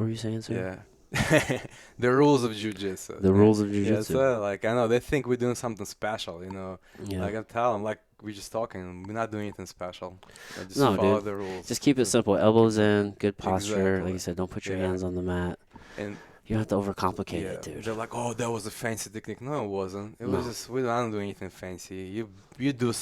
were you saying, sir? Yeah. The rules of Jiu Jitsu. The rules of Jiu Yeah, Jitsu. so like I know they think we're doing something special, you know. Yeah. Like I tell them, like we're just talking, we're not doing anything special. Just No, follow dude. the rules. Just keep it Just simple. Elbows in, good posture. Like exactly. you said, don't put your Yeah. hands on the mat. And You don't have to overcomplicate yeah, it, dude. they're like, oh, that was a fancy technique. No, it wasn't. It was No. just we don't do anything fancy. You do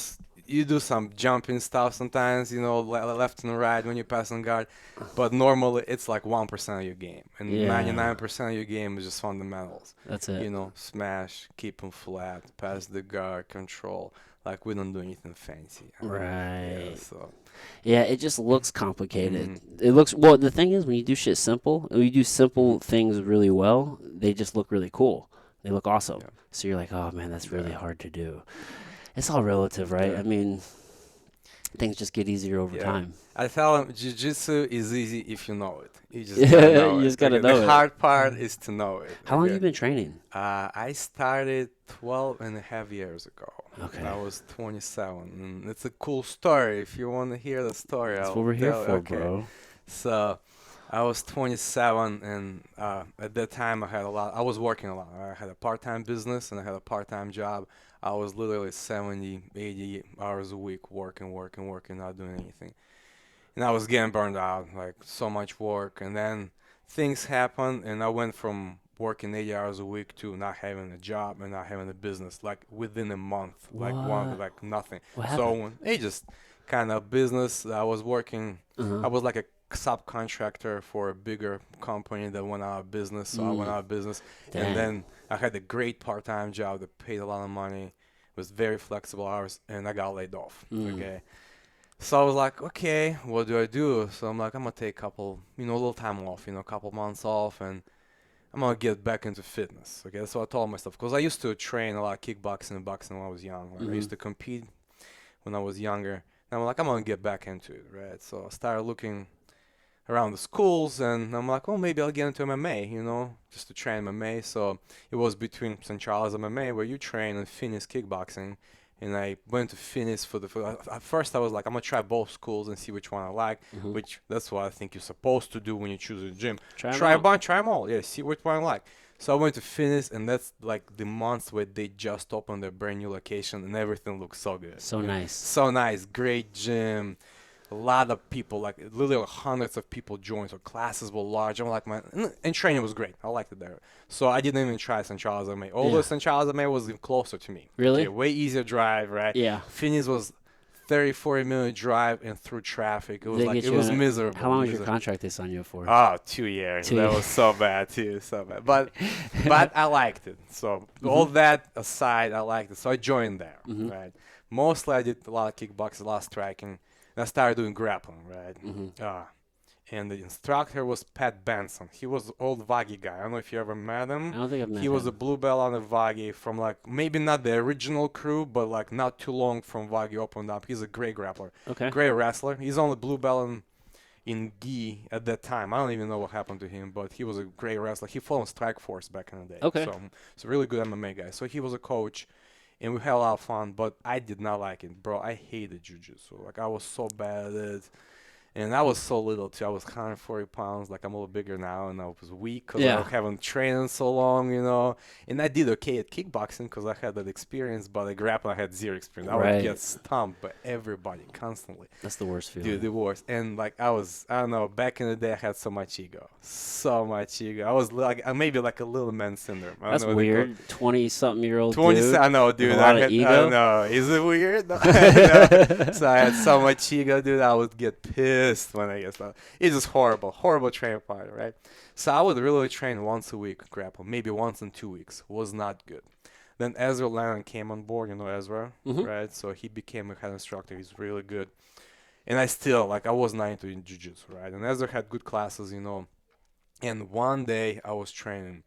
you do some jumping stuff sometimes, you know, left and right when you pass on guard, but normally it's like 1% of your game, and Yeah. 99% of your game is just fundamentals. That's it. You know, smash, keep them flat, pass the guard, control. Like we don't do anything fancy. Yeah, Right. so. Yeah, it just looks complicated. Mhm. It looks well. The thing is, when you do shit simple, when you do Mhm. simple things really well, they just look really cool. They look awesome. Yeah. So you're like, oh man, that's really Yeah. hard to do. It's all relative, right? Yeah. I mean, things just get easier over Yeah. time. I tell them jiu-jitsu is easy if you know it. You just Yeah, gotta know you it. just gotta Okay, know the it. hard part is to know it. How long have Okay. you been training? I started 12 and a half years ago. Okay. I was 27. And it's a cool story. If you want to hear the story, That's I'll what we're here tell. for, Okay. bro. So I was 27, and at that time I had a lot. I was working a lot. I had a part-time business and I had a part-time job. I was literally 70, 80 hours a week working, not doing anything. And I was getting burned out, like so much work. And then things happened, and I went from working 80 hours a week to not having a job and not having a business, like within a month, What? like nothing. What So happened? it just kind of business. I was working. Uh-huh. I was like a subcontractor for a bigger company that went out of business. So I went Mm. out of business, Dang. and then I had a great part-time job that paid a lot of money. It was very flexible hours, and I got laid off. Mm. Okay. So I was like, okay, what do I do? So I'm like, I'm gonna take a couple, a little time off, a couple months off, and I'm gonna get back into fitness. Okay, so I told myself, because I used to train a lot of kickboxing and boxing when I was young. Like, I used to compete when I was younger. And I'm like, I'm gonna get back into it, right? So I started looking around the schools, and I'm like, well, maybe I'll get into MMA, just to train MMA. So it was between St. Charles MMA, where you train, and Finis kickboxing. And I went to Finis at first I was like, I'm gonna try both schools and see which one I like, Mhm. which that's what I think you're supposed to do when you choose a gym. Try 'em Try a out. bunch, try them all, yeah, see which one I like. So I went to Finis, and that's like the month where they just opened their brand new location, and everything looks so good. So nice. So nice, great gym. A lot of people, like literally hundreds of people joined. So classes were large. I'm like, and training was great. I liked it there. So I didn't even try St. Charles MMA. Although Yeah. St. Charles MMA was even closer to me. Really? Okay, way easier drive, right? Yeah. Finis was 30, 40-minute drive and through traffic. It was They like get it you was in a- miserable. How long was your miserable. contract they signed you up for? Oh, 2 years. 2 That years. was so bad too, so bad. But I liked it. So all that aside, I liked it. So I joined there, Mhm. right? Mostly I did a lot of kickboxing, a lot of striking. And I started doing grappling, right? Mhm. And the instructor was Pat Benson. He was an old Vagi guy. I don't know if you ever met I him. don't think I've met He was a him. blue belt on the Vagi from like maybe not the original crew, but like not too long from Vagi opened up. He's a great grappler, Okay. great wrestler. He's only blue belt in gi at that time. I don't even know what happened to him, but he was a great wrestler. He fought in Strike Force back in the day. Okay. So it's a really good MMA guy. So he was a coach, and we had a lot of fun, but I did not like it, bro. I hated jiu-jitsu. Like, I was so bad at it. And I was so little, too. I was 140 pounds. Like, I'm a little bigger now, and I was weak because Yeah. I haven't trained in so long. And I did okay at kickboxing because I had that experience, but at grappling, I had zero experience. I would Right. get stumped by everybody constantly. That's the worst feeling. Dude, the worst. And like I don't know, back in the day I had so much ego. So much ego. I was like maybe like a little man syndrome. I don't That's know what they call it. weird. 20-something-year-old 20, dude. I know, dude. with a lot I of ego? don't know. Is it weird? No. No. So I had so much ego, dude. I would get pissed when I get stuff. It's just horrible, horrible training partner, right? So I would really train once a week, grapple, maybe once in 2 weeks. Was not good. Then Ezra Lennon came on board, Ezra, Mhm. right? So he became a head instructor. He's really good. And I still, like, I was not into jiu-jitsu, right? And Ezra had good classes. And one day I was training,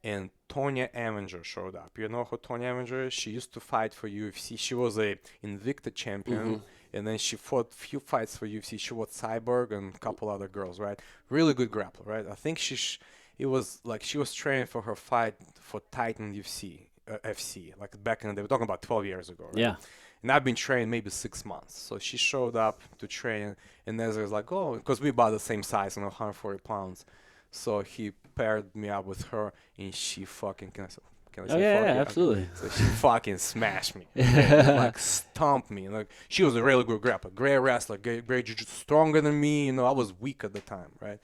and Tonya Avenger showed up. You know who Tonya Avenger is? She used to fight for UFC. She was a Invicta champion, and then she fought few fights for UFC. She fought Cyborg and a couple other girls, right? Really good grappler, right? I think it was like she was training for her fight for Titan FC, like back in the day. We're talking about 12 years ago, right? Yeah. And I've been training maybe 6 months. So she showed up to train, and Ezra's like, oh, because we about the same size, 140 pounds. So he paired me up with her, and she fucking can I Oh say yeah, fuck? yeah, Yeah. Okay. absolutely. So she fucking smashed me. Okay, like stomped me. Like she was a really good grappler, great wrestler, great jiu-jitsu, stronger than me. I was weak at the time, right?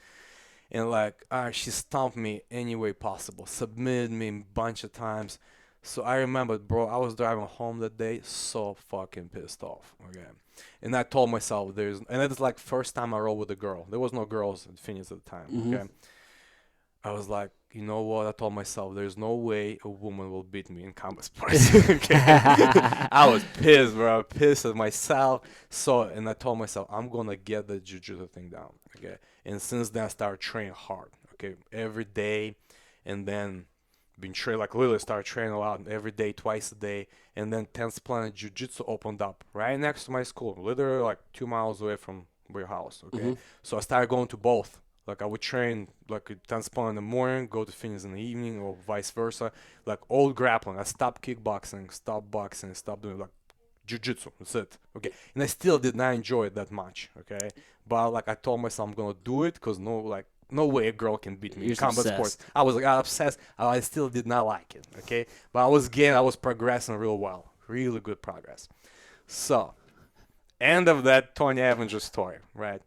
And like she stomped me any way possible, submitted me a bunch of times. So I remember, bro, I was driving home that day so fucking pissed off. Okay, and I told myself and it's like first time I rolled with a girl. There was no girls in Phoenix at the time. Hmm. Okay, I was like, you know what? I told myself, there's no way a woman will beat me in combat sports. Okay, I was pissed, bro. Pissed at myself. So, and I told myself, I'm gonna get the jiu-jitsu thing down. Okay, and since then I started training hard. Okay, every day, and then been training like literally started training a lot every day, twice a day, and then 10th Planet Jiu-Jitsu opened up right next to my school, literally like 2 miles away from my house. Okay, Hmm. so I started going to both. Like I would train like at 10th Planet in the morning, go to Phoenix in the evening, or vice versa. Like all grappling. I stopped kickboxing, stopped boxing, stopped doing like jiu-jitsu. That's it. Okay, and I still did not enjoy it that much. Okay, but like I told myself I'm gonna do it because no way a girl can beat me in You're combat sports. obsessed. I was like obsessed. I still did not like it. Okay, but I was progressing real well, really good progress. So end of that Tony Avenger story, right?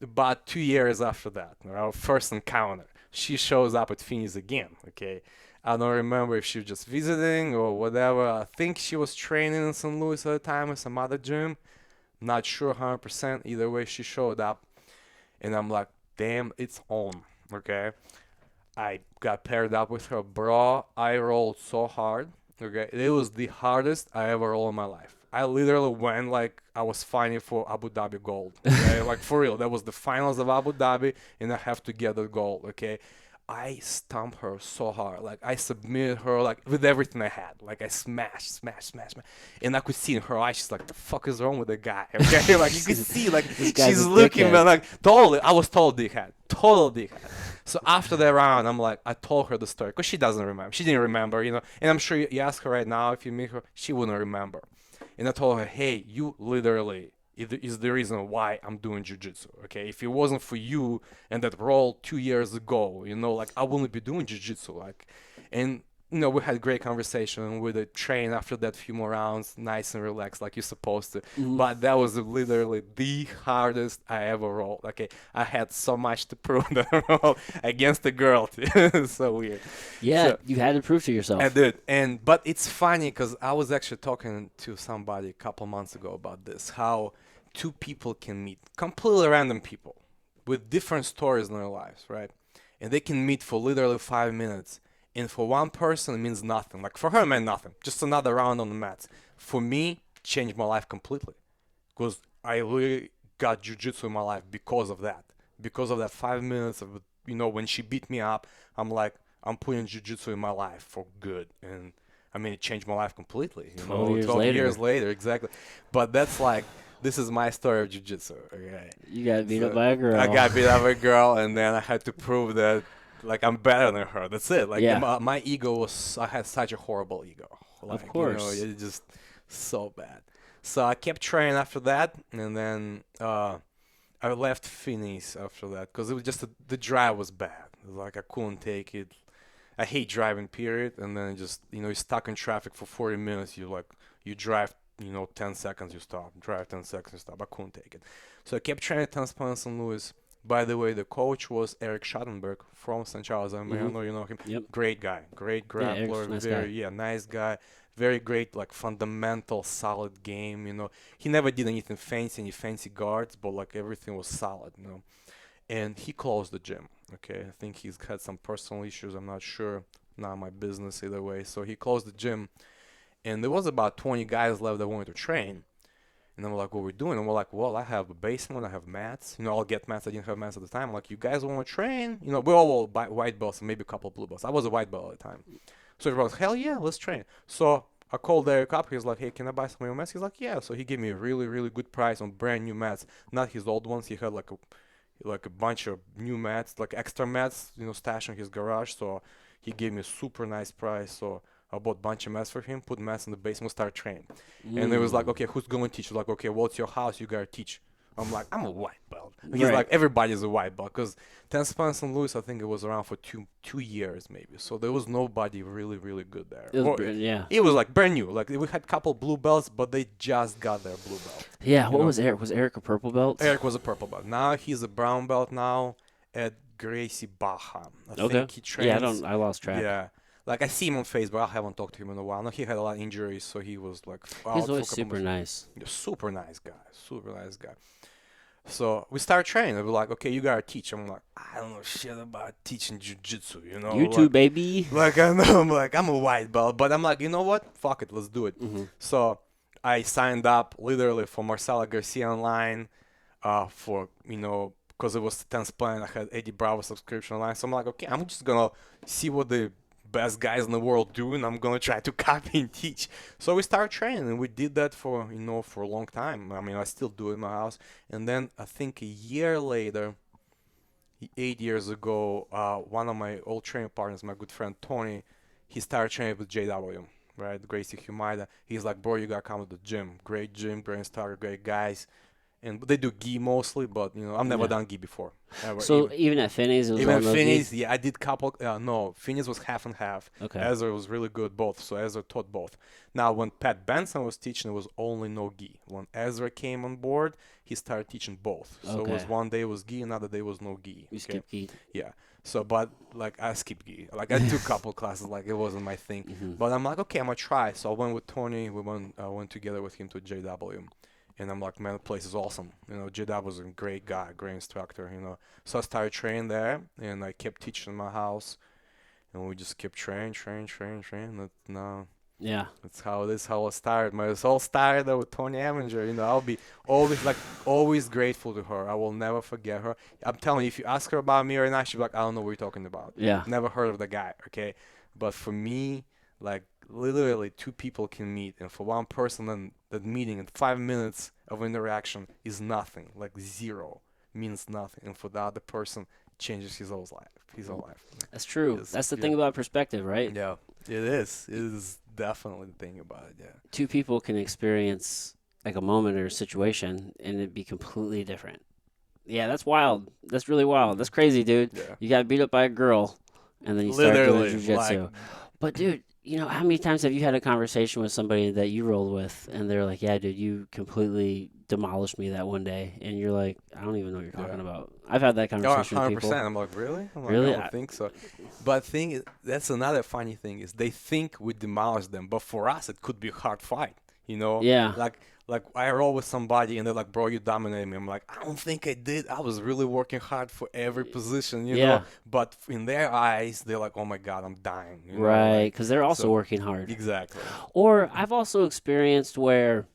About 2 years after that, our first encounter, she shows up at Phoenix again. Okay, I don't remember if she was just visiting or whatever. I think she was training in St. Louis at the time at some other gym. Not sure 100%. Either way, she showed up, and I'm like, damn, it's on. Okay, I got paired up with her, bro. I rolled so hard. Okay, it was the hardest I ever rolled in my life. I literally went like I was fighting for Abu Dhabi gold. Okay, like for real. That was the finals of Abu Dhabi, and I have to get the gold. Okay, I stomped her so hard. Like I submitted her like with everything I had. Like I smashed, smashed, smashed, smashed. And I could see in her eyes, she's like, "The fuck is wrong with the guy?" Okay, like you could see, like This guy's she's a looking, dickhead. man, like totally. I was total dickhead, total dickhead. So after that round, I'm like, I told her the story because she doesn't remember. She didn't remember. And I'm sure you ask her right now if you meet her, she wouldn't remember. And I told her, hey, you literally is the reason why I'm doing jujitsu. Okay, if it wasn't for you and that role 2 years ago, like I wouldn't be doing jujitsu. Like, and we had great conversation with the train after that few more rounds, nice and relaxed like you're supposed to. Hmm. But that was literally the hardest I ever rolled. Okay, I had so much to prove that I rolled against the girl. It's so weird. Yeah, So you had to prove to I yourself. did, but it's funny because I was actually talking to somebody a couple months ago about this, how two people can meet, completely random people, with different stories in their lives, right? And they can meet for literally 5 minutes, and for one person it means nothing. Like for her, it meant nothing, just another round on the mats. For me, changed my life completely, because I really got jujitsu in my life because of that 5 minutes of when she beat me up. I'm like, I'm putting jiu-jitsu in my life for good, and I mean it changed my life completely. 12 years 12 years later, later, exactly. But that's like this is my story of jiu-jitsu. Okay, you got beat up so by a I girl. got beat up by a girl, and then I had to prove that like I'm better than her. That's it. Like Yeah, my ego was I had such a horrible ego. of Like course. it's just so bad. So I kept training after that, and then I left Phoenix after that because it was just the drive was bad. Like I couldn't take it. I hate driving, period. And then just you're stuck in traffic for 40 minutes. You drive, 10 seconds, you stop. Drive 10 seconds, you stop. I couldn't take it. So I kept training at Tennis St. Louis. By the way, the coach was Eric Schattenberg from St. Charles. I Hmm. know you know him. Yep. Great guy, great Yeah, Eric's grappler, a nice guy. very nice guy, very great like fundamental, solid game. He never did anything fancy, any fancy guards, but like everything was solid. And he closed the gym. Okay, I think he's had some personal issues. I'm not sure. Not my business either way. So he closed the gym, and there was about 20 guys left that wanted to train. And I'm like, what we're doing? And we're like, well, I have a basement, I have mats. I'll get mats. I didn't have mats at the time. I'm like, you guys want to train? We're all white belts and maybe a couple of blue belts. I was a white belt at the time. So everyone was, hell yeah, let's train. So I called Eric up. He's like, hey, can I buy some of your mats? He's like, yeah. So he gave me a really, really good price on brand new mats, not his old ones. He had like a bunch of new mats, like extra mats, stashed in his garage. So he gave me a super nice price. So I bought a bunch of mats for him, put mats in the basement, start training. And it was like, Mm. okay, who's going to teach? Like, okay, well, it's your house, you gotta teach. I'm like, I'm a white belt. He's Right. like, everybody's a white belt because Tennis Plan St. Louis, I think it was around for two years maybe. So there was nobody really really good there. It was, Or yeah. it was like brand new. Like we had a couple blue belts, but they just got their blue belt. Yeah, You what know, was Eric? Was Eric a purple belt? Eric was a purple belt. Now he's a brown belt now at Gracie Baja. I Okay. think he Yeah, trains. I lost track. Yeah. Like I see him on Facebook. I haven't talked to him in a while. Now he had a lot of injuries, so he was like He's out for a always couple super months. nice. Yeah, super nice guy. Super nice guy. So we start training. We're like, okay, you gotta teach. I'm like, I don't know shit about teaching jujitsu, you know, You too, baby. like I know, I'm like, I'm a white belt, but I'm like, you know what? Fuck it, let's do it. Hmm. So I signed up literally for Marcela Garcia online, for because it was the 10th plan. I had Eddie Bravo subscription online, so I'm like, okay, I'm just gonna see what the best guys in the world do, and I'm gonna try to copy and teach. So we started training, and we did that for for a long time. I mean, I still do it in my house, and then I think a year later, 8 years ago, one of my old training partners, my good friend Tony, he started training with JW, right? Gracie Humaida. He's like, bro, you gotta come to the gym. Great gym, great instructor, great guys. And they do gi mostly, but I've never Yeah. done gi before, ever. So even at Finney's, it was Even all at no gi. Finney's, yeah, I did couple. No, Finney's was half and half. Okay. Ezra was really good both, so Ezra taught both. Now, when Pat Benson was teaching, it was only no gi. When Ezra came on board, he started teaching both. So it was Okay. one day was gi, another day was no gi. You Okay, skip gi. yeah. So, but like I skipped gi. Like I took couple classes, like it wasn't my thing. Hmm. But I'm like, okay, I'm gonna try. So I went with Tony. We went together with him to JW. And I'm like, man, the place is awesome. JW was a great guy, great instructor. So I started training there, and I kept teaching in my house, and we just kept training. Now Yeah. that's how it is. How it started. It all started with Tony Eminger. I'll be always always grateful to her. I will never forget her. I'm telling you, if you ask her about me right now, she'll be like, I don't know what you're talking about. Yeah. Never heard of the guy. Okay, but for me, like literally two people can meet, and for one person, then that meeting in 5 minutes of interaction is nothing. Like zero means nothing, and for the other person, changes his whole life. His whole life. That's true. It's, That's the yeah. thing about perspective, right? Yeah, it is. It is definitely the thing about it. Yeah. Two people can experience like a moment or a situation and it'd be completely different. Yeah, that's wild. That's really wild. That's crazy, dude. Yeah. You got beat up by a girl and then you start doing Literally, jujitsu. But dude, how many times have you had a conversation with somebody that you rolled with and they're like, "Yeah, dude, you completely demolished me that one day," and you're like, "I don't even know what you're talking Yeah. about." I've had that Oh, conversation with 100%. people. I'm like, really? I'm like, Really? I don't think so. But thing is, that's another funny thing is they think we demolish them, but for us it could be a hard fight. Yeah. Like I roll with somebody and they're like, bro, you dominated me. I'm like, I don't think I did. I was really working hard for every position, Yeah. But in their eyes, they're like, oh my god, I'm dying. Right, because they're also so- working hard. Exactly. Or I've also experienced where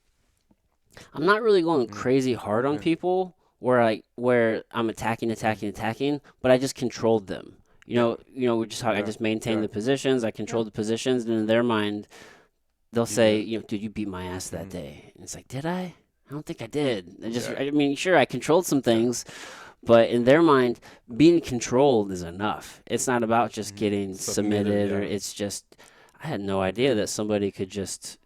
I'm not really going crazy hard on Yeah. people where I'm attacking, but I just controlled them. We just talk, I Yeah. just maintained Yeah. the positions, I controlled the positions, and in their mind, they'll say, dude, you beat my ass that day. And it's like, did I? I don't think I did. Yeah. I mean, sure, I controlled some things, but in their mind, being controlled is enough. It's not about just getting submitted, or yeah. it's just, I had no idea that somebody could just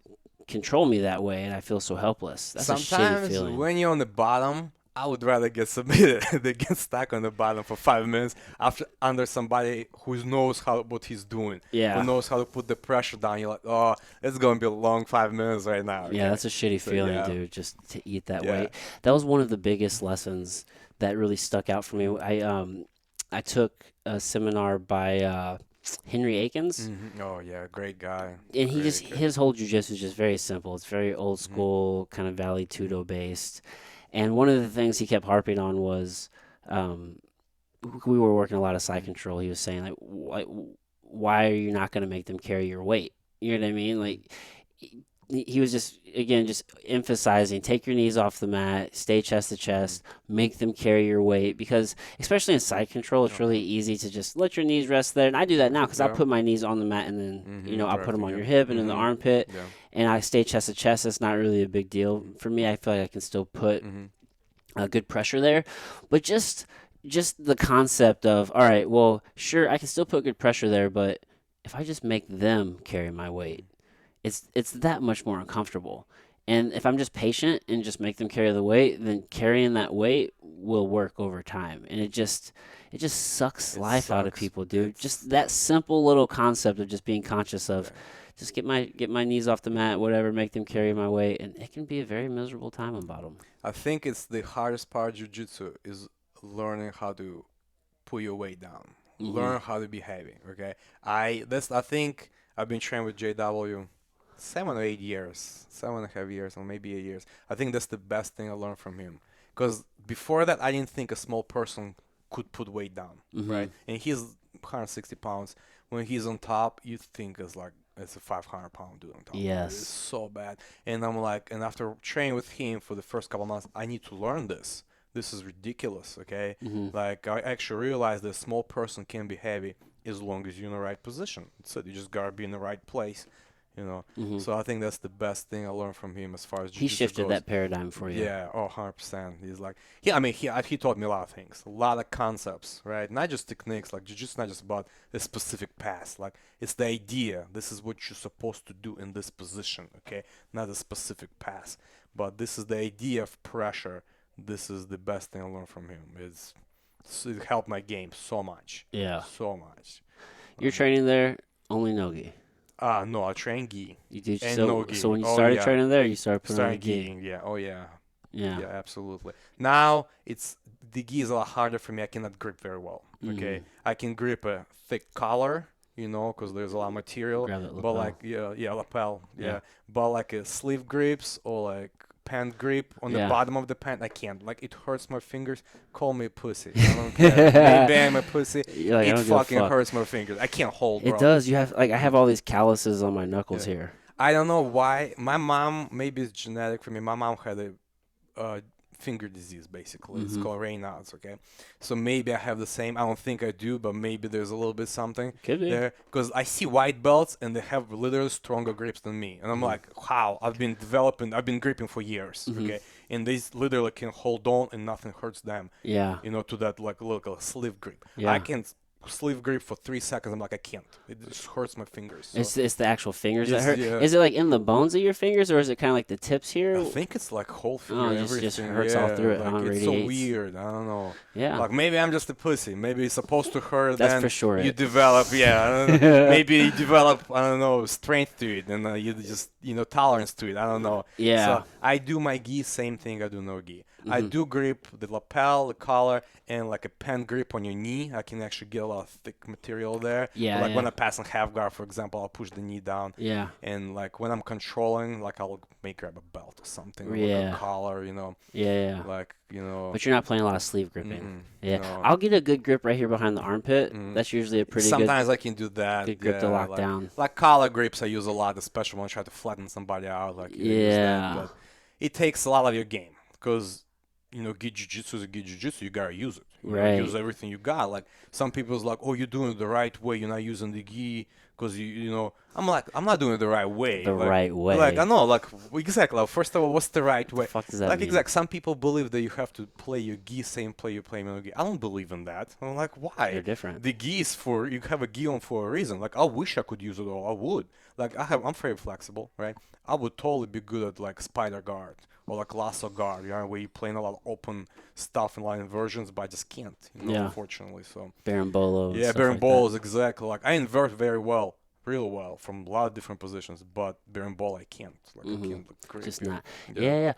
control me that way, and I feel so helpless. That's a shitty Sometimes feeling. when you're on the bottom, I would rather get submitted than get stuck on the bottom for 5 minutes under somebody who knows what he's doing. Yeah. Who knows how to put the pressure down. You're like, oh, it's gonna be a long 5 minutes right now. Yeah, okay? that's a shitty So, feeling, yeah. dude, just to eat that Yeah. weight. That was one of the biggest lessons that really stuck out for me. I took a seminar by Henry Akins, Oh yeah, great guy. and he Great guy. his whole jujitsu is just very simple. It's very old school, kind of Valley Tudo based. And one of the things he kept harping on was, we were working a lot of side control. He was saying why are you not going to make them carry your weight? You know what I mean? Like he was just emphasizing, take your knees off the mat, stay chest to chest, make them carry your weight, because especially in side control, it's really easy to just let your knees rest there. And I do that now because I Yeah. put my knees on the mat and then I'll put them on your hip and in the armpit, Yeah. and I stay chest to chest. It's not really a big deal for me. I feel like I can still put good pressure there, but just the concept of, all right, well, sure, I can still put good pressure there, but if I just make them carry my weight, it's that much more uncomfortable. And if I'm just patient and just make them carry the weight, then carrying that weight will work over time. And it just sucks It life out of sucks. people, dude. It's Just that simple little concept of just being conscious of yeah. just get my knees off the mat, whatever, make them carry my weight, and it can be a very miserable time on bottom. I think it's the hardest part of jiu-jitsu is learning how to put your weight down. Hmm. Learn how to be heavy. Okay. I think I've been training with JW 7 or 8 years, 7.5 years, or maybe 8 years. I think that's the best thing I learned from him. Because before that, I didn't think a small person could put weight down, Hmm. right? And he's 160 pounds. When he's on top, you think it's a 500-pound dude on top. It's Yes. so bad. And I'm like, and after training with him for the first couple months, I need to learn this. This is ridiculous, okay? Hmm. Like I actually realized that a small person can be heavy as long as you're in the right position. So you just gotta be in the right place, you know. Hmm. So I think that's the best thing I learned from him as far as He jiu-jitsu shifted goes. that paradigm for you. Yeah, oh, 100%. He's like, yeah, I mean, he taught me a lot of things, a lot of concepts, right? Not just techniques. Like jiu-jitsu, not just about a specific pass. Like it's the idea. This is what you're supposed to do in this position, okay? Not a specific pass, but this is the idea of pressure. This is the best thing I learned from him. It helped my game so much, Yeah. so much. You're training there only nogi. No, I train gi You do and no so gi. when you Oh started yeah, training there, you started putting on the starting gi. gi. Yeah, oh yeah. Yeah. Yeah, absolutely. Now it's the gi is a lot harder for me. I cannot grip very well. Hmm. Okay, I can grip a thick collar, because there's a lot of material. Grab that But lapel. like yeah, lapel, Yeah. yeah. But like a sleeve grips or like pant grip on the Yeah. bottom of the pant, I can't. Like it hurts my fingers. Call me a pussy. I don't care. Maybe I'm a pussy. You're like, I It don't give a fucking fuck. hurts my fingers. I can't hold, It bro. does. You have like I have all these calluses on my knuckles Yeah. here. I don't know why. My mom, maybe it's genetic for me. My mom had a finger disease, basically. It's Hmm. called Raynaud's, okay? So maybe I have the same. I don't think I do, but maybe there's a little bit something Could be. there. Because I see white belts and they have literally stronger grips than me. And I'm Mhm. like, how? I've been gripping for years, Mhm. okay? And they literally can hold on and nothing hurts them, Yeah. to that like little sleeve grip. I Yeah. can sleeve grip for 3 seconds. I'm like, I can't. It just hurts my fingers. So. It's the actual fingers that Yes, hurt. yeah. Is it like in the bones of your fingers, or is it kind of like the tips here? I think it's like whole finger, Oh, it everything. just hurts all Yeah, through it, like huh? it's so Radiates. weird. I don't know. Yeah. Like maybe I'm just a pussy. Maybe it's supposed to hurt. That's Then for sure you it. develop, yeah. I don't know. Maybe you develop, I don't know, strength to it, and you just, tolerance to it. I don't know. Yeah. So I do my gi, same thing. I do no gi. I Mhm. do grip the lapel, the collar, and like a pen grip on your knee. I can actually get a lot of thick material there. Yeah. Like when Yeah. I pass on half guard, for example, I'll push the knee down. Yeah. And like when I'm controlling, like I'll make grab a belt or something, or like Yeah. a collar, Yeah. like But you're not playing a lot of sleeve gripping. mm-mm, Yeah. no. I'll get a good grip right here behind the armpit. Mm. That's usually a pretty Sometimes I can do that. good grip to Yeah, lock down. like collar grips, I use a lot, especially when I try to flatten somebody out. Like use that, Yeah. but it takes a lot of your game because gi jiu-jitsu is a gi jiu-jitsu. You gotta use it. You gotta Right. use everything you got. Like some people's like, oh, you're doing it the right way. You're not using the gi because I'm like, I'm not doing it the right way. The Like, right way. Like I know, like exactly. Like, first of all, what's the right way? The fuck does that Like mean? exactly, some people believe that you have to play your gi same play you play no gi. I don't believe in that. I'm like, why? They're different. The gi is for you have a gi on for a reason. Like I wish I could use it all. I would. Like I'm very flexible, right? I would totally be good at like spider guard or like lasso guard, where you're playing a lot of open stuff in line inversions, but I just can't, Yeah. unfortunately. So Berimbolo. yeah, Stuff bearing like balls exactly. Like I invert very well, real well from a lot of different positions, but bearing ball I can't. Like I Mhm. can't like, grip Just it. not. Yeah.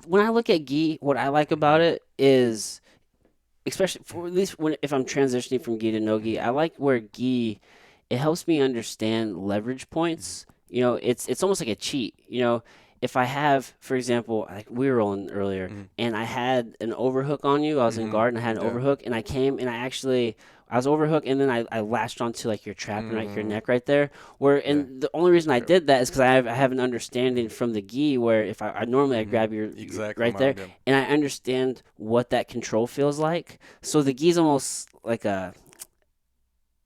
When I look at gi, what I like about it is, especially for at least if I'm transitioning from gi to no gi, I like where gi, it helps me understand leverage points. It's almost like a cheat. If I have, for example, like we were rolling earlier, Mhm. and I had an overhook on you, I was in Mhm. guard and I had an Yeah. overhook, and I came and I was overhooked, and then I latched onto like your trap and like your Mhm. neck right there. And the only reason I Yeah. did that is because I have an understanding from the gi where if I normally I Mhm. grab your Exactly, right there, man, and I understand what that control feels like. So the gi is almost like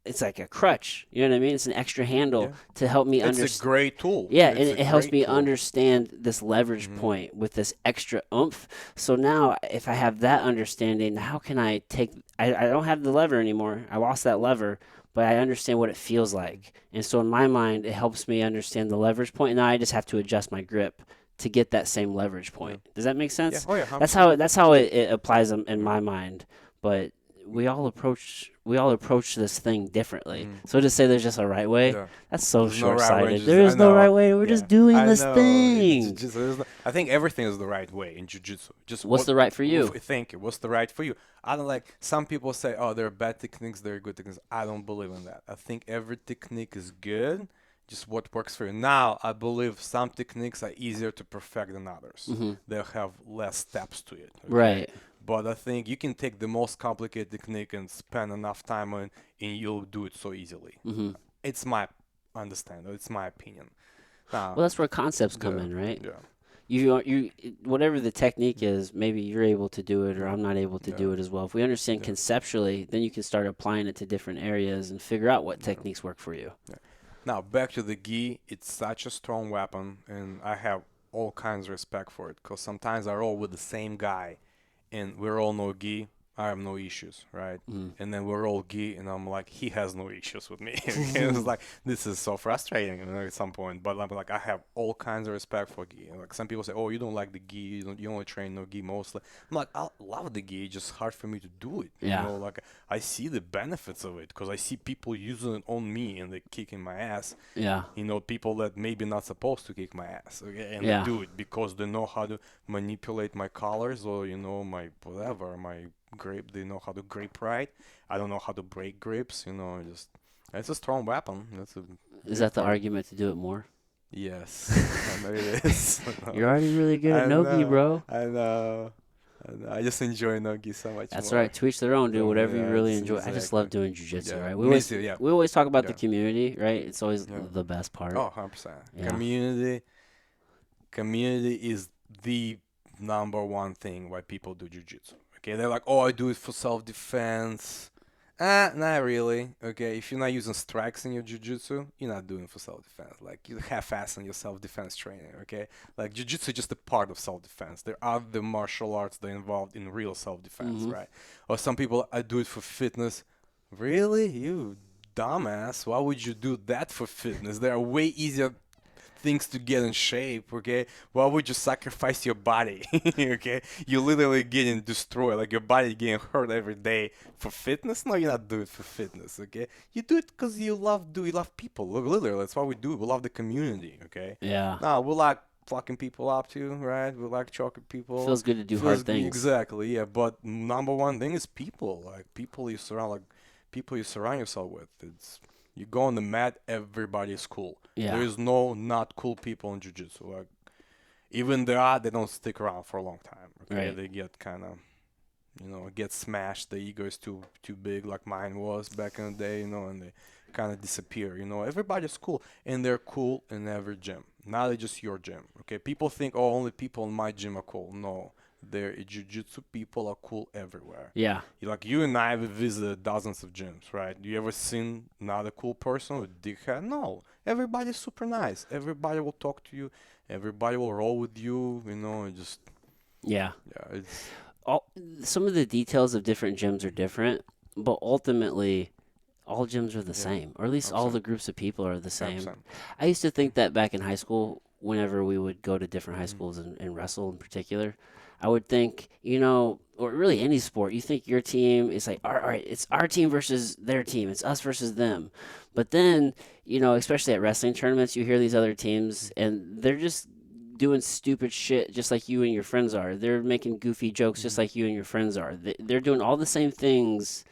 it's like a crutch. You know what I mean? It's an extra handle Yeah. to help me It's understand. a great tool. Yeah, It's and a it helps great me tool. understand this leverage Mhm. point with this extra oomph. So now, if I have that understanding, how can I take? I don't have the lever anymore. I lost that lever, but I understand what it feels like. And so in my mind, it helps me understand the leverage point. And now I just have to adjust my grip to get that same leverage Yeah. point. Does that make Yeah. sense? Oh yeah. That's how it applies in my mind. But we all approach this thing differently. Mm-hmm. So to say there's just a right way, Yeah. that's so There's no right way. short-sighted. Just There I is no right know. way. We're Yeah. just doing I this know. In thing. jiu-jitsu, I think everything is the right way in jiu-jitsu. Just What's the right for you? thank you. What's the right for you? I don't like. Some people say, "Oh, there are bad techniques. There are good techniques." I don't believe in that. I think every technique is good. Just what works for you. Now, I believe some techniques are easier to perfect than others. Hmm. They have less steps to it. Okay. Right. But I think you can take the most complicated technique and spend enough time on, and you'll do it so easily. Hmm. It's my understanding. It's my opinion. Now, Well, that's where concepts come yeah, in, right? yeah, You whatever the technique is, maybe you're able to do it or yeah, I'm not able to yeah, do it as well. If we understand yeah, conceptually, then you can start applying it to different areas and figure out what yeah, techniques work for you. yeah. Now back to the gi. It's such a strong weapon, and I have all kinds of respect for it. Cause sometimes I roll with the same guy, and we're all no gi. I have no issues, right? Mm. And then we're all gi, and I'm like, he has no issues with me. It's like this is so frustrating, at some point. But I'm like, I have all kinds of respect for gi. And like some people say, oh, you don't like the gi, you only train no gi mostly. I'm like, I love the gi. It's just hard for me to do it. Yeah. Like I see the benefits of it because I see people using it on me and they kicking my ass. Yeah. People that maybe not supposed to kick my ass, okay, and Yeah. they do it because they know how to manipulate my colors or my whatever, my grip. They know how to grip right. I don't know how to break grips. Just it's a strong weapon. That's a Is big that the part. argument to do it more? Yes, I know it is. I You're know. already really good at I Nogi, know. bro. I know. I know. I just enjoy Nogi so much That's more. right. To each their own. Do So whatever you yeah, really it's enjoy. I just exactly. love doing jujitsu, Yeah, right? me too. Yeah, We always talk about the yeah, community, right? It's always yeah. the best part. Oh, 100%. Yeah. Community is the number one thing why people do jujitsu. Okay, they're like, oh, I do it for self-defense. Not really. Okay, if you're not using strikes in your jujitsu, you're not doing it for self-defense. Like you half-assing your self-defense training. Okay, like jujitsu is just a part of self-defense. There are the martial arts that are involved in real self-defense, Hmm. right? Or some people, I do it for fitness. Really, you dumbass? Why would you do that for fitness? There are way easier things to get in shape, okay? Why would you sacrifice your body, okay? You're literally getting destroyed, like your body getting hurt every day for fitness. No, you're not doing it for fitness, okay? You do it because you love people. Look, literally, that's why we do it. We love the community, okay? Yeah. Now we like fucking people up too, right? We like choking people. Feels good to do hard things. Exactly, yeah. But number one thing is people, like people you surround yourself with. You go on the mat, everybody's cool. Yeah. There is no not cool people in jiu-jitsu. Like even there are, they don't stick around for a long time. Okay, Right. they get kind of, get smashed. The ego is too big, like mine was back in the day, and they kind of disappear. Everybody's cool, and they're cool in every gym. Not just your gym. Okay, people think, oh, only people in my gym are cool. No, their jiu-jitsu people are cool everywhere. Yeah. Like you and I have visited dozens of gyms, right? You ever seen not a cool person with dickhead? No. Everybody's super nice. Everybody will talk to you. Everybody will roll with you. And just Yeah. yeah, it's All some of the details of different gyms are different, but ultimately all gyms are the yeah, same, or at least all 100%, the groups of people are the same. 100%. I used to think that back in high school, whenever we would go to different high Mhm. schools and wrestle in particular, I would think, or really any sport, you think your team is like, all right, it's our team versus their team, it's us versus them. But then, especially at wrestling tournaments, you hear these other teams and they're just doing stupid shit just like you and your friends are. They're making goofy jokes just Mhm. like you and your friends are. They're doing all the same things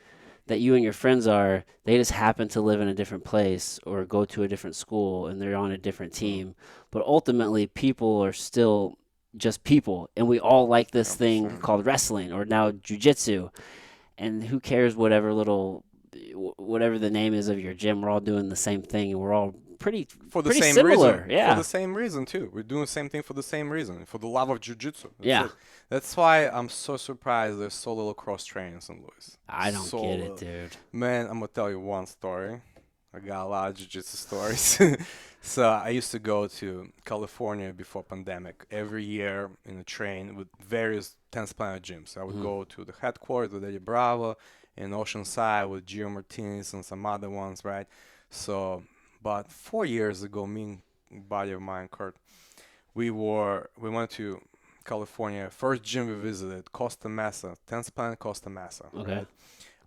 that you and your friends are. They just happen to live in a different place or go to a different school and they're on a different Mhm. team. But ultimately, people are still just people, and we all like this thing 100%. called wrestling or now jujitsu. And who cares whatever the name is of your gym? We're all doing the same thing, and we're all pretty For the pretty same reason. similar. For Yeah, the same reason too. We're doing the same thing for the same reason. For the love of jiu-jitsu. That's yeah. it. That's why I'm so surprised there's so little cross training in St. Louis. I don't So get it, little. dude. Man, I'm gonna tell you one story. I got a lot of jiu-jitsu stories. So I used to go to California before pandemic every year in a train with various Tennis Planet gyms. I would Mhm. go to the headquarters with Eddie Bravo in Oceanside with Gio Martinez and some other ones, right? So, but 4 years ago, me and a buddy of mine, Kurt, we went to California. First gym we visited, Costa Mesa, 10th Planet Costa Mesa, Okay. right?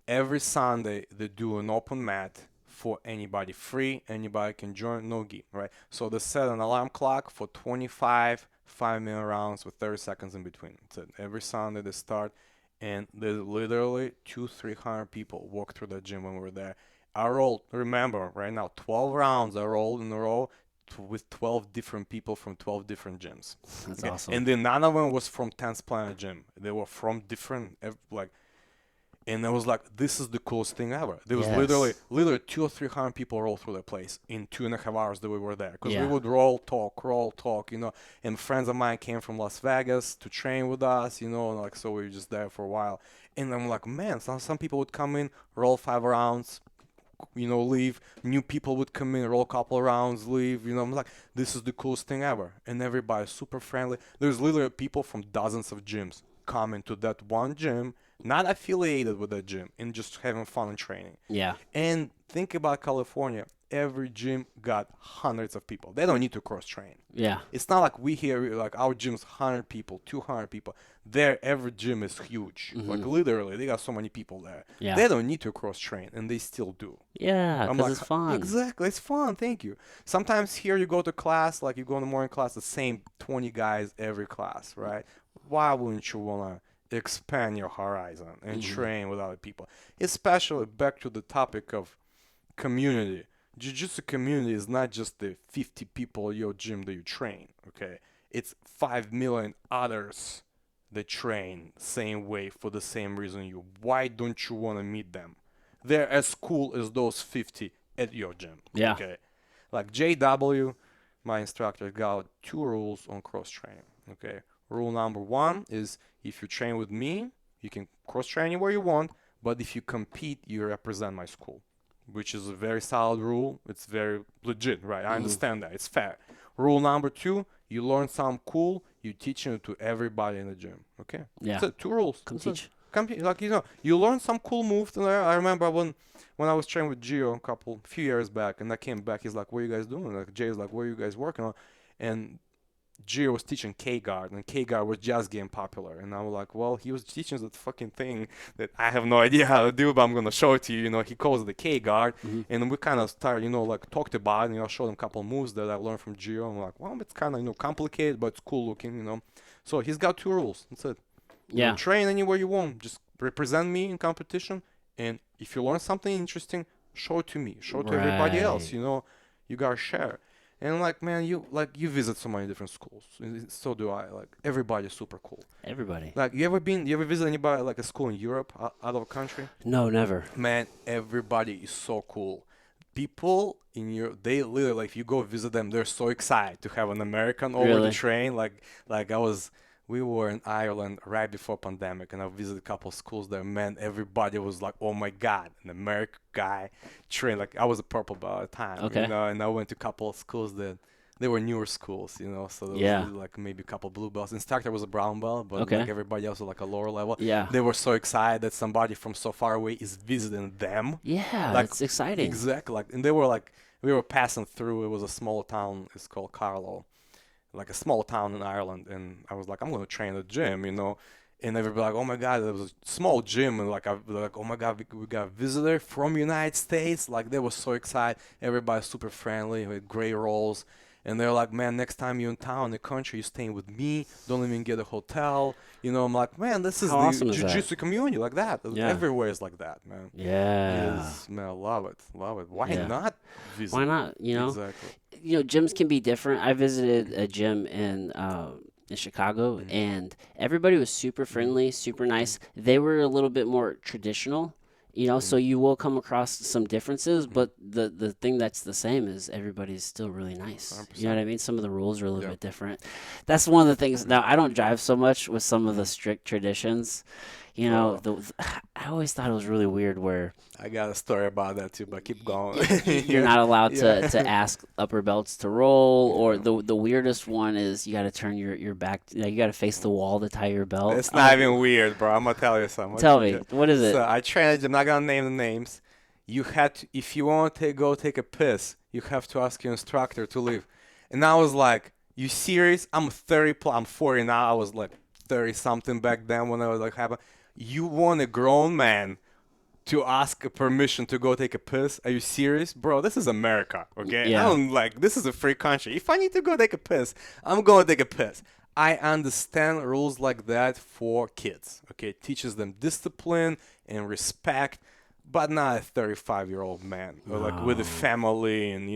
Every Sunday they do an open mat for anybody, free. Anybody can join, no gi, right? So they set an alarm clock for 25 5-minute rounds with 30 seconds in between. So every Sunday they start, and there's literally 300 people walk through the gym when we were there. I rolled, remember right now, 12 rounds. I rolled in a row with 12 different people from 12 different gyms. That's Okay, awesome. and then none of them was from 10th Planet Gym. They were from different, like, and I was like, this is the coolest thing ever. There was literally, Yes. literally 200 or 300 people roll through the place in 2.5 hours that we were there. Because we Yeah. would roll, talk, you know. And friends of mine came from Las Vegas to train with us, you know, and like, so we were just there for a while. And I'm like, man, some people would come in, roll 5 rounds, you know, leave. New people would come in, roll a couple of rounds, leave. You know, I'm like, this is the coolest thing ever. And everybody's super friendly. There's literally people from dozens of gyms coming to that one gym, not affiliated with that gym, and just having fun and training. Yeah. And think about California. Every gym got hundreds of people. They don't need to cross train. Yeah. It's not like we here, like our gym's 100 people, 200 people. There, every gym is huge. Like literally, they got so many people there. Yeah. They don't need to cross train, and they still do. Yeah. I'm Because like, it's fun. exactly, it's fun. Thank you. Sometimes here you go to class, like you go in the morning class, the same 20 guys every class, right? Why wouldn't you wanna expand your horizon and train with other people? Especially back to the topic of community. Jiu-Jitsu community is not just the 50 people at your gym that you train, okay? It's 5 million others that train same way for the same reason you. Why don't you want to meet them? They're as cool as those 50 at your gym, Yeah. okay? Like JW, my instructor, got 2 rules on cross training, okay? Rule number 1 is if you train with me, you can cross train anywhere you want, but if you compete, you represent my school, which is a very solid rule. It's very legit, right? I understand that. It's fair. Rule number 2, you learn something cool, you teach it to everybody in the gym. Okay? Yeah. That's it. 2 rules. Come That's it. teach. Like, you know, you learn some cool moves there. I remember when I was training with Gio few years back, and I came back, he's like, what are you guys doing? Like, Jay's like, what are you guys working on? And Gio was teaching K-Guard, and K-Guard was just getting popular. And I was like, well, he was teaching us that fucking thing that I have no idea how to do, but I'm going to show it to you. You know, he calls it the K-Guard. And we kind of started, you know, like talked about it, you know, showed him a couple of moves that I learned from Gio. I'm like, well, it's kind of, you know, complicated, but it's cool looking, you know. So he's got 2 rules. That's it. You Yeah. know, train anywhere you want. Just represent me in competition. And if you learn something interesting, show it to me. Show it to everybody else, Right. you know. You got to share. And like, man, you visit so many different schools. So do I. Like, everybody's super cool. Everybody. Like, you ever visit anybody like a school in Europe, out of country? No, never. Man, everybody is so cool. People in Europe, they literally, like, if you go visit them, they're so excited to have an American over the Really? train. Like we were in Ireland right before pandemic, and I visited a couple schools there. Man, everybody was like, "Oh my God, an American guy trained." Like, I was a purple belt at the time, Okay. you know, and I went to a couple of schools that they were newer schools, you know, so there Yeah. was like maybe a couple blue belts. Instructor was a brown belt, but Okay. like everybody else was like a lower level. Yeah. They were so excited that somebody from so far away is visiting them. Yeah. Like, It's exciting. Exactly. Like, and they were like, we were passing through. It was a small town. It's called Carlow, like a small town in Ireland. And I was like, I'm going to train at the gym, you know. And everybody like, oh my God, it was a small gym. And like, like, oh my God, we got a visitor from United States. Like, they were so excited. Everybody's super friendly with great rolls. And they're like, man, next time you're in town, in the country, you're staying with me. Don't even get a hotel. You know, I'm like, man, this is How the awesome is that? jiu-jitsu community like that. Yeah. Everywhere is like that, man. Yeah. Yes, man, I love it. Love it. Why Yeah. not visit? Why not? You know, Exactly. gyms can be different. I visited a gym in Chicago, and everybody was super friendly, super nice. They were a little bit more traditional, so you will come across some differences, but the thing that's the same is everybody's still really nice. You know what I mean? Some of the rules are a little bit different. That's one of the things. Now, I don't drive so much with some of the strict traditions. I always thought it was really weird where I got a story about that too, but keep going. you're not allowed Yeah. to ask upper belts to roll, or the weirdest one is you got to turn your back, you got to face the wall to tie your belt. It's not even weird, bro. I'm gonna tell you something. Tell me, what is it? So I trained. I'm not gonna name the names. You had to, if you want to go take a piss, you have to ask your instructor to leave. And I was like, You serious? I'm 30 plus. I'm 40 now. I was like 30 something back then when I was like happened. You want a grown man to ask a permission to go take a piss? Are you serious, bro? This is America, okay? I Yeah. don't like this is a free country. If I need to go take a piss, I'm going to take a piss. I understand rules like that for kids, okay? It teaches them discipline and respect, but not a 35-year-old man or like with a No. family and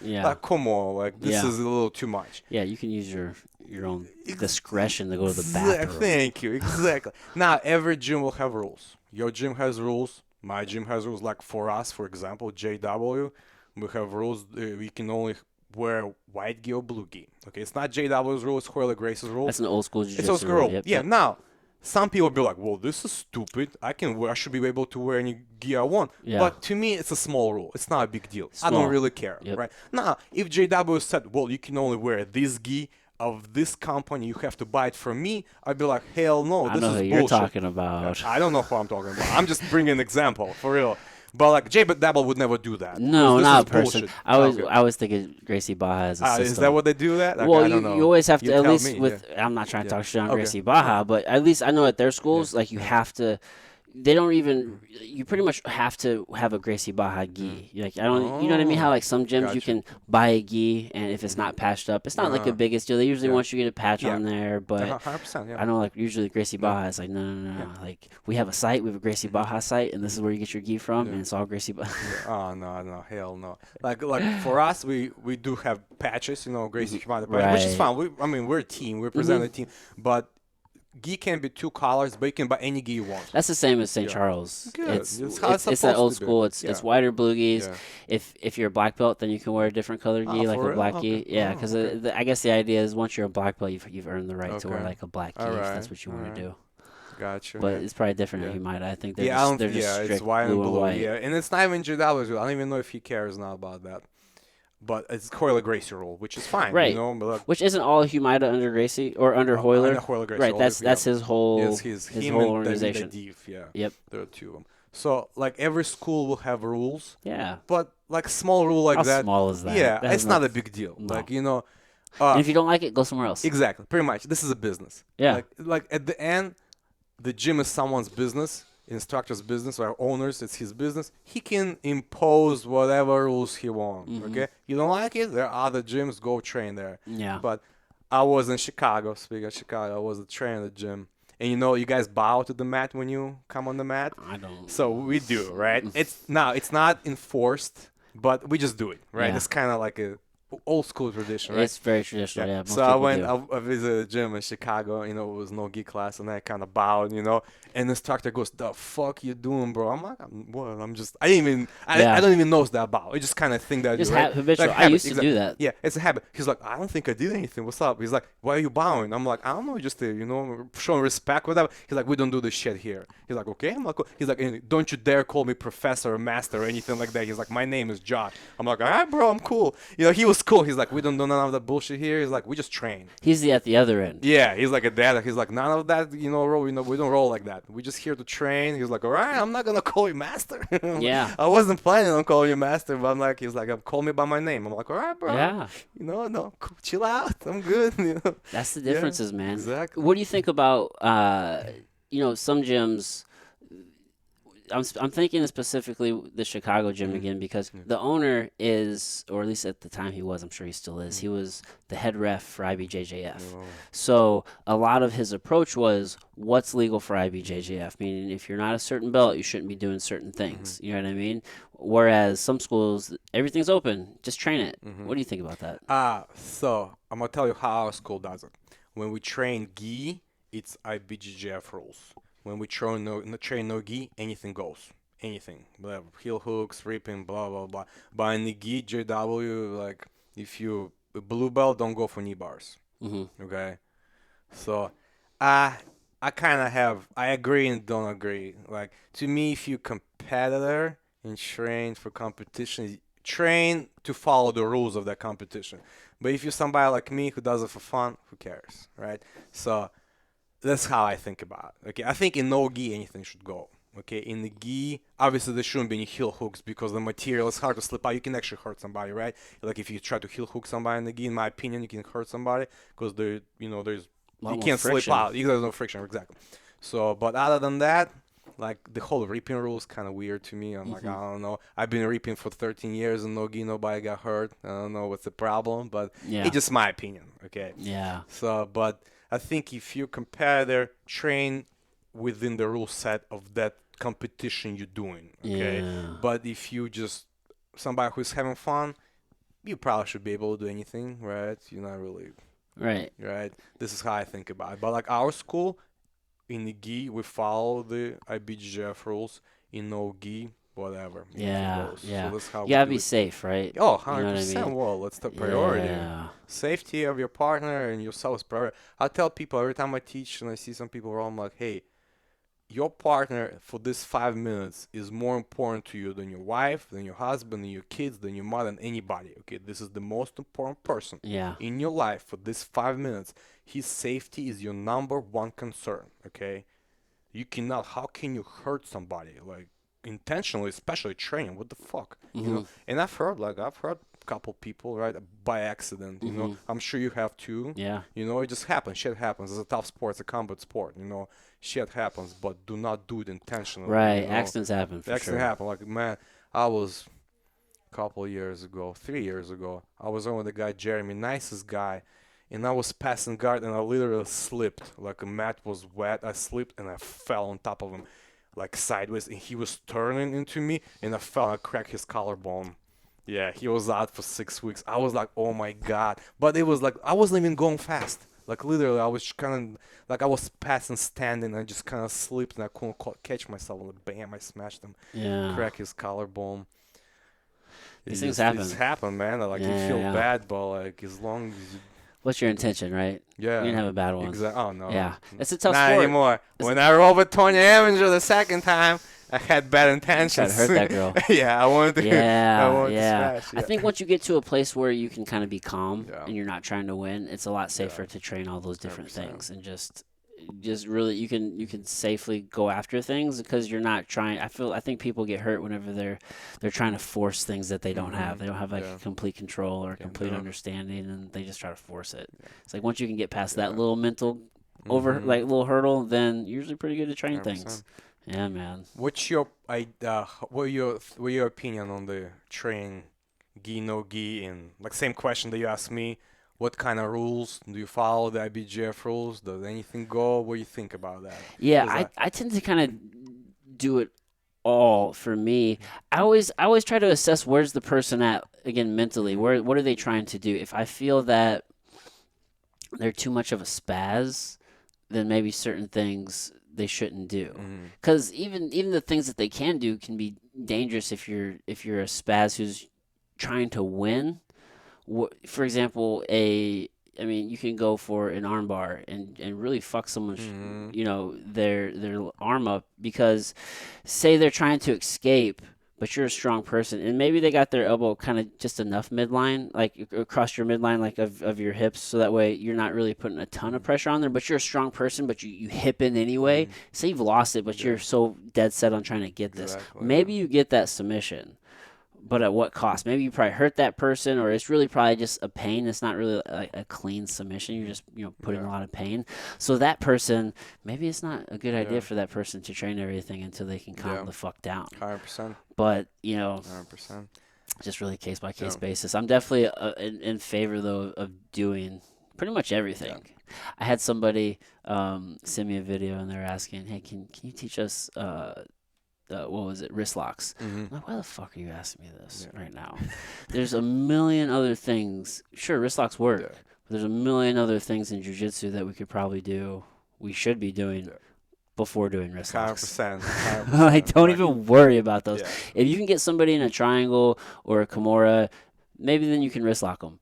Yeah. like come on, like this Yeah. is a little too much. Yeah. You can use your own Ex- discretion to go to the bathroom. Thank you. Exactly. Now, every gym will have rules. Your gym has rules. My gym has rules. Like for us, for example, JW, we have rules. We can only wear white gi or blue gi. Okay, it's not JW's rule. It's Hoyle Grace's rule. That's an old school It's old jiu-jitsu school rule. rule. Yep. Yeah. Yep. Now, some people be like, "Well, this is stupid. I should be able to wear any gi I want." Yeah. But to me, it's a small rule. It's not a big deal. I don't Small. really care, Yep. right? Now, if JW said, "Well, you can only wear this gi of this company, you have to buy it from me," I'd be like, "Hell no, I this know is who you're bullshit." talking about. I don't know who I'm talking about. I'm just bringing an example for real. But like JW would never do that. No, This not is a person. bullshit. I Okay. was thinking Gracie Baja as a system. Is that what they do that? Okay, Well, I don't know. you always have to You at tell least me, with. yeah. I'm not trying to Yeah. talk shit on Okay. Gracie Baja, but at least I know at their schools, like you Yeah. have to. They don't even. You pretty much have to have a Gracie Baja gi. Like I don't. You know what I mean? How like some gyms you Gotcha. can buy a gi, and if it's not patched up, it's not like a Uh-huh. biggest deal. They usually Yeah. want you to get a patch Yeah. on there, but 100%, yeah. I know like usually Gracie Baja is like no. Like we have a site, we have a Gracie Baja site, and this is where you get your gi from, Yeah. and it's all Gracie Baja. Oh no, hell no. Like for us, we do have patches, Gracie Humana patch, which is Right. fine. I mean, we're a team, we represent a team, but gi can be two colors, but you can buy any gi you want. That's the same as St. Yeah. Charles. Good. It's It's how it's it's that supposed old to be. school. It's Yeah. white or blue gis. Yeah. If you're a black belt, then you can wear a different color gi, Oh, like for a real? black Okay. gi. Yeah, Oh, because okay. I guess the idea is once you're a black belt, you've earned the right to wear Okay. like a black gi All if right. that's what you All want right. to do. Gotcha. But yeah. it's probably different Yeah. at Humida. I think they're Yeah, just, they're just yeah, strict it's white blue and blue. white. Yeah, and it's not even JW's rule. I don't even know if he cares now about that. But it's Coyle Gracie rule, which is fine. Right. But like, Which isn't all Humida under Gracie or under Hoyler. under Hoyle Gracie Right. rule, That's yeah. his whole Yes, his him whole and organization. David, yeah. Yep. There are two of them. So like every school will have rules, Yeah. but like small rule like How that. small is that? Yeah, That has it's not a big deal. No. Like And if you don't like it, go somewhere else. exactly, pretty much. This is a business. Yeah. Like at the end, the gym is someone's business, instructor's business, or owner's. It's his business. He can impose whatever rules he wants. Mm-hmm. Okay, you don't like it? There are other gyms. Go train there. Yeah. But I was in Chicago. Speaking of Chicago, I was a trainer at the gym. And you guys bow to the mat when you come on the mat. I don't. So we do, right? It's not enforced, but we just do it, right? Yeah. It's kind of like a old school tradition, right? It's very traditional. Yeah. most So I people went, do. I visited a gym in Chicago, it was no gi class, and I kind of bowed, and the instructor goes, "The fuck you doing, bro?" I'm like, "What? I didn't even, Yeah. I don't even know it's that bow. I just kind of think that I Just do, right? habitual. Like I habit, used to exactly. do that. Yeah, it's a habit. He's like, "I don't think I did anything. What's up?" He's like, "Why are you bowing?" I'm like, "I don't know, just showing respect, whatever." He's like, "We don't do this shit here." He's like, "Okay." I'm like, "Cool." He's like, "Don't you dare call me professor or master or anything like that." He's like, "My name is Josh." I'm like, "All right, bro, I'm cool." He was cool. He's like, "We don't do none of that bullshit here." He's like, "We just train." He's at the other end. Yeah, he's like a dad. He's like, "None of that, roll. We don't roll like that. We just here to train." He's like, "All right, I'm not gonna call you master." Yeah. I wasn't planning on calling you master, but he's like, "Call me by my name." I'm like, "All right, bro." Yeah. No, cool, chill out. I'm good. That's the Yeah, differences, man. exactly. What do you think about some gyms? I'm thinking specifically the Chicago gym again because the owner is, or at least at the time he was, I'm sure he still is. He was the head ref for IBJJF. Oh. So a lot of his approach was, what's legal for IBJJF? Meaning, if you're not a certain belt, you shouldn't be doing certain things. You know what I mean? Whereas some schools, everything's open. Just train it. What do you think about that? So I'm gonna tell you how our school does it. When we train gi, it's IBJJF rules. When we train no gi, anything goes. Anything. Whatever. Heel hooks, ripping, blah, blah, blah. But in the gi, JW, like, if you a blue belt, don't go for knee bars. Okay? So, I I agree and don't agree. Like, to me, if you're competitor and train for competition, train to follow the rules of that competition. But if you're somebody like me who does it for fun, who cares, right? So, that's how I think about it. Okay, I think in no gi anything should go. Okay, in the gi, obviously there shouldn't be any heel hooks because the material is hard to slip out. You can actually hurt somebody, right? Like if you try to heel hook somebody in the gi, in my opinion, you can hurt somebody because there's A you lot more can't slip friction. out. There's no friction, exactly. So, but other than that, like the whole reaping rule is kind of weird to me. I'm like, Hmm. I don't know. I've been reaping for 13 years and no gi, nobody got hurt. I don't know what's the problem, but Yeah. it's just my opinion, okay? Yeah. So, but I think if you compare train within the rule set of that competition you're doing, okay? Yeah. But if you just somebody who's having fun, you probably should be able to do anything, right? You're not really, Right. right? This is how I think about it. But like our school in the gi, we follow the IBJJF rules. In no gi, whatever, anything Yeah. goes. So Yeah. that's how You we gotta do be it. safe, right? Oh, You know what I 100%. mean? Well, that's the priority. Yeah. Safety of your partner and yourself is priority. I tell people every time I teach and I see some people wrong, I'm like, hey, your partner for this 5 minutes is more important to you than your wife, than your husband, than your kids, than your mother, than anybody. Okay, this is the most important person Yeah. in your life for this 5 minutes. His safety is your number one concern. Okay, you cannot. How can you hurt somebody like intentionally, especially training? What the fuck, Mhm. And I've heard a couple people right by accident. Mhm. I'm sure you have too. Yeah. It just happens. Shit happens. It's a tough sport. It's a combat sport. Shit happens, but do not do it intentionally. Right. Accidents happen The for accident sure. happened. Like man, I was a couple years ago, 3 years ago. I was on with the guy Jeremy, nicest guy, and I was passing guard and I literally slipped. Like a mat was wet. I slipped and I fell on top of him, like sideways, and he was turning into me, and I fell. I cracked his collarbone. Yeah, he was out for 6 weeks. I was like, oh my god. But it was like I wasn't even going fast. Like literally, I was kind of like I was passing standing. I just kind of slipped and I couldn't catch myself. And bam, I smashed him, Yeah. crack his collarbone. These things happen. It's happened, man. Like Yeah. you Yeah. feel Yeah. bad, but like as long as What's your intention, right? You didn't yeah, have a bad one. exactly. Oh no, Yeah. It's a tough not sport. anymore. It's When I rolled with Tony Avenger the second time, I had bad try to intentions. hurt that girl. Yeah, I Yeah, wanted to yeah. smash. I Yeah, think once you get to a place where you can kind of be calm yeah, and you're not trying to win, it's a lot safer yeah, to train all those different 100%. things and just really you can safely go after things because you're not trying. I think people get hurt whenever they're trying to force things that they don't have. They don't have like Yeah, complete control or can complete do. understanding, and they just try to force it. It's like once you can get past that Yeah. little mental over Mhm. like little hurdle, then you're usually pretty good at train things. 100%. Yeah, man. What's your opinion on the train gi no gi and like same question that you asked me? What kind of rules do you follow? The IBJF rules? Does anything go? What do you think about that? Yeah, Because I tend to kind of do it all for me. I always try to assess where's the person at again mentally. What are they trying to do? If I feel that they're too much of a spaz, then maybe certain things they shouldn't do. Mhm. Because even the things that they can do can be dangerous if you're a spaz who's trying to win. For example, I mean, you can go for an armbar and really fuck someone's, Mhm. their arm up because, say they're trying to escape, but you're a strong person, and maybe they got their elbow kind of just enough midline, like across your midline, like of your hips, so that way you're not really putting a ton of pressure on there. But you're a strong person, but you hip in anyway. Mhm. Say you've lost it, but Yeah. you're so dead set on trying to get this. Exactly. Yeah. Maybe you get that submission, but at what cost? Maybe you probably hurt that person, or it's really probably just a pain. It's not really a clean submission. You're just putting a Yeah. lot of pain. So that person, maybe it's not a good idea Yeah. for that person to train everything until they can calm Yeah. the fuck down. 100%. But 100%. just really case by case Yeah. basis. I'm definitely in favor though of doing pretty much everything. I had somebody send me a video and they're asking, "Hey, can you teach us?" What was it, wrist locks? Mhm. I'm like, why the fuck are you asking me this Yeah. right now? There's a million other things. Sure, wrist locks work, Yeah. but there's a million other things in jiu-jitsu that we could probably do. We should be doing Yeah. before doing wrist locks. 100%. 100%. Like, don't Like, even worry about those. yeah. If you can get somebody in a triangle or a kimura, maybe then you can wrist lock them.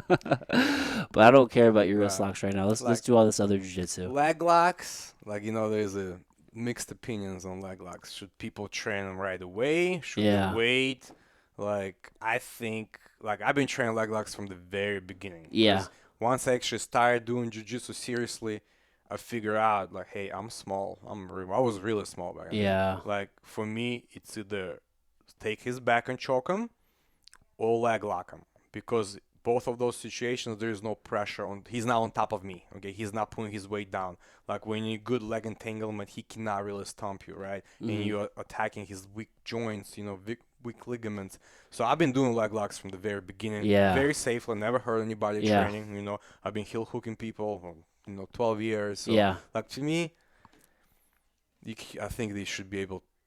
But I don't care about your wrist Right. locks right now. Let's Like do all this other jiu-jitsu. leg locks, like there's a mixed opinions on leg locks. Should people train them right away? Should Yeah. they wait? Like I think, like I've been training leg locks from the very beginning. Yeah. 'Cause once I actually started doing jiu-jitsu seriously, I figure out like, hey, I'm small. I was really small back then. Yeah. Like for me, it's either take his back and choke him, or leg lock him, because both of those situations there is no pressure on. He's not on top of me. Okay, he's not putting his weight down. Like when you good leg entanglement, he cannot really stomp you, right? And Hmm. you're attacking his weak joints, weak ligaments. So I've been doing leg locks from the very beginning, Yeah. very safely. Never hurt anybody Yeah. training. I've been heel hooking people for 12 years. So Yeah. like to me, I think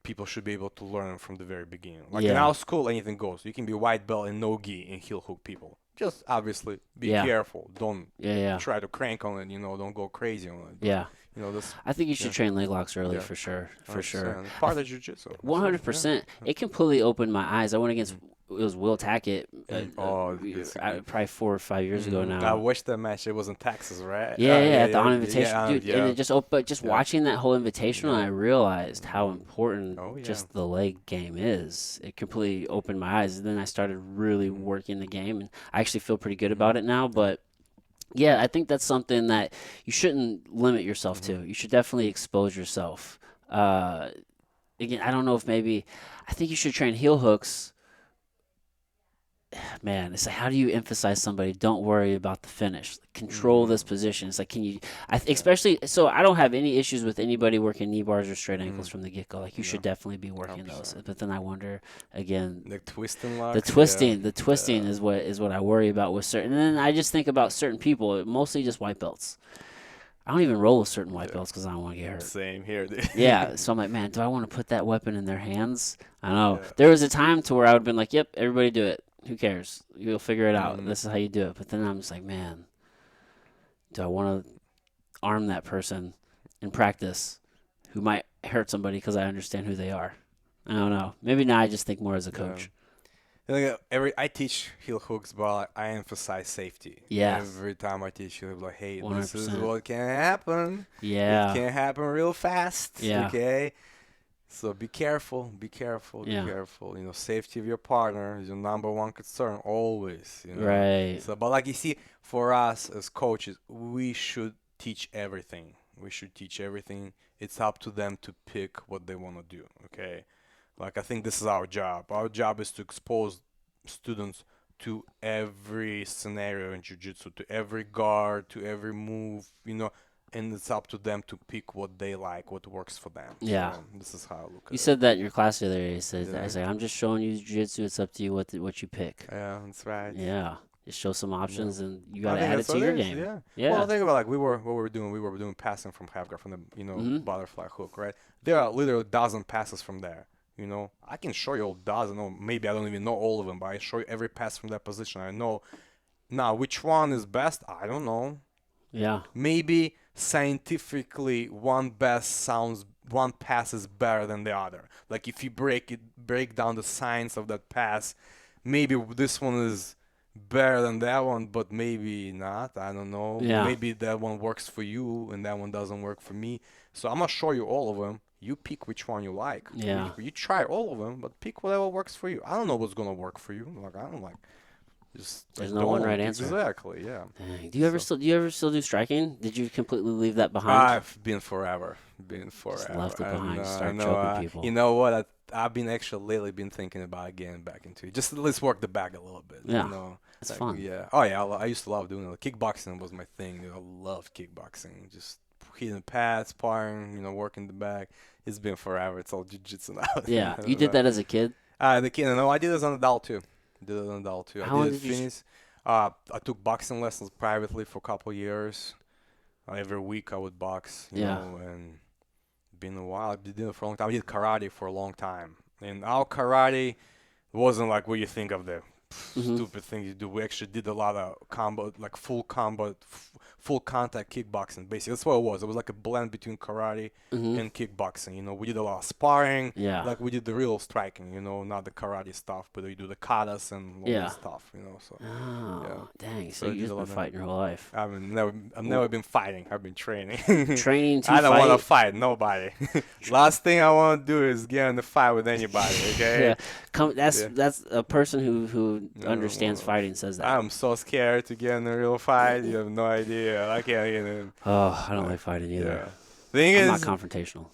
people should be able to learn from the very beginning. Like in Yeah. our school, anything goes. You can be white belt in no gi and heel hook people. Just obviously be Yeah. careful. Don't Yeah. Yeah. try to crank on it. Don't go crazy on it. But Yeah. this, I think you should yeah, train leg locks early yeah, for sure. For sure. 100%. It's part of jiu-jitsu. One So hundred yeah. percent. It completely opened my eyes. I went against Mhm. it was Will Tackett, Oh, it's a good. probably 4 or 5 years ago I now. watched that match. It was in Texas, right? Yeah, yeah, Yeah, at the yeah, on yeah, invitation, dude, and yeah, it just but just yeah, watching that whole invitational, yeah. I realized how Mhm. important Oh yeah. just the leg game is. It completely opened my eyes. And then I started really Mhm. working the game, and I actually feel pretty good Mhm. about it now. But yeah, I think that's something that you shouldn't limit yourself Mhm. to. You should definitely expose yourself. Uh, Again, I don't know if maybe I think you should train heel hooks. Man, it's like how do you emphasize somebody? Don't worry about the finish. Control this Mhm. position. It's like can you? Yeah. Especially so I don't have any issues with anybody working knee bars or straight ankles Mhm. from the get go. Like you No. should definitely be working those. 100%. But then I wonder again, The twisting the locks, yeah. twisting, the twisting Yeah. is what I worry about with certain. And then I just think about certain people, mostly just white belts. I don't even roll with certain white Yeah. belts because I don't want to get hurt. Same here, dude. Yeah, so I'm like, man, do I want to put that weapon in their hands? I don't know. Yeah. There was a time to where I would have been like, yep, everybody do it. Who cares? You'll figure it out. Mm. This is how you do it. But then I'm just like, man, do I want to arm that person in practice who might hurt somebody because I understand who they are? I don't know. Maybe now I just think more as a Yeah. coach. I teach heel hooks, but like, I emphasize safety. Yeah, Every time I teach heel, like, hey, this is 100%. what can happen. It Yeah, can happen real fast. yeah, Okay. So be careful, be yeah. careful. Safety of your partner is your number one concern always. Right. So, but like you see, for us as coaches, we should teach everything. We should teach everything. It's up to them to pick what they want to do. Okay. Like I think this is our job. Our job is to expose students to every scenario in jiu-jitsu, to every guard, to every move, and it's up to them to pick what they like, what works for them. Yeah. So this is how I look You at it. said that in your class the other day. You said, I Yeah, was like, I'm just showing you jiu-jitsu. It's up to you what you pick. yeah, that's right. Yeah. Just show some Yeah. options and you I got to think add it that's to what your it is. game. Yeah. Yeah. Well, think about like what we were doing. We were doing passing from half guard from the Hmm. butterfly hook, right? There are literally dozen passes from there. I can show you a dozen, or maybe I don't even know all of them, but I show you every pass from that position. I know now which one is best. I don't know. Yeah. Maybe scientifically one pass is better than the other. Like if you break down the science of that pass, maybe this one is better than that one, but maybe not. I don't know. Yeah. Maybe that one works for you and that one doesn't work for me. So I'm gonna show you all of them. You pick which one you like. Yeah. You try all of them, but pick whatever works for you. I don't know what's gonna work for you. Like I don't like. Just There's I no one don't. right answer. Exactly. Yeah. Dang. So Do you ever still do striking? Did you completely leave that behind? I've been forever. Just left it And, behind. I Start know. choking people. You know what? I've been actually lately been thinking about getting back into it. Just let's work the bag a little bit. Yeah. You know. It's Like, fun. yeah. Oh yeah. I used to love doing it. Kickboxing was my thing. I loved kickboxing. Just hitting pads, sparring. Working the bag. It's been forever. It's all jiu-jitsu now. Yeah. You did that as a kid? The kid. No, I did it as an adult too. How long I did did it you? finish. I took boxing lessons privately for a couple years. Every week I would box, Yeah. and been a while. I did it for a long time. I did karate for a long time, and our karate wasn't like what you think of the Hmm. stupid thing you do. We actually did a lot of combo, like full combat, full contact kickboxing. Basically, that's what it was. It was like a blend between karate Hmm. and kickboxing. We did a lot of sparring. Yeah. Like we did the real striking, not the karate stuff, but we do the katas and all Yeah. this stuff. So Oh, yeah. dang. So So I you've did a just lot been of that. fighting your whole life. I've never been fighting. I've been training. Training to I don't want to fight. fight nobody. Last thing I want to do is get in a fight with anybody. Okay. Yeah. Yeah. That's a person who understands fighting says that. I'm so scared to get in a real fight. You have no idea. I can't even. Oh, I don't Like, like fighting either. yeah. Thing I'm not is, confrontational.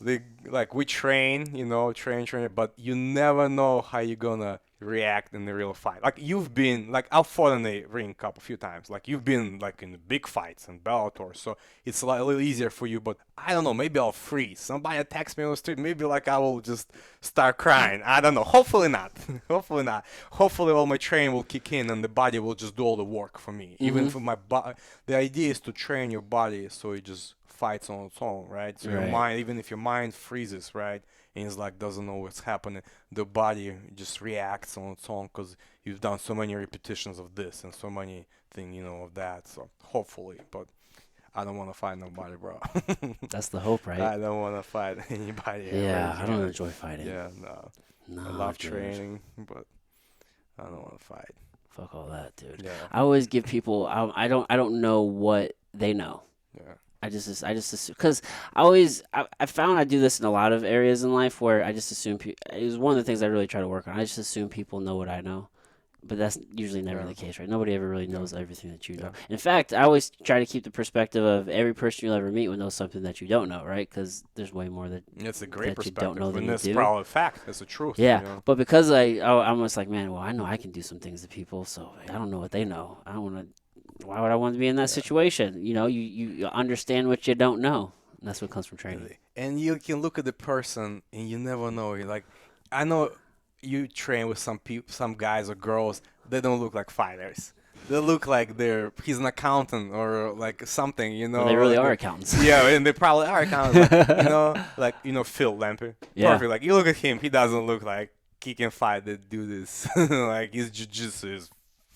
like we train, train, but you never know how you're gonna react in the real fight. Like you've been, like I've fought in the ring a few times. Like you've been like in the big fights and Bellator, so it's like a little easier for you. But I don't know, maybe I'll freeze. Somebody attacks me on the street, maybe like I will just start crying. I don't know. Hopefully not. Hopefully not. Hopefully all my training will kick in and the body will just do all the work for me. Even for my body, the idea is to train your body so it just fights on its own, right? So your Right. mind, even if your mind freezes, right, and it's like doesn't know what's happening, the body just reacts on its own because you've done so many repetitions of this and so many things, of that. So hopefully, but I don't want to fight nobody, bro. That's the hope, right? I don't want to fight anybody ever Yeah, I don't again. enjoy fighting. Yeah, no. I No, love dude. training, but I don't want to fight. Fuck all that, dude. Yeah, I always give people. I don't know what they know. yeah, I just assume because I found I do this in a lot of areas in life where I just assume it was one of the things I really try to work on. I just assume people know what I know, but that's usually never yeah, the case, right? Nobody ever really yeah, knows everything that you know. yeah. In fact, I always try to keep the perspective of every person you'll ever meet will know something that you don't know, right? Because there's way more It's a great that you don't know perspective, than and you that's do. probably a fact. That's the truth. Yeah, but because I'm almost like, man, well, I know I can do some things to people, so I don't know what they know. I don't want to. Why would I want to be in that Yeah. situation? You understand what you don't know. And that's what comes from training. Really. And you can look at the person and you never know. You're like, I know you train with some people, some guys or girls. They don't look like fighters. They look like he's an accountant or like something, Well, they really like are accountants. yeah, and they probably are accountants, like Phil Lamper. Yeah. Perfect. Like you look at him, he doesn't look like he can fight that do this. Like his jiu-jitsu is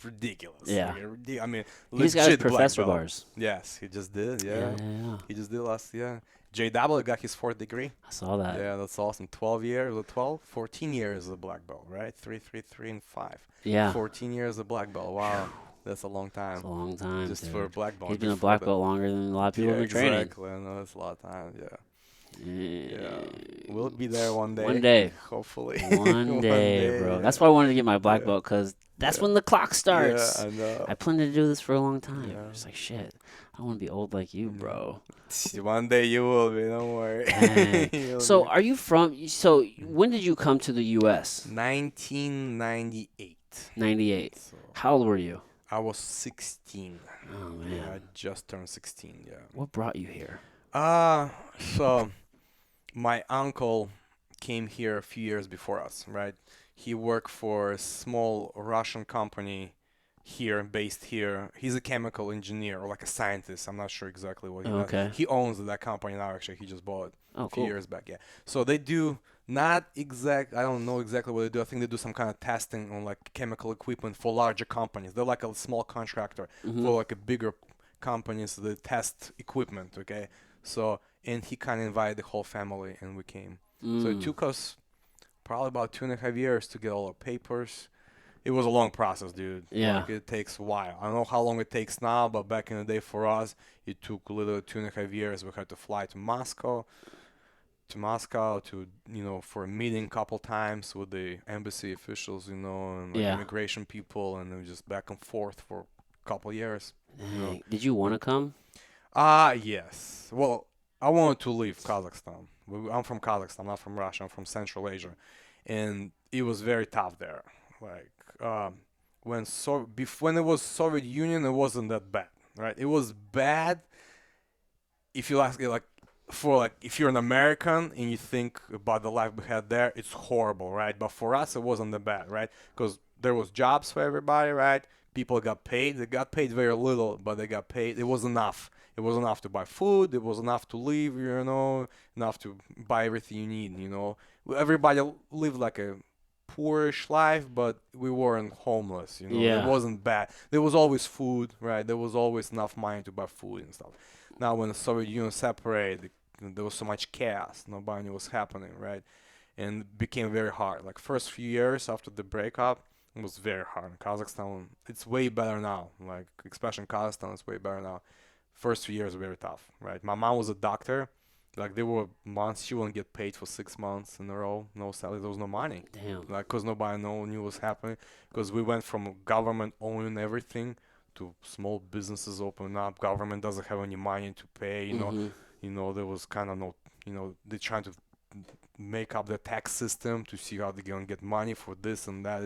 ridiculous. Yeah. I mean, He just got his legit black professor belt. bars. Yes, he just did. Yeah, Yeah. yeah, yeah. He just did last, yeah. JW got his fourth degree. I saw that. Yeah, that's awesome. 12 years, or 12? 14 years as a black belt, right? 3, 3, 3, and 5. Yeah. 14 years as a black belt. Wow. That's a long time. It's a long time, Just dude. for a black belt. He's been a before black that. belt longer than a lot of people Yeah, have been training. exactly. I know that's a lot of time. Yeah. Yeah. Yeah. We'll be there one day. One day. Hopefully. One day, bro. Yeah. That's why I wanted to get my black Yeah. belt because that's Yeah. when the clock starts. Yeah, I know. I planned to do this for a long time. Yeah. It's like, shit, I want to be old like you, bro. One day you will be, don't worry. Dang. You'll So, be. are you from? So, when did you come to the U.S.? 1998. 98. So How old were you? I was 16. Oh man. Yeah, I just turned 16. Yeah. What brought you here? So my uncle came here a few years before us, right? He worked for a small Russian company here, based here. He's a chemical engineer or like a scientist. I'm not sure exactly what he does. Okay. He owns that company now, actually. He just bought it Oh, a few cool. years back, yeah. So they do I don't know exactly what they do. I think they do some kind of testing on like chemical equipment for larger companies. They're like a small contractor Mhm. for like a bigger companies that test equipment, okay? So, and he kind of invited the whole family and we came. So it Mm. took us probably about 2.5 years to get all our papers. It was a long process, dude. Yeah. Like, it takes a while. I don't know how long it takes now, but back in the day for us, it took literally 2.5 years. We had to fly to Moscow, for a meeting a couple times with the embassy officials, and like Yeah. immigration people, and then just back and forth for a couple years. Dang. Did you want to come? Yes. Well, I wanted to leave Kazakhstan. I'm from Kazakhstan, not from Russia. I'm from Central Asia, and it was very tough there. Like when it was Soviet Union, it wasn't that bad, right? It was bad if you ask it like if you're an American and you think about the life we had there, it's horrible, right? But for us, it wasn't that bad, right? Because there was jobs for everybody, right? People got paid. They got paid very little, but they got paid. It was enough. It was enough to buy food. It was enough to live, enough to buy everything you need. Everybody lived like a poorish life, but we weren't homeless. Yeah. It wasn't bad. There was always food, right? There was always enough money to buy food and stuff. Now, when the Soviet Union separated, there was so much chaos. Nobody knew what was happening, right? And it became very hard. Like first few years after the breakup, it was very hard. In Kazakhstan, it's way better now. Like especially in Kazakhstan, it's way better now. First few years were very tough, right? My mom was a doctor, Like there were months she wouldn't get paid for 6 months in a row, no salary, there was no money. Damn. Like, cause nobody knew what was happening. Cause we went from government owning everything to small businesses opening up. Government doesn't have any money to pay. Mm-hmm. There was kind of no, they're trying to make up the tax system to see how they're gonna get money for this and that.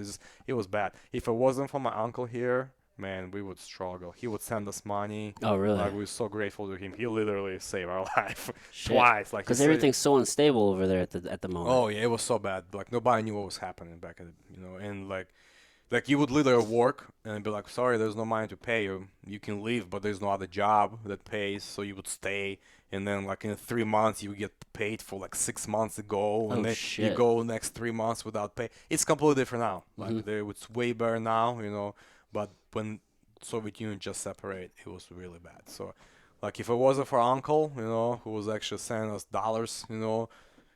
It was bad. If it wasn't for my uncle here, man, we would struggle. He would send us money. Oh, really? Like we're so grateful to him. He literally saved our life Shit. twice. Like he Because said, everything's so unstable over there at the moment. oh yeah, it was so bad. Like nobody knew what was happening back in, and like you would literally work and be like, sorry, there's no money to pay you. You can leave, but there's no other job that pays, so you would stay. And then like in 3 months, you would get paid for like 6 months ago, and Oh, then you shit. go next 3 months without pay. It's completely different now. Mm-hmm. Like it's way better now. But when Soviet Union just separated, it was really bad. So, like if it wasn't for uncle, who was actually sending us dollars,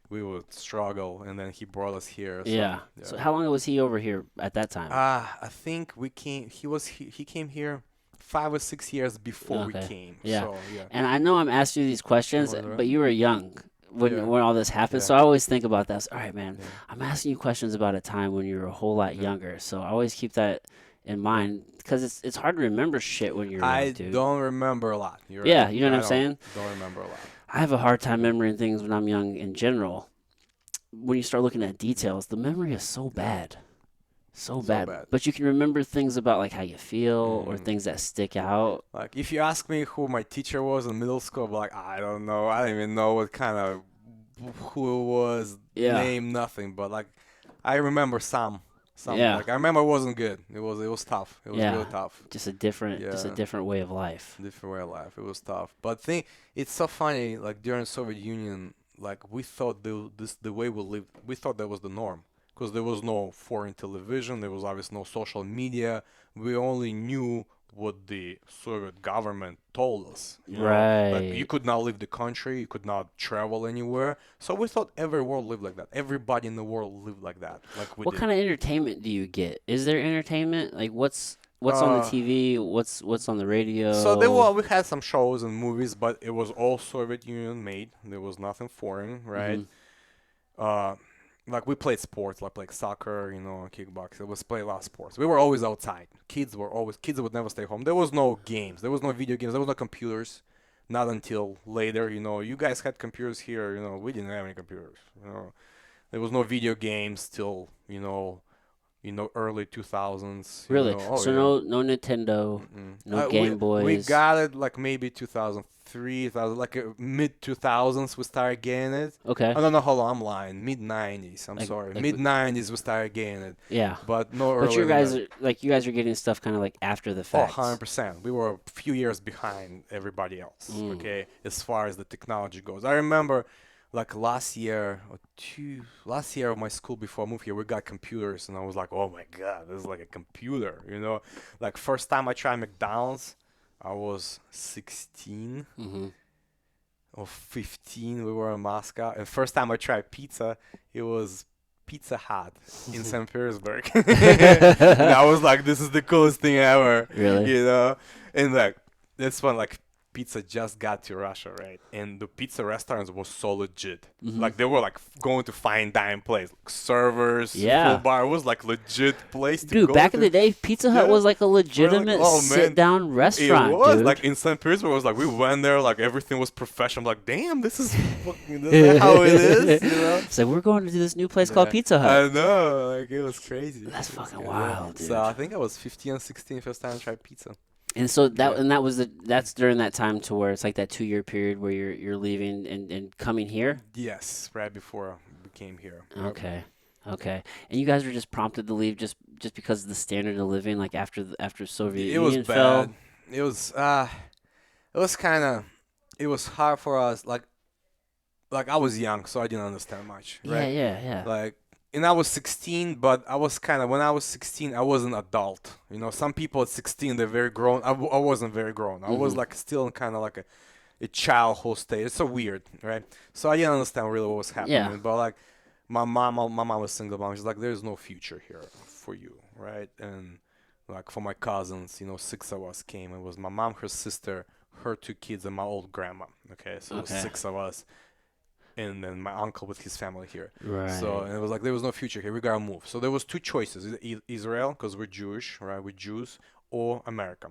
we would struggle, and then he brought us here. So, Yeah. So how long was he over here at that time? I think we came. He came here 5 or 6 years before we Okay. came. Yeah. So yeah. And I know I'm asking you these questions, Right. but you were young when Yeah. when all this happened. Yeah. So I always think about that. All right, man. Yeah. I'm asking you questions about a time when you were a whole lot Yeah. younger. So I always keep that in mind because it's hard to remember shit when you're I young, dude. don't remember a lot. You're Yeah, right. you know what I'm saying? Don't remember a lot. I have a hard time remembering things when I'm young in general. When you start looking at details, the memory is so bad. So bad. bad. But you can remember things about like how you feel or Mm. things that stick out. Like if you ask me who my teacher was in middle school, I'm like, I don't know. I don't even know what kind of who it was. Yeah. Name nothing. But like, I remember some. Yeah. Like I remember it wasn't good. It was tough. It was Yeah. really tough. Just a different way of life. Different way of life. It was tough. But it's so funny. Like during Soviet Union, like we thought the way we lived, we thought that was the norm because there was no foreign television. There was obviously no social media. We only knew what the Soviet government told us. Right. Like you could not leave the country. You could not travel anywhere. So we thought every world lived like that. Everybody in the world lived like that. Like we What did. kind of entertainment do you get? Is there entertainment? Like what's on the TV? What's on the radio? So we had some shows and movies, but it was all Soviet Union made. There was nothing foreign, right? Like we played sports, like soccer, kickboxing. We played a lot of sports. We were always outside. Kids would never stay home. There was no games. There was no video games. There was no computers. Not until later, you guys had computers here. We didn't have any computers. There was no video games till early 2000s. Really? Oh, So yeah. no Nintendo, no We Game we Boys. got it like maybe 2003, like mid 2000s we started getting it. Okay. Oh no, hold on, I'm lying. Mid 90s. I'm Like- sorry. like Mid 90s we started getting it, Yeah. but no But earlier you than guys that. are you guys are getting stuff kind of like after the Oh, fact. 100%. We were a few years behind everybody else, Mm. okay, as far as the technology goes. I remember like last year of my school before I moved here, we got computers, and I was like, oh my God, this is like a computer. Like first time I tried McDonald's, I was 16 Mm-hmm. or 15. We were in Moscow, and first time I tried pizza, it was Pizza Hut in St. Petersburg. And I was like, this is the coolest thing ever. Really? And like that's when like pizza just got to Russia, right? And the pizza restaurants was so legit. Mhm. Like they were like going to fine dine place, like servers, Yeah. full bar. It was like legit place to Dude, go back to. in the day, Pizza Hut Yeah. was like a legitimate oh, man. sit-down restaurant, It was dude. like in St. Petersburg. It was like we went there, like everything was professional. I'm like, damn, this is how it is. It's like we're going to this new place called Yeah. Pizza Hut. I know, like it was crazy. That's It was fucking good, wild, dude. So I think I was 15 and 16 first time I tried pizza. And so Yeah. that's during that time to where it's like that 2-year period where you're leaving and coming here. Yes, right before we came here. Yep. Okay. And you guys were just prompted to leave just because of the standard of living, like after Soviet It was Union bad. fell. It was kind of, it was hard for us. Like I was young, so I didn't understand much. Right? Yeah. Like, and I was 16, but I was kind of, when I was 16, I was an adult. Some people at 16, they're very grown. I wasn't very grown. I was Mhm. like still kind of like a childhood state. It's so weird, right? So I didn't understand really what was happening. Yeah. But like my mom was single mom. She's like, there's no future here for you, right? And like for my cousins, 6 of us came. It was my mom, her sister, her 2 kids, and my old grandma. Okay, so it was Okay. 6 of us. and then my uncle with his family here. So Right. and it was like there was no future here. We gotta move. So there was two choices: Israel, because we're Jewish, right? We're Jews, or America.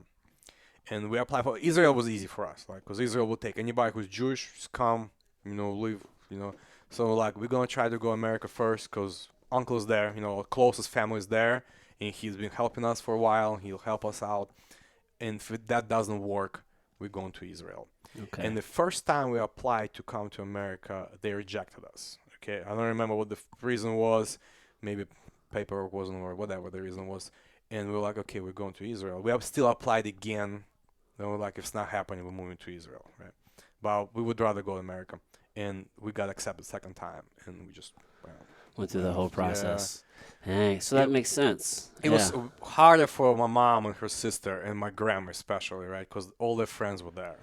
And we applied for Israel. Was easy for us, like, because Israel will take anybody who's Jewish, just come, live, you know. So like we're gonna try to go America first, because uncle's there, our closest family is there, and he's been helping us for a while. He'll help us out, and if that doesn't work, we're going to Israel. Okay. And the first time we applied to come to America, they rejected us. Okay, I don't remember what the reason was. Maybe paperwork wasn't, or whatever the reason was. And we were like, okay, we're going to Israel. We have still applied again. They were like, if it's not happening, we're moving to Israel, right? But we would rather go to America. And we got accepted second time, and we just Went through the whole yeah. process. Dang. So that It, makes sense. it Yeah. was harder for my mom and her sister and my grandma especially, right? Because all their friends were there.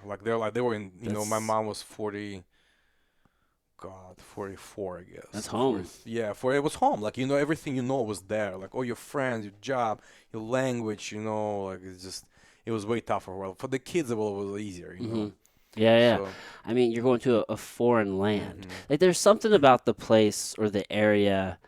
They were in, my That's mom was 40, God, 44, I guess. that's 40, home. yeah, for it was home. Like, everything was there. Like, all your friends, your job, your language, like, it was way tougher. Well, for the kids, it was easier. Hmm. Yeah, yeah. So, I mean, you're going to a foreign land. hmm Like, there's something about the place or the area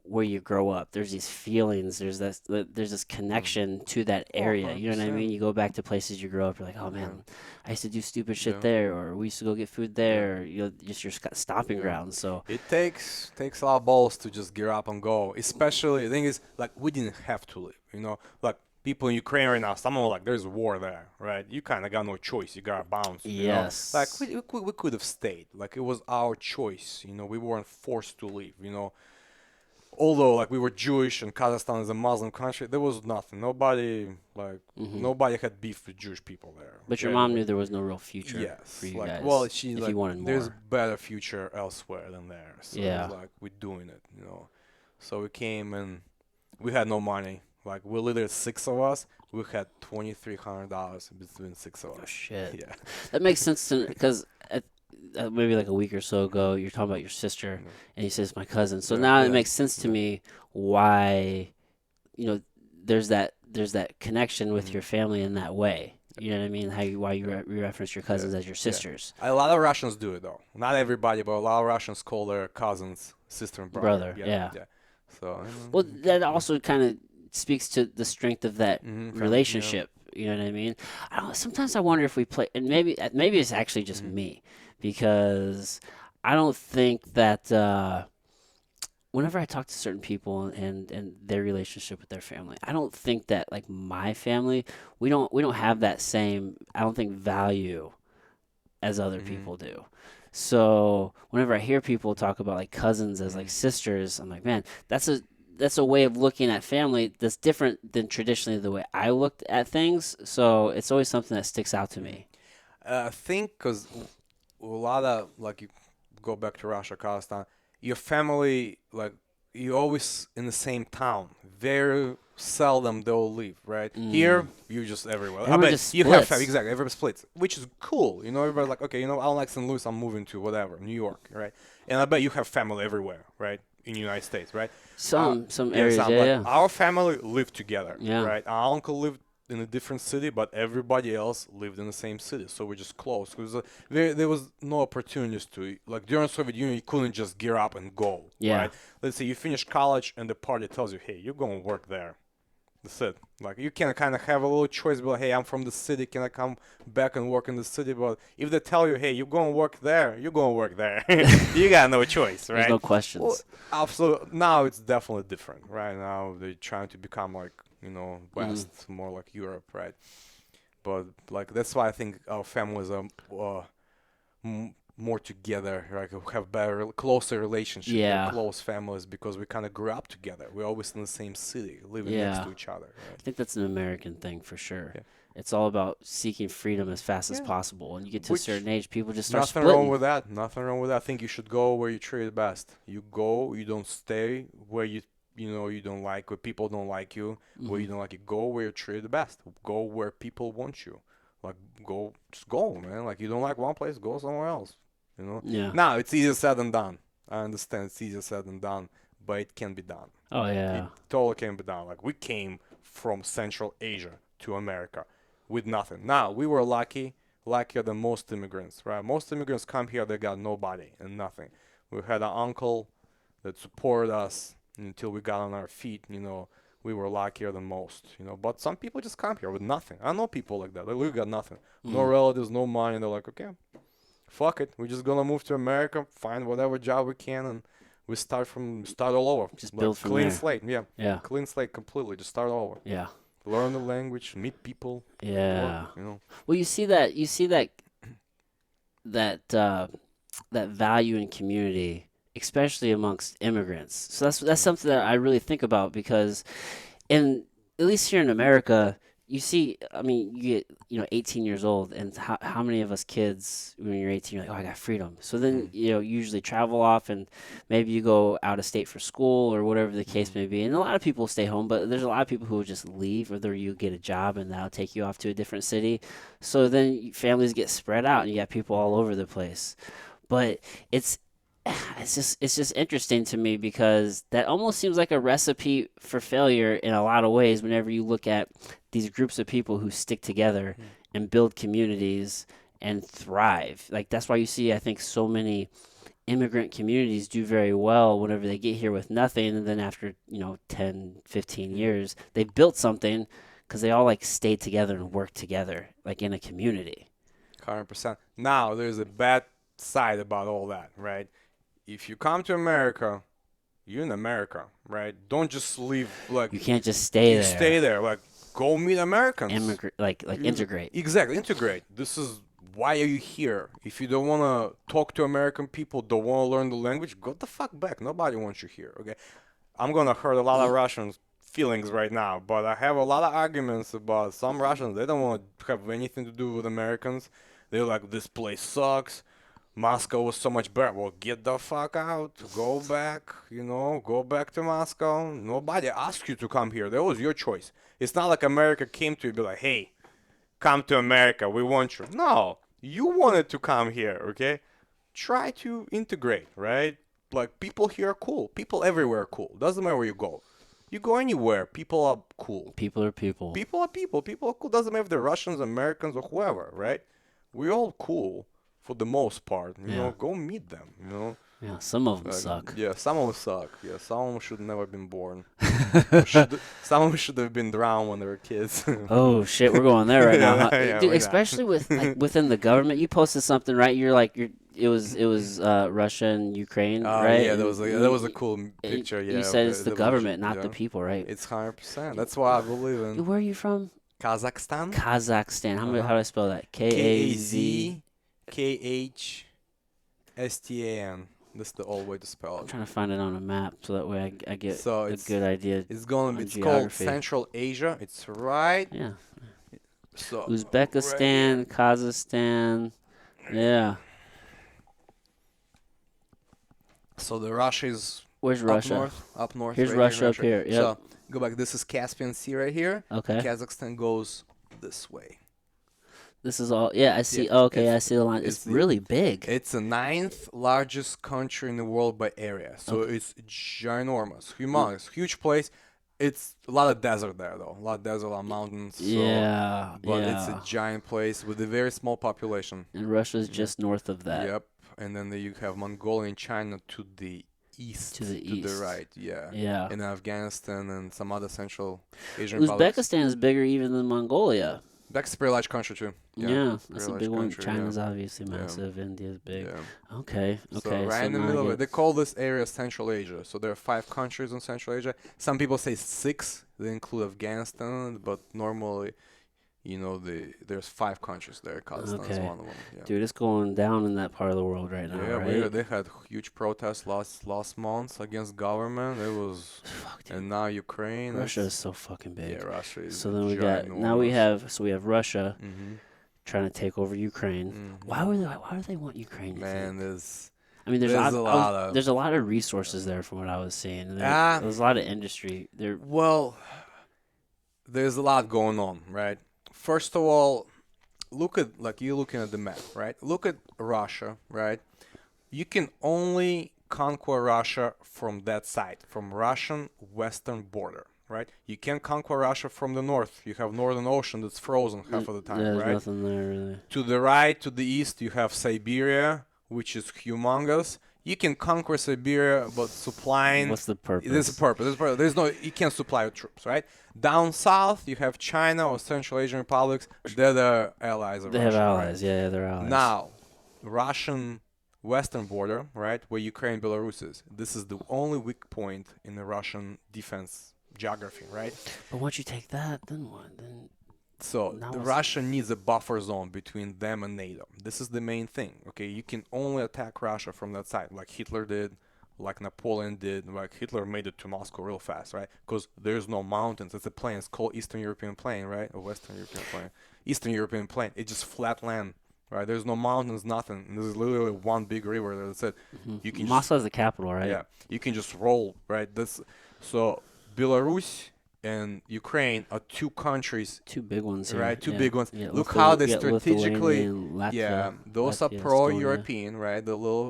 where you grow up. There's these feelings. There's this mm connection to that Oh, area. You know what I mean? 100%. You go back to places you grow up. You're like, oh Yeah, man, I used to do stupid shit yeah, there, or we used to go get food yeah. there. Just your stopping Yeah. ground. So It takes a lot of balls to just get up and go. Especially the thing is, like, we didn't have to leave. Like, people in Ukraine right now, some are like, there's war there, right? You kind of got no choice. You gotta bounce. Like, yes, we could have stayed. Like, it was our choice. We weren't forced to leave. Although, like, we were Jewish and Kazakhstan is a Muslim country, there was nothing. hmm Nobody had beef with Jewish people there. but your Okay, mom like, knew there was no real future for yes, you like, well, guys she if you like, wanted there's more. better future elsewhere than there. So it was Yeah. like, we're doing it. So we came and we had no money. Like, we literally six of us. We had $2,300 between six of Oh us. shit. Yeah. That makes sense to because maybe like a week or so hmm ago, you're talking about your sister, Yeah. and you said it's my cousin. So Yeah. now it Yeah. makes sense to Yeah. me why, you know, there's that connection with hmm your family in that way. You know what I mean? Why you, Yeah. you reference your Yeah. cousins as your Yeah. sisters, A lot of Russians do it though. Not everybody, but a lot of Russians call their cousins sister and brother. brother. Yeah. Yeah. Yeah. So. Well, Okay. that also kind of speaks to the strength of that Yeah. relationship. You know what I mean? I don't. Sometimes I wonder if we play, and maybe it's actually just hmm me, because I don't think that whenever I talk to certain people and their relationship with their family, I don't think that like my family, we don't have that same, I don't think, value as other hmm people do. So whenever I hear people talk about like cousins as like hmm sisters, I'm like, man, that's a way of looking at family that's different than traditionally the way I looked at things. So it's always something that sticks out to hmm me. I think because a lot of, like, you go back to Russia, Kazakhstan, your family, like, you always in the same town. Very seldom they'll leave, right? Mm. Here, you just everywhere. I Everyone bet just you have family, splits. exactly. Everybody splits, which is cool. Everybody's like, okay, I don't like St. Louis. I'm moving to whatever, New York, right? And I bet you have family everywhere, right? In the United States, right? Some Yeah, areas, some, yeah, but yeah, our family lived together, yeah. right? Our uncle lived in a different city, but everybody else lived in the same city, so we're just close. Because there was no opportunities to, like, during Soviet Union, you couldn't just gear up and go, Yeah. right? Let's say you finish college and the party tells you, hey, you're going to work there. That's it. Like, you can kind of have a little choice, but hey, I'm from the city, can I come back and work in the city? But if they tell you, hey, you're going to work there, you're going to work there. You got no choice, There's right? no Well, questions. absolutely. Now it's definitely different. Right now they're trying to become like, Hmm. West, more like Europe, right? But like that's why I think our families are more together, right? We have better, closer relationship. We're Yeah, close families because we kind of grew up together. We're always in the same city, living next yeah. to each other, I right? think that's an American thing for sure. Yeah. It's all about seeking freedom as fast as Yeah. possible. And you get to a Which certain age, people just start nothing wrong splitting. with that. Nothing wrong with that. I think you should go where you treated best. You go, you don't stay where you don't like, where people don't like you, where Hmm. you don't like it. Go where you're treated the best. Go where people want you. Like, just go, man. Like, you don't like one place, go somewhere else. Yeah. Now, it's easier said than done. I understand it's easier said than done, but it can be done. Oh It yeah. totally can be done. Like, we came from Central Asia to America with nothing. Now, we were lucky. luckier than most immigrants, right? Most immigrants come here, they got nobody and nothing. We had an uncle that supported us until we got on our feet, we were luckier than most, But some people just come here with nothing. I know people like that. They literally got nothing. No Mm. relatives, no money. They're like, okay, fuck it. We're just gonna move to America, find whatever job we can, and we start all over. Just Like build from clean there. slate, yeah. Yeah. Clean slate completely. Just start over. Yeah. Learn the language, meet people, Yeah. work. Well, you see that that value in community, especially amongst immigrants. So that's something that I really think about because in at least here in America, you see, I mean, you get 18 years old, and how many of us kids when you're 18, you're like, oh, I got freedom. So then Mm, you usually travel off, and maybe you go out of state for school or whatever the mm, case may be. And a lot of people stay home, but there's a lot of people who will just leave, or you get a job and that'll take you off to a different city. So then families get spread out, and you got people all over the place. But it's it's just interesting to me because that almost seems like a recipe for failure in a lot of ways whenever you look at these groups of people who stick together mm, and build communities and thrive. Like that's why you see I think so many immigrant communities do very well whenever they get here with nothing and then after, 10, 15 mm. years, they've built something because they all like stayed together and worked together like in a community. 100%. Now, there's a bad side about all that, right? If you come to America, you're in America, right? Don't just leave, like, You can't just stay you stay there. there. Like, go meet Americans. Immigrate like integrate. Exactly, integrate. This is why are you here? If you don't want to talk to American people, don't want to learn the language, go the fuck back. Nobody wants you here, okay? I'm going to hurt a lot of Russians' feelings right now, but I have a lot of arguments about some Russians. They don't want to have anything to do with Americans. They're like, this place sucks. Moscow was so much better. Well, get the fuck out. Go back, go back to Moscow. Nobody asked you to come here. That was your choice. It's not like America came to you and be like, hey, come to America. We want you. No, you wanted to come here, okay? Try to integrate, right? Like, people here are cool. People everywhere are cool. Doesn't matter where you go. You go anywhere, people are cool. People are people. People are people. People are cool. Doesn't matter if they're Russians, Americans, or whoever, right? We're all cool for the most part. Yeah. Go meet them. Yeah, some of them Like, suck. yeah, some of them suck. Yeah, some of them should never been born. Some of them should have been drowned when they were kids. Oh shit, we're going there right now, huh? Yeah, Dude, we're not. especially with like within the government. You posted something, right? It was Russia and Ukraine, Oh right? yeah, And that was a cool picture. you Yeah, said of it's the village, government, not the yeah. people, right? It's 100%. That's why I believe in Where are you from? Kazakhstan. Kazakhstan. How Uh-huh. do I spell that? K-A-Z. Kazkhstan. That's the old way to spell I'm it. trying to find it on a map so that way I get So a good idea it's on it's called geography. Central Asia. It's right. Yeah. So right Uzbekistan, here. Kazakhstan. Yeah. So the Russia is Where's up Russia? north. Up north. Here's right Russia up here. Yep. So go back. This is Caspian Sea right here. Okay. Kazakhstan goes this way. This is all. Yeah, I see. Yeah, Oh, okay, I it's see the line. It's really big. It's the ninth largest country in the world by area, so it's ginormous, humongous, huge place. It's a lot of desert there though, a lot of desert, a lot of mountains. So, Yeah, but it's yeah. a giant place with a very small population. And Russia's just north of that. Yep, and then you have Mongolia and China to the east, To the to the east. right, yeah, Yeah. and Afghanistan and some other Central Asian republics. Uzbekistan is bigger even than Mongolia. That's a pretty large country too. Yeah, very that's a large big one. country, China's yeah. obviously Yeah. massive. India's big. Yeah. Okay, So okay. right in the now I middle of it, get- they call this area Central Asia. So there are 5 countries in Central Asia. Some people say 6. They include Afghanistan, but normally, there's 5 countries there. Kazakhstan is Okay. one of them. Yeah. Dude, it's going down in that part of the world right now, Yeah, right? they had huge protests last month against government. It was, Fuck, dude. and now Ukraine. Russia is so fucking big. Yeah, Russia is. So then we have Russia Mm-hmm. trying to take over Ukraine. Mm-hmm. Why do they want Ukraine? You Man, think? there's I mean, there's there's a lot of resources there from what I was seeing. Ah. There's a lot of industry there. Well, there's a lot going on, right? First of all, you're looking at the map, right? Look at Russia, right? You can only conquer Russia from that side, from Russian western border, right? You can't conquer Russia from the north. You have Northern Ocean that's frozen half of the time, There's right? nothing there really. To the right, to the east, you have Siberia, which is humongous. You can conquer Siberia, but supplying What's the there's a purpose? purpose. There's no you can't supply your troops, right? Down south, you have China or Central Asian republics. They're the allies of They have Russia, right? allies. Yeah, they're allies. Now, Russian western border, right, where Ukraine, Belarus is. This is the only weak point in the Russian defense geography, right? But once you take that, then what? Then So now the what's Russia needs a buffer zone between them and NATO. This is the main thing. Okay, you can only attack Russia from that side, like Hitler did, like Napoleon did, like Hitler made it to Moscow real fast, right? Because there's no mountains. It's a plain. It's called Eastern European Plain, right? Or Western European Plain. Eastern European Plain. It's just flat land, right? There's no mountains, nothing. There's literally one big river. That's it. You can just Moscow's the capital, right? yeah, you can just roll, right? This so Belarus and Ukraine are two countries, Two big ones here. right? Two Yeah. big ones. Yeah, Look how they Lithuania strategically, and Latvia. yeah, those are Latvia, Estonia. pro-European, right? The little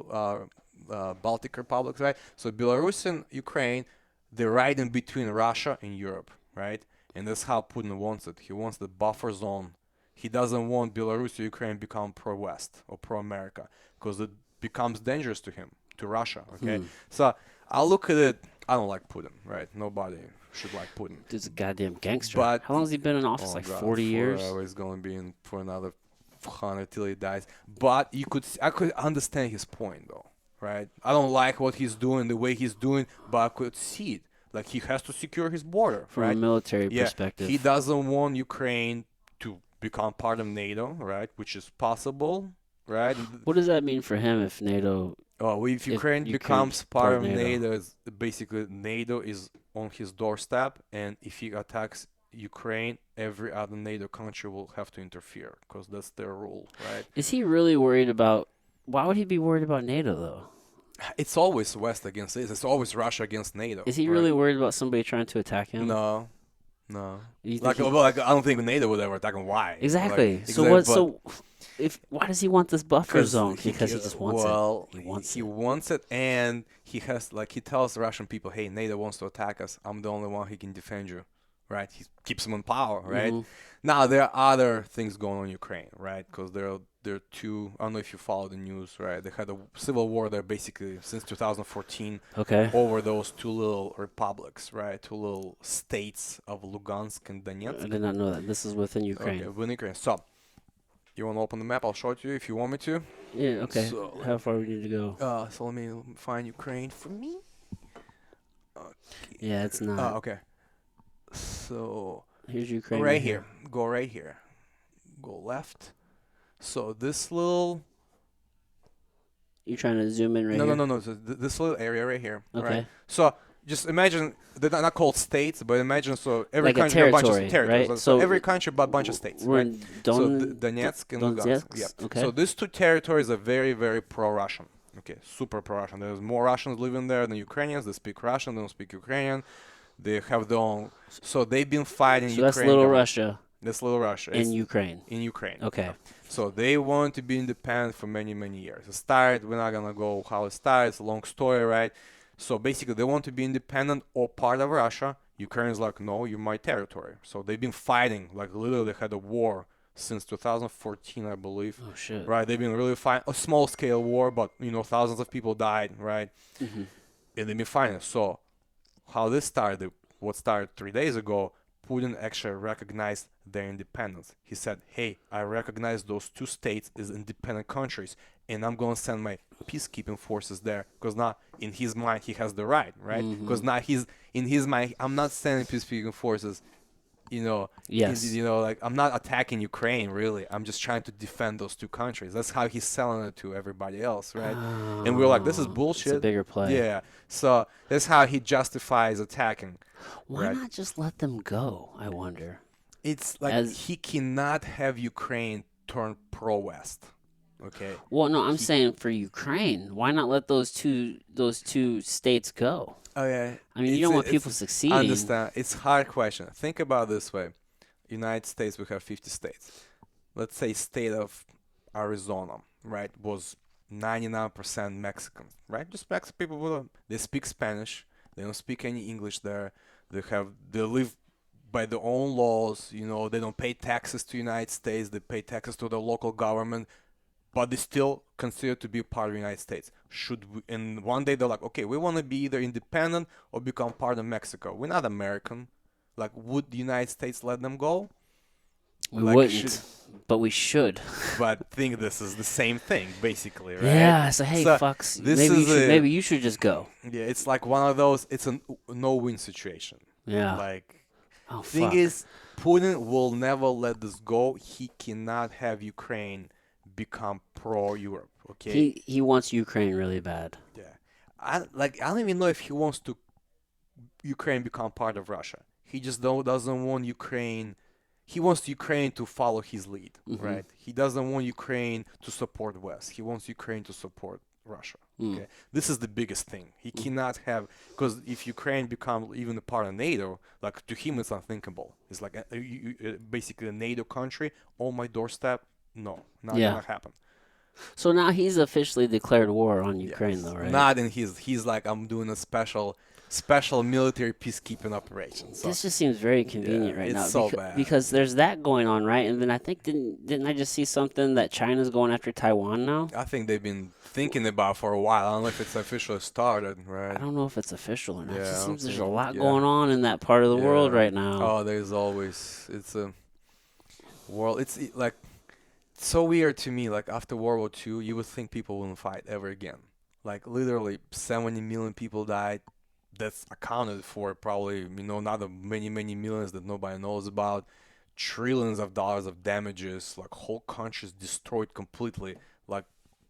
Baltic republics, right? So Belarus and Ukraine, they're right in between Russia and Europe, right? And that's how Putin wants it. He wants the buffer zone. He doesn't want Belarus or Ukraine become pro-West or pro-America because it becomes dangerous to him, to Russia, okay? So I look at it, I don't like Putin, right? Nobody should like Putin. Dude's a goddamn gangster. But How long has he been in office? oh Like God, 40 years? He's going to be in for another 100 till he dies. But I could understand his point though, right? I don't like what he's doing, the way he's doing, but I could see it. Like he has to secure his border, From right? a military Yeah, perspective. he doesn't want Ukraine to become part of NATO, right? Which is possible, right? What does that mean for him if NATO? Oh, if Ukraine Ukraine's becomes part part of of NATO. NATO, it's basically NATO is on his doorstep, and if he attacks Ukraine, every other NATO country will have to interfere because that's their rule, right? Is he really worried about? Why would he be worried about NATO though? It's always West against East. It's always Russia against NATO. Is he right? really worried about somebody trying to attack him? No, no. You think Like, he- well, like I don't think NATO would ever attack him. Why? exactly. Like, So what? but- So if why does he want this buffer 'cause zone? Because he just wants well, it. He wants he it. wants it, and he has like he tells the Russian people, "Hey, NATO wants to attack us. I'm the only one who can defend you." Right? He keeps them in power. Right? Mhm. Now there are other things going on in Ukraine, right? Because there are two. I don't know if you follow the news, right? They had a civil war there basically since 2014 Okay. over those two little republics, right? Two little states of Lugansk and I Donetsk. did not know that. This is within Ukraine. Okay, within Ukraine. So, you want to open the map? I'll show it to you if you want me to. Yeah. Okay. So- How far we need to go? So let me find Ukraine for me. Yeah, it's not. Oh, okay. So Here's Ukraine. right here. Go right here. Go left. So this little You trying to zoom in right no, here? no, no, no. So this little area right here. Okay. Right? So just imagine they're not called states, but imagine so every Like a country has a bunch of territory, territories. right? So So every country but a bunch of states. We're Right? in So Donetsk and Lugansk. Donetsk? Yeah. Okay. So these two territories are very, very pro-Russian. Okay, super pro-Russian. There's more Russians living there than Ukrainians. They speak Russian. They don't speak Ukrainian. They have their own. So they've been fighting So Ukraine. that's Little government. Russia That's Little Russia. in It's Ukraine. in Ukraine. Okay. So they want to be independent for many, many years. It started, we're not gonna go how it started. It's a long story, right? So basically, they want to be independent or part of Russia. Ukraine's like, no, you're my territory. So they've been fighting, like literally, they had a war since 2014, I believe. Oh shit. Right? They've been really fighting a small-scale war, but thousands of people died, right? Mm-hmm. And they've been fighting. So how this started? What started 3 days ago? Putin actually recognized their independence. He said, hey, I recognize those two states as independent countries, and I'm going to send my peacekeeping forces there. Because now, in his mind, he has the right? Because now in his mind, I'm not sending peacekeeping forces, Yes. like I'm not attacking Ukraine, really. I'm just trying to defend those two countries. That's how he's selling it to everybody else, right? And we're like, this is Oh, bullshit. It's a bigger play. Yeah. So that's how he justifies attacking. Why Right. not just let them go? I wonder. It's like As- he cannot have Ukraine turn pro-West. Okay. Well, no, I'm saying for Ukraine, why not let those two states go? Oh yeah. I mean, you don't want people succeeding. I understand. It's a hard question. Think about it this way. United States, we have 50 states. Let's say state of Arizona, right, was 99% Mexican, right? Just Mexican people. They speak Spanish. They don't speak any English there. They live by their own laws. They don't pay taxes to United States. They pay taxes to the local government, but they still consider to be part of the United States. Should we? And one day they're like, okay, we want to be either independent or become part of Mexico. We're not American. Like, would the United States let them go? We Like, should, wouldn't, but we should. but think this is the same thing, basically, right? Yeah. So hey, So fucks. this is Maybe you should just go. yeah, it's like one of those. It's a no-win situation. Yeah. Like, Oh thing fuck. is, Putin will never let this go. He cannot have Ukraine become pro-Europe. Okay. He wants Ukraine really bad. Yeah. I don't even know if he wants to Ukraine become part of Russia. He just doesn't want Ukraine. He wants Ukraine to follow his lead, Hmm. right? He doesn't want Ukraine to support West. He wants Ukraine to support Russia. Mm. Okay, this is the biggest thing. He cannot have, because if Ukraine becomes even a part of NATO, like, to him it's unthinkable. It's like basically a NATO country on my doorstep. No, not Yeah. gonna happen. So now he's officially declared war on Ukraine, Yes, though, right? not in his. He's like, I'm doing a special military peacekeeping operation. So This just seems very yeah, convenient right it's now so bad. because there's that going on, right? And then I think didn't I just see something that China's going after Taiwan now? I think they've been thinking about for a while. I don't know if it's officially started, I right? don't know if it's official or not. It Yeah, just I don't seems there's a think. lot Yeah, going on in that part of the world yeah. right now. Oh, there's always it's a world. Like so weird to me. Like, after World War II, you would think people wouldn't fight ever again. Like, literally 70 million people died. That's accounted for probably, not the many millions that nobody knows about. Trillions of dollars of damages. Like, whole countries destroyed completely. Like,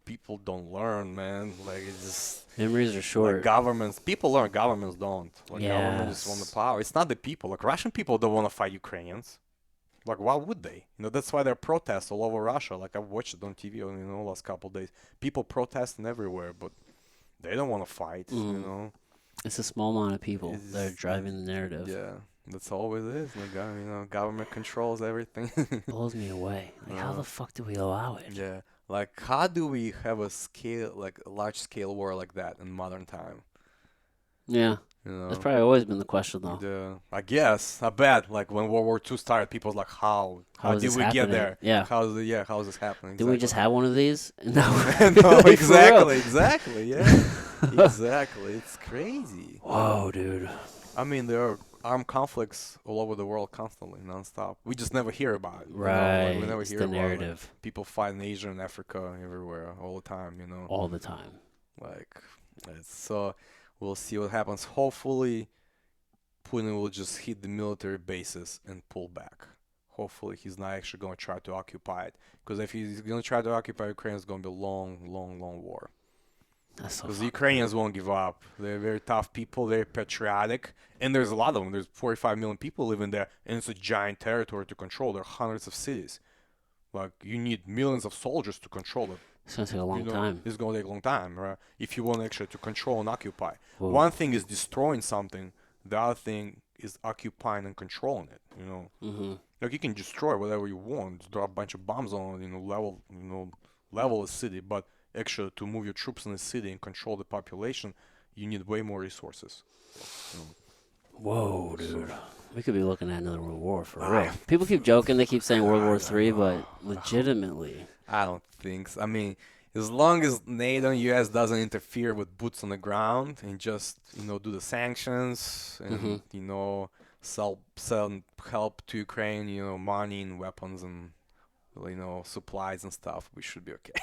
people don't learn, man. Like, it's just Memories are like short. people learn, governments don't. Like, government just want the Yes. power. It's not the people. Like, Russian people don't want to fight Ukrainians. Like, why would they? That's why there are protests all over Russia. Like, I've watched it on TV, last couple of days. People protesting everywhere, but they don't want to fight. Mm. It's a small amount of people that are It's, driving the narrative. yeah, that's always it is. Like, government controls everything. Blows me away. Like, how uh, the fuck do we allow it? yeah, like, how do we have a large scale war like that in modern time? Yeah. You That's know, probably always been the question, though. I guess, I bet, like, when World War II started, people was like, How how is did this we get happening? there? Yeah. How is this happening? Didn't we just have one of these? No. No, Like, for exactly, yeah, real. exactly. It's crazy. Whoa, dude. I mean, there are armed conflicts all over the world constantly, nonstop. We just never hear about it. Like, we Right. never It's hear the about, like, narrative people fight in Asia and Africa, everywhere, all the time. all the time. Like, so we'll see what happens. Hopefully, Putin will just hit the military bases and pull back. Hopefully, he's not actually going to try to occupy it. Because if he's going to try to occupy Ukraine, it's going to be a long, long, long war. That's so Because the fucking Ukrainians crazy. won't give up. They're very tough people, very patriotic. And there's a lot of them. There's 45 million people living there. And it's a giant territory to control. There are hundreds of cities. Like, you need millions of soldiers to control it. It's gonna take a long time. It's going to take a long time, right? If you want actually to control and occupy. Whoa. One thing is destroying something. The other thing is occupying and controlling it. Mm-hmm. Like, you can destroy whatever you want, just drop a bunch of bombs on it, level a city. But actually, to move your troops in the city and control the population, you need way more resources. You know. Whoa, dude. So, We could be looking at another world war for I- real. People keep joking. They keep saying World War I Three, don't but know. legitimately, I don't think so. I mean, as long as NATO and US doesn't interfere with boots on the ground and just, do the sanctions and, sell help to Ukraine, money and weapons and, supplies and stuff, we should be okay.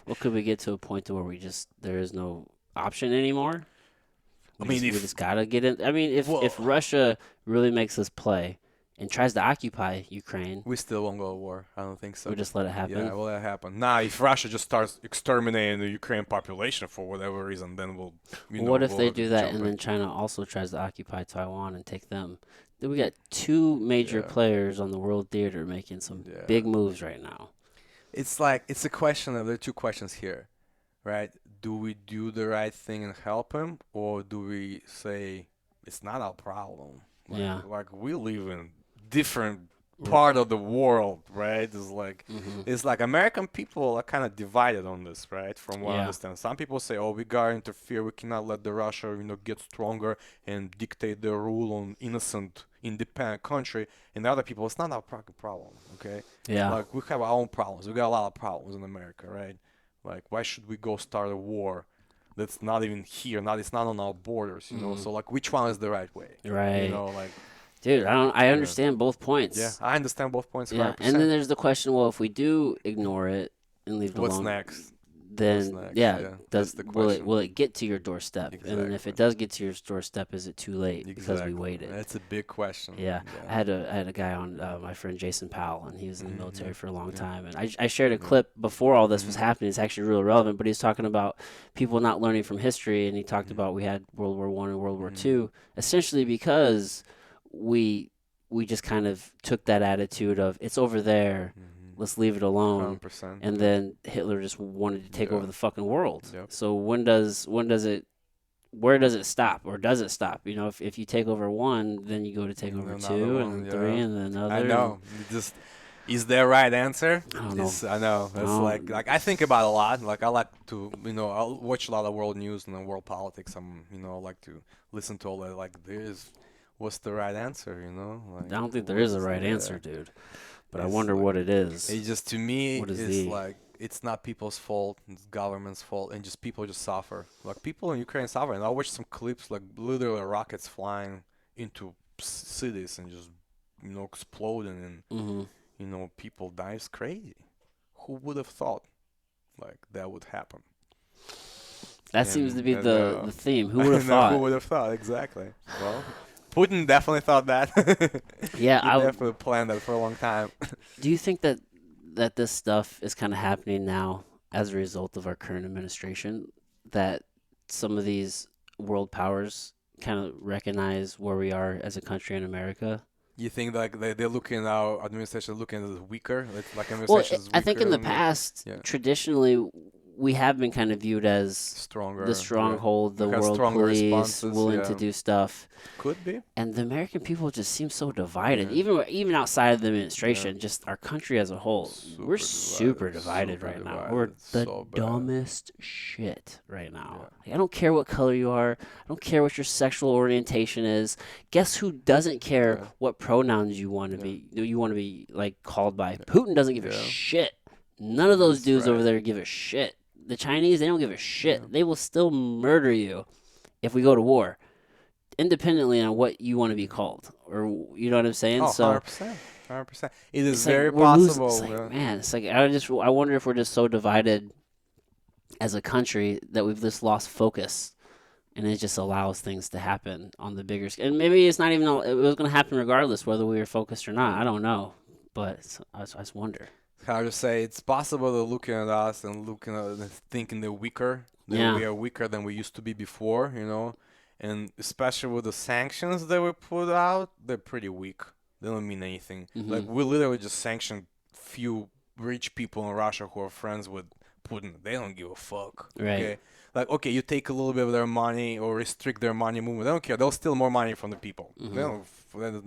well, could we get to a point to where there is no option anymore? I mean, we if just gotta get in. I mean, if Russia really makes this play and tries to occupy Ukraine, we still won't go to war, I don't think so. we just let it happen. Yeah, well, that happen. Now, if Russia just starts exterminating the Ukrainian population for whatever reason, then we'll, What if we'll they have to do that jump and in. then China also tries to occupy Taiwan and take them? Then we got two major Yeah. players on the world theater making some Yeah. big moves right now. It's like, it's a question of, there are two questions here, right? Do we do the right thing and help him, or do we say it's not our problem? Yeah. Like, we live in different part of the world, right? Mm-hmm. It's like American people are kind of divided on this, right? From what I Yeah. understand, some people say, "Oh, we gotta interfere. We cannot let the Russia, get stronger and dictate their rule on innocent, independent country." And the other people, it's not our fucking problem, okay? Yeah. Like we have our own problems. We got a lot of problems in America, right? Like why should we go start a war that's not even here? Not it's not on our borders, you know? Mm-hmm. So like, which one is the right way? Right. Like. Dude, I Yeah. understand both Yeah, points. I understand both points Yeah. And then 100%. there's the question, well, if we do ignore it and leave it What's alone, next? What's then next? yeah, Yeah, does that's the will it question. will it get to your doorstep? And then if Exactly. it does get to your doorstep, is it too late because we Exactly. waited? That's a big question. Yeah, Yeah. I had a guy on, my friend Jason Powell, and he was in the Yeah. military for a long Yeah. time. And I shared a Yeah. clip before all this was Mhm. happening. It's actually real relevant, but he's talking about people not learning from history, and he talked Mhm. about we had World War I and World War Mhm. II, essentially because we we just kind of took that attitude of it's over there, Mhm. let's leave it alone, 100%. and Yeah. then Hitler just wanted to take over Yeah. the fucking world. Yep. So when does it where does it stop, or does it stop? If you take over one, then you go to take over Another two, and then one. three, Yeah. and then I another, and know. Just is there a right answer? I don't know. Is I know. I It's don't. like I think about it a lot. Like I like to I'll watch a lot of world news and world politics. Like to listen to all that. Like there's what's the right answer? I Like don't think there is a what's right yeah. answer, dude. But I It's wonder like what it is. it just to me What is it's the? like it's not people's fault, it's government's fault, and just people just suffer. Like people in Ukraine suffer, and I watched some clips like literally rockets flying into cities and just exploding, and Hmm. people die. It's crazy. Who would have thought like that would happen? That seems to And be I the know, theme. Who would I have know who thought? would have thought exactly. Well, Putin definitely thought that. Yeah, He definitely planned that for a long time. do you think that this stuff is kind of happening now as a result of our current administration? That some of these world powers kind of recognize where we are as a country in America. You think like they're looking our administration looking at it weaker? It's like Well, administration is I think weaker in the than the past, yeah traditionally, we have been kind of viewed as the stronger. Yeah, stronghold, we the have world stronger police, responses. willing to Yeah, do stuff. could be. And the American people just seem so divided, Yeah, even outside of the yeah, administration, just our country as a whole. We're super divided super right now. We're divided, the so bad. dumbest shit right now. Yeah, Like, I don't care what color you are. I don't care what your sexual orientation is. Guess who doesn't care yeah, what pronouns you want to yeah, be like called by? yeah, Putin doesn't give a yeah. shit. None of those That's dudes over right. there give a shit. The Chinese, they don't give a Yeah. shit. They will still murder you if we go to war, independently on what you want to be Mhm. called, or you know what I'm saying. Oh, So 100%. 100%. It is it's like very we're losing. It's possible. like, man, it's like I wonder if we're just so divided as a country that we've just lost focus, and it just allows things to happen on the bigger scale. And maybe it's not even it was going to happen regardless whether we were focused or not. I don't know, but I just wonder. How to say it's possible they're looking at us and looking at and thinking they're weaker, that Yeah. we are weaker than we used to be before, and especially with the sanctions that were put out, they're pretty weak. They don't mean anything. Hmm. Like we literally just sanctioned few rich people in Russia who are friends with Putin. They don't give a fuck. Right. Okay, like okay, you take a little bit of their money or restrict their money movement. They don't care. They'll steal more money from the people. They Hmm. don't.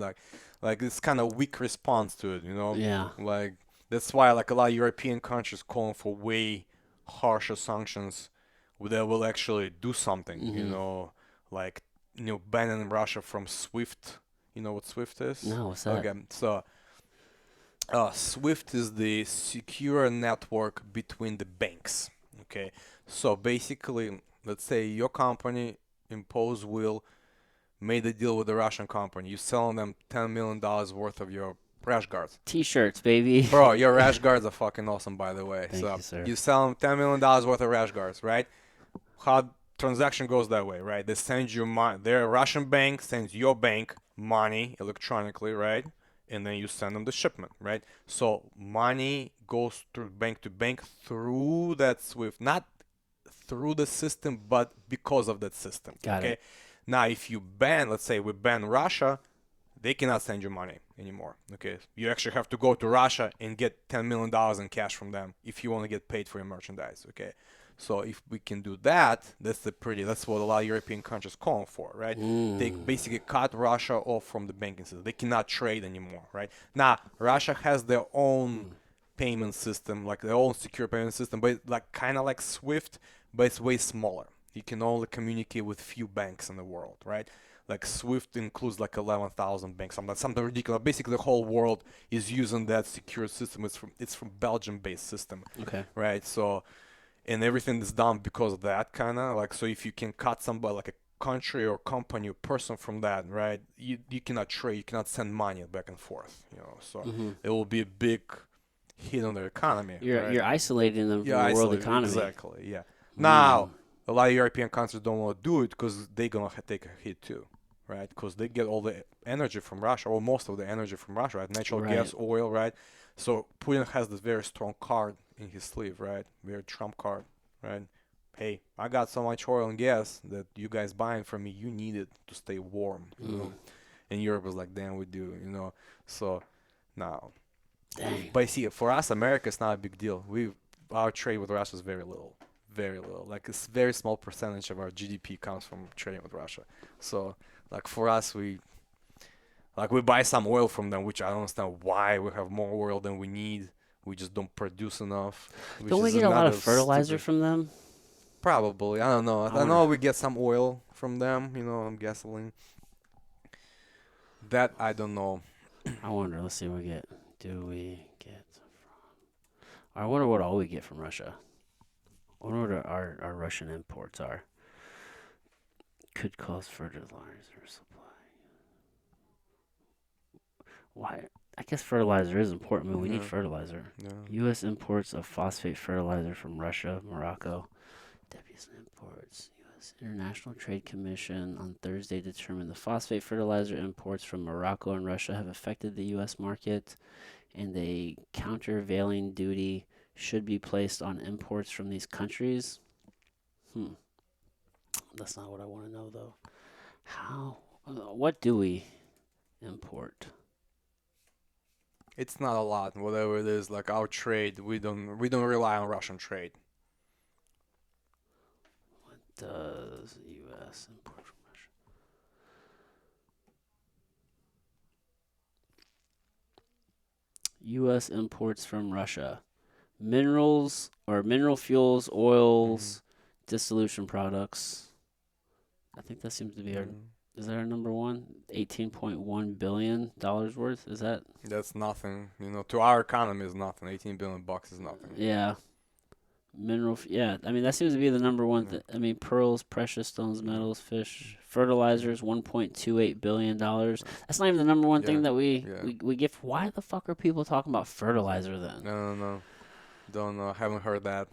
Like it's kind of weak response to it. Yeah. Like that's why like a lot of European countries calling for way harsher sanctions that will actually do something, Hmm. like banning Russia from SWIFT. You know what SWIFT is? No, what's that? Okay, so SWIFT is the secure network between the banks. Okay, so basically, let's say your company, Impose will, made a deal with a Russian company. You selling them $10 million worth of your rash guards. T-shirts, baby. Bro, your rash guards are fucking awesome, by the way. Thank So you, sir. you sell them $10 million worth of rash guards, right? How transaction goes that way, right? They send you money. Their Russian bank sends your bank money electronically, right? And then you send them the shipment, right? So money goes through bank to bank through that SWIFT, not through the system, but because of that system. Got Okay. it. Now, if you ban, let's say we ban Russia, they cannot send you money anymore. Okay, you actually have to go to Russia and get $10 million in cash from them if you want to get paid for your merchandise. Okay, So if we can do that, that's what a lot of European countries calling for, right? They Mm. basically cut Russia off from the banking system. They cannot trade anymore, right? Now Russia has their own Mm. payment system, like their own secure payment system, but like kind of like SWIFT, but it's way smaller. You can only communicate with few banks in the world, right? Like SWIFT includes like 11,000 banks, something ridiculous. Basically, the whole world is using that secure system. It's from Belgium-based system, Okay. right? So and everything is done because of that kind of like. So if you can cut somebody like a country or company or person from that, right? You cannot trade, you cannot send money back and forth, So Mm-hmm. it will be a big hit on their economy, right? You're isolating them from Yeah, the world isolated. economy. Exactly. Yeah. Mm. Now, a lot of European countries don't want to do it because they're gonna take a hit too, right? Because they get all the energy from Russia, or most of the energy from Russia, right? Natural Right. gas, oil, right? So Putin has this very strong card in his sleeve, right? Very Trump card, right? Hey, I got so much oil and gas that you guys buying from me. You need it to stay warm, Mm. And Europe was like, damn, we do. So now, Dang. but see, for us, America is not a big deal. Our trade with Russia is very little. Like it's very small percentage of our GDP comes from trading with Russia. So like for us, we buy some oil from them, which I don't understand why we have more oil than we need. We just don't produce enough, which Don't we is get a lot of another fertilizer stupid. from them? Probably, I don't know. I I wonder. know we get some oil from them, gasoline. That I don't know. I wonder. Let's see what we get. Do we get? I wonder what all we get from Russia. I wonder what our Russian imports are. Could cause fertilizer supply. Why? I guess fertilizer is important. I mean, we need Yeah, fertilizer. yeah. U.S. imports of phosphate fertilizer from Russia, Morocco. Deputies imports. U.S. International Trade Commission on Thursday determined the phosphate fertilizer imports from Morocco and Russia have affected the U.S. market, and a countervailing duty should be placed on imports from these countries. Hmm. That's not what I want to know, though. How? What do we import? It's not a lot, whatever it is. Like our trade, we don't rely on Russian trade. Does U.S. import from Russia? U.S. imports from Russia. Minerals or mineral fuels, Hmm. oils, dissolution products. I think that seems to be our. Yeah. Is that our number one? $18.1 billion worth? Is that? That's nothing. To our economy is nothing. 18 billion bucks is nothing. Yeah. Yeah. I mean, that seems to be the number one. Yeah. I mean, pearls, precious stones, Yeah. metals, fish, fertilizers, $1.28 billion. Yeah. That's not even the number one thing Yeah. that we, Yeah. we, we get. Why the fuck are people talking about fertilizer then? No, no, no. Don't know. Haven't heard that.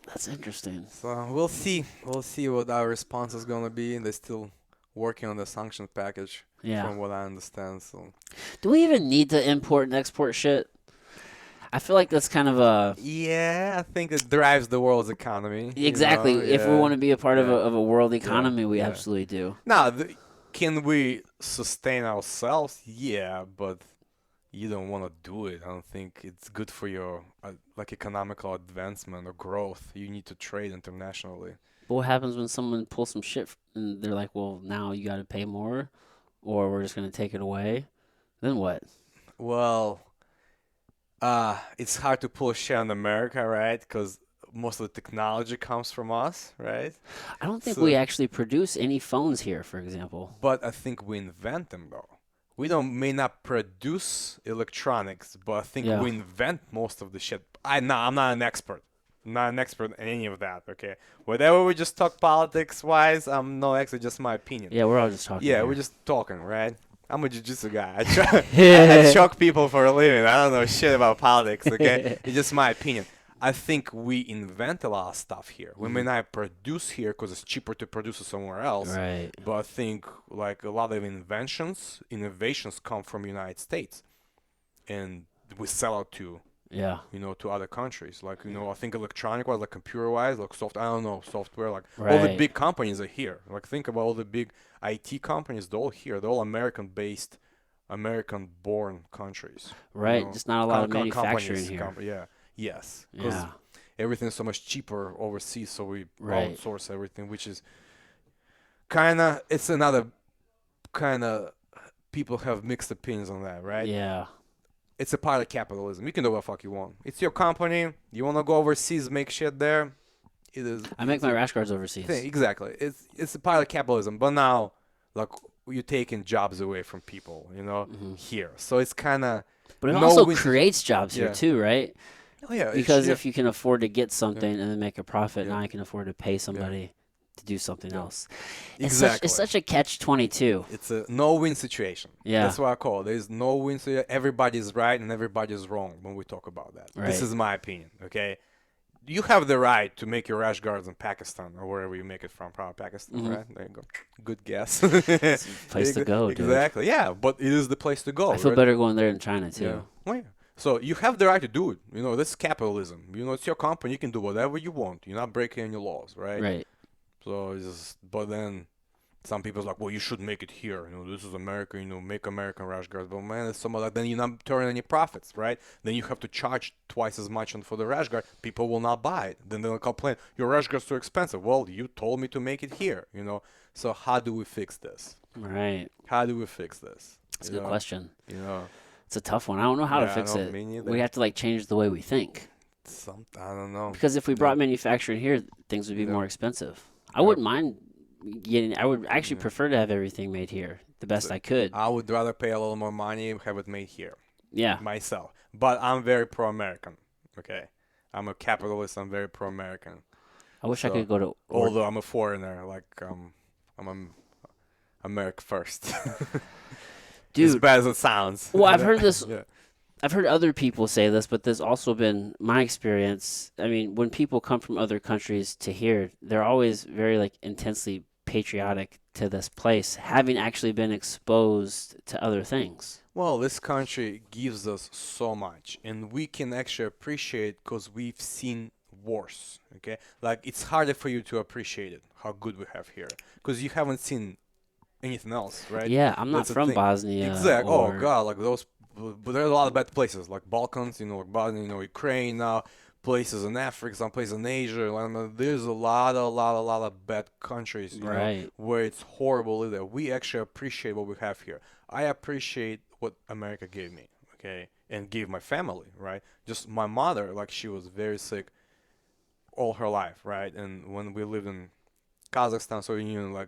That's interesting. So we'll see. We'll see what our response is gonna be. They're still working on the sanction package, Yeah. from what I understand. So Do we even need to import and export shit? I feel like that's kind of a yeah, I think it drives the world's economy. exactly. If we Yeah, want to be a part of a yeah, of a world yeah, economy, we yeah. absolutely do. Now, can we sustain ourselves? Yeah, but you don't want to do it. I don't think it's good for your like economical advancement or growth. You need to trade internationally. But what happens when someone pulls some shit and they're like, "Well, now you got to pay more, or we're just gonna take it away"? Then what? Well, it's hard to pull shit on America, right? Because most of the technology comes from us, right? I don't think we So, actually produce any phones here, for example. but I think we invent them though. We don't may not produce electronics, but I think Yeah. we invent most of the shit. I'm not an expert. I'm not an expert in any of that. Okay, whatever we just talk politics wise, I'm no expert. Just my opinion. Yeah, we're all just talking Yeah, we're here. just talking, right? I'm a jiu-jitsu guy. I choke people for a living. I don't know shit about politics, okay? It's just my opinion. I think we invent a lot of stuff here. We may Mhm. not produce here because it's cheaper to produce it somewhere else, Right. but I think like a lot of innovations come from United States, and we sell out Yeah. to other countries. Like, Yeah. I think electronic-wise, like computer-wise, like I don't know, software, like all the Right. big companies are here. Like think about all the big IT companies, they're all here. They're all American-based, American-born countries. Right. Just not a lot of manufacturing Companies, here. yeah, yes, because Yeah. everything's so much cheaper overseas, so we Right. outsource everything, which is kind of, it's another kind of, people have mixed opinions on that, right? Yeah. It's a part of capitalism. You can do what the fuck you want. It's your company. You want to go overseas, make shit there. It is. I make It's my your rash guards thing. overseas. Exactly. It's a part of capitalism. But now, like, you're taking jobs away from people, Hmm. here. So it's kind of But it no also win. creates jobs here Yeah. too, right? Oh yeah. Because Yeah. if you can afford to get Yeah. something and then make a profit, Yeah. now you can afford to pay Yeah. somebody to do something Yeah. else. It's Exactly. such a catch 22. It's a no-win situation. Yeah. That's what I call it. There's no win situation. Everybody's right and everybody's wrong when we talk about that. This Right. is my opinion, okay? You have the right to make your rash guards in Pakistan or wherever you make it from. Probably Pakistan, Hmm. right? There you go. Good guess. It's a place to go, dude. Exactly. Yeah, but it is the place to go. I feel Right? better going there than China too. Yeah. Well, yeah. So you have the right to do it. This is capitalism. It's your company. You can do whatever you want. You're not breaking any laws, right? Right. So it's just, but then some people's like, well, you should make it here. This is America. Make American rash guards. But man, it's some of that. Then you're not turning any profits, right? Then you have to charge twice as much for the rash guard. People will not buy it. Then they'll complain, your rash guard's too expensive. Well, you told me to make it here. So how do we fix this? Right. How do we fix this? That's a good question. You know, It's a tough one. I don't know how to yeah, fix no, it. me neither. We have to change the way we think. I don't know. Because if we Yeah. brought manufacturing here, things would be Yeah. more expensive. I Yeah. wouldn't mind getting. I would actually Yeah. prefer to have everything made here, the best I could. I would rather pay a little more money and have it made here Yeah. myself. But I'm very pro-American. Okay, I'm a capitalist. I'm very pro-American. I wish I So, could go to. Although I'm a foreigner, I'm America first. As Dude, bad as it sounds. well, I've heard this. Yeah. I've heard other people say this, but there's also been my experience. I mean, when people come from other countries to here, they're always very intensely patriotic to this place, having actually been exposed to other things. Well, this country gives us so much, and we can actually appreciate because we've seen worse. Okay, it's harder for you to appreciate it, how good we have here, because you haven't seen anything else, right? Yeah, I'm not That's the from thing. Bosnia. Exactly. Or, Oh God, those. But there's a lot of bad places, like Balkans, like Bosnia, Ukraine now, places in Africa, some places in Asia. There's a lot of bad countries, Right. where it's horrible there. We actually appreciate what we have here. I appreciate what America gave me, okay, and gave my family, right? Just my mother, she was very sick all her life, right? And when we lived in Kazakhstan, Soviet Union,